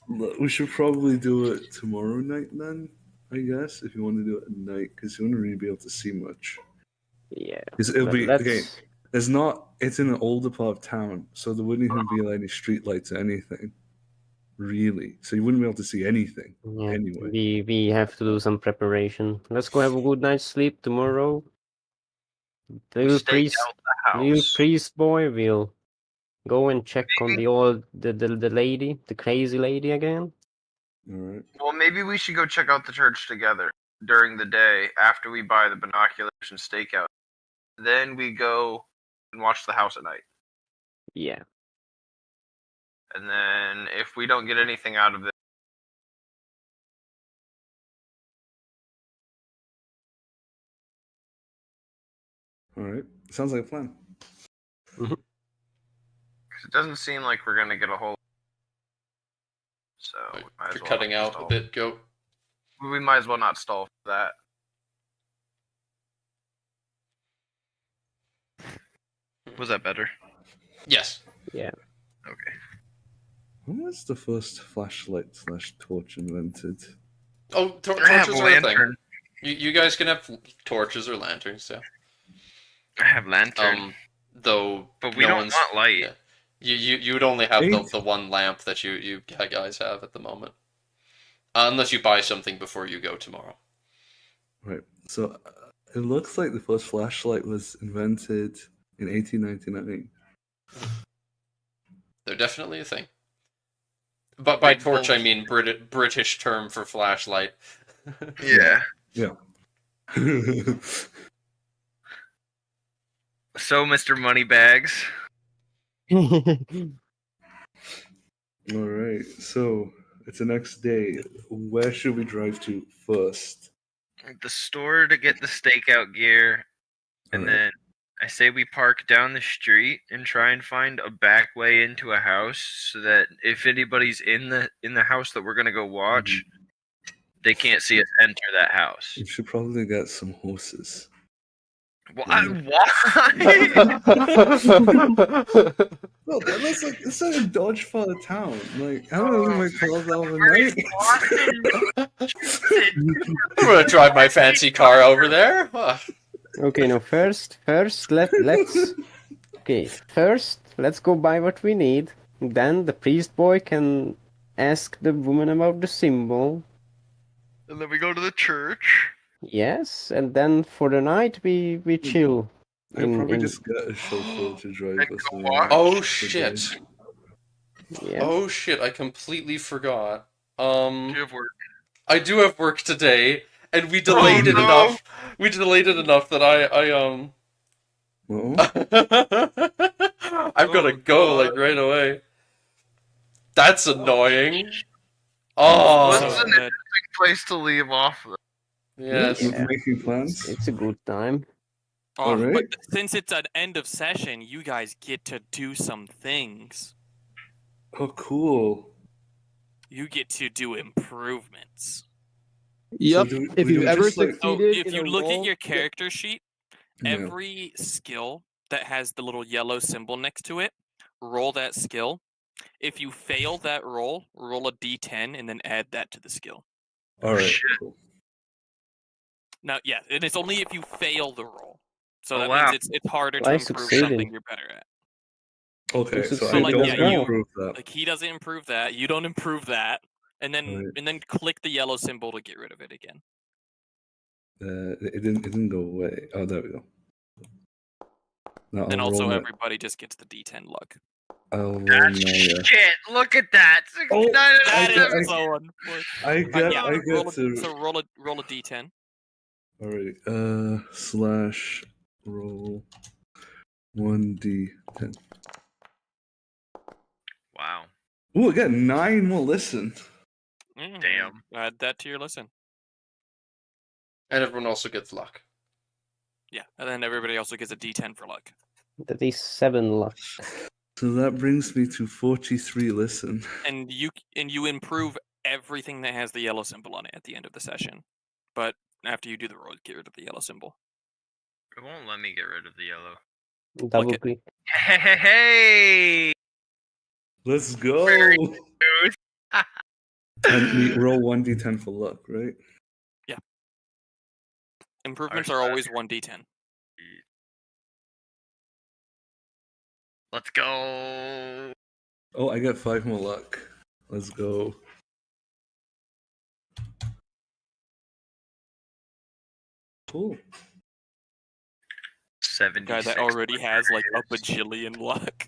Speaker 4: Look, we should probably do it tomorrow night then. I guess if you want to do it at night, because you wouldn't really be able to see much.
Speaker 3: Yeah.
Speaker 4: Because it'll be
Speaker 3: Let's.
Speaker 4: okay. There's not. It's in an older part of town, so there wouldn't even be like, any streetlights or anything. Really, so you wouldn't be able to see anything
Speaker 3: Yeah,
Speaker 4: anyway.
Speaker 3: we have to do some preparation. Let's go have a good night's sleep tomorrow. Little
Speaker 2: Stake
Speaker 3: priest,
Speaker 2: out the
Speaker 3: little
Speaker 2: house.
Speaker 3: priest boy will go and check on
Speaker 2: Maybe-
Speaker 3: the old the lady, the crazy lady again.
Speaker 4: All right.
Speaker 2: Well, maybe we should go check out the church together during the day after we buy the binoculars and stakeout. Then we go and watch the house at night.
Speaker 3: Yeah.
Speaker 2: And then if we don't get anything out of it,
Speaker 4: All right. Sounds like a plan.
Speaker 2: 'Cause it doesn't seem like we're gonna get a whole. So we might as
Speaker 1: You're
Speaker 2: well
Speaker 1: cutting
Speaker 2: not
Speaker 1: out a
Speaker 2: stall.
Speaker 1: bit, Goat.
Speaker 2: We might as well not stall for that. Was that better?
Speaker 1: Yes.
Speaker 3: Yeah.
Speaker 2: Okay.
Speaker 4: When was the first flashlight / torch invented?
Speaker 1: Oh,
Speaker 2: I have
Speaker 1: torches
Speaker 2: a
Speaker 1: are a thing.
Speaker 2: lantern.
Speaker 1: You guys can have torches or lanterns, yeah.
Speaker 2: I have lantern.
Speaker 1: Though
Speaker 2: but we
Speaker 1: no
Speaker 2: don't
Speaker 1: one's,
Speaker 2: want light.
Speaker 1: yeah. You would only have
Speaker 4: Eight.
Speaker 1: the one lamp that you guys have at the moment, unless you buy something before you go tomorrow.
Speaker 4: Right. So it looks like the first flashlight was invented in 1899.
Speaker 1: They're definitely a thing. But by
Speaker 2: Big
Speaker 1: torch, I
Speaker 2: bulky.
Speaker 1: mean British term for flashlight.
Speaker 2: Yeah.
Speaker 4: Yeah.
Speaker 2: So, Mr. Moneybags,
Speaker 4: All right. So it's the next day. Where should we drive to first?
Speaker 2: the store to get the stakeout gear, and
Speaker 4: Alright.
Speaker 2: then I say we park down the street and try and find a back way into a house, so that if anybody's in the house that we're gonna go watch, they can't see us enter that house.
Speaker 4: We should probably get some horses.
Speaker 2: Why?
Speaker 4: Well, that's like it's like a dodge part of town. Like I don't know, my cars out of the night.
Speaker 1: I'm gonna drive my fancy car over there.
Speaker 3: Okay, now first let's go buy what we need. Then the priest boy can ask the woman about the symbol.
Speaker 2: And then we go to the church.
Speaker 3: Yes, and then for the night we chill.
Speaker 4: I'd probably just get a chauffeur to drive
Speaker 2: And
Speaker 4: us
Speaker 2: go
Speaker 4: around.
Speaker 2: walk.
Speaker 1: Oh
Speaker 4: the
Speaker 1: shit!
Speaker 4: day.
Speaker 3: Yeah.
Speaker 1: Oh shit! I completely forgot.
Speaker 2: Do you have work?
Speaker 1: I do have work today, and we delayed it
Speaker 2: no.
Speaker 1: enough. We delayed it enough that
Speaker 4: Well,
Speaker 1: I've got to
Speaker 2: Oh,
Speaker 1: go
Speaker 2: God.
Speaker 1: like right away. That's annoying.
Speaker 2: What's
Speaker 1: Oh,
Speaker 2: an interesting place to leave off?
Speaker 1: yes.
Speaker 3: Yeah.
Speaker 4: making plans.
Speaker 3: It's a good time.
Speaker 9: Oh,
Speaker 4: Alright.
Speaker 9: but since it's an end of session, you guys get to do some things.
Speaker 4: Oh, cool.
Speaker 9: You get to do improvements.
Speaker 7: Yep.
Speaker 4: do we-
Speaker 7: If
Speaker 4: we
Speaker 7: you've
Speaker 4: do
Speaker 7: ever
Speaker 4: just, like-
Speaker 9: So
Speaker 7: succeeded
Speaker 9: if
Speaker 7: in
Speaker 9: you
Speaker 7: a
Speaker 9: look
Speaker 7: roll,
Speaker 9: at your character sheet,
Speaker 4: Yeah.
Speaker 9: every skill that has the little yellow symbol next to it, roll that skill. If you fail that roll a d10 and then add that to the skill.
Speaker 4: All right.
Speaker 2: Shit.
Speaker 4: Cool.
Speaker 9: Now, yeah, and it's only if you fail the roll. So
Speaker 2: Oh,
Speaker 9: that
Speaker 2: wow.
Speaker 9: means it's harder to
Speaker 3: I
Speaker 9: improve
Speaker 3: succeeded.
Speaker 9: something you're better at.
Speaker 4: Okay,
Speaker 3: You
Speaker 4: so I
Speaker 3: succeeded
Speaker 9: like,
Speaker 4: don't
Speaker 9: yeah, you-
Speaker 4: improve that.
Speaker 9: Like he doesn't improve that, you don't improve that, and then
Speaker 4: Right.
Speaker 9: click the yellow symbol to get rid of it again.
Speaker 4: It didn't go away. Oh, there we go. Now
Speaker 9: And
Speaker 4: I'll
Speaker 9: also
Speaker 4: roll my-
Speaker 9: everybody just gets the d10 luck.
Speaker 4: I'll roll
Speaker 2: That's
Speaker 4: my.
Speaker 2: shit. Look at that. 69
Speaker 4: Oh,
Speaker 9: That
Speaker 4: I-
Speaker 9: is so unfortunate.
Speaker 4: I get.
Speaker 9: Yeah,
Speaker 4: I
Speaker 9: roll
Speaker 4: get
Speaker 9: a,
Speaker 4: to.
Speaker 9: so roll a d10.
Speaker 4: Alrighty. Slash roll 1d10.
Speaker 2: Wow.
Speaker 4: Ooh, I got 9 more listen.
Speaker 2: Damn.
Speaker 9: Add that to your listen.
Speaker 1: And everyone also gets luck.
Speaker 9: Yeah, and then everybody also gets a d10 for luck.
Speaker 3: That is 7 luck.
Speaker 4: So that brings me to 43 listen.
Speaker 9: And you improve everything that has the yellow symbol on it at the end of the session. But after you do the roll, get rid of the yellow symbol.
Speaker 2: It won't let me get rid of the yellow.
Speaker 3: Double
Speaker 9: it.
Speaker 3: click.
Speaker 2: Hey!
Speaker 4: Let's go.
Speaker 2: Very
Speaker 4: And we roll 1d10 for luck, right?
Speaker 9: Improvements
Speaker 2: Our
Speaker 9: are always 1d10.
Speaker 2: Let's go.
Speaker 4: Oh, I got 5 more luck. Let's go. Cool.
Speaker 2: 76.
Speaker 9: Guy that already has like a bajillion luck.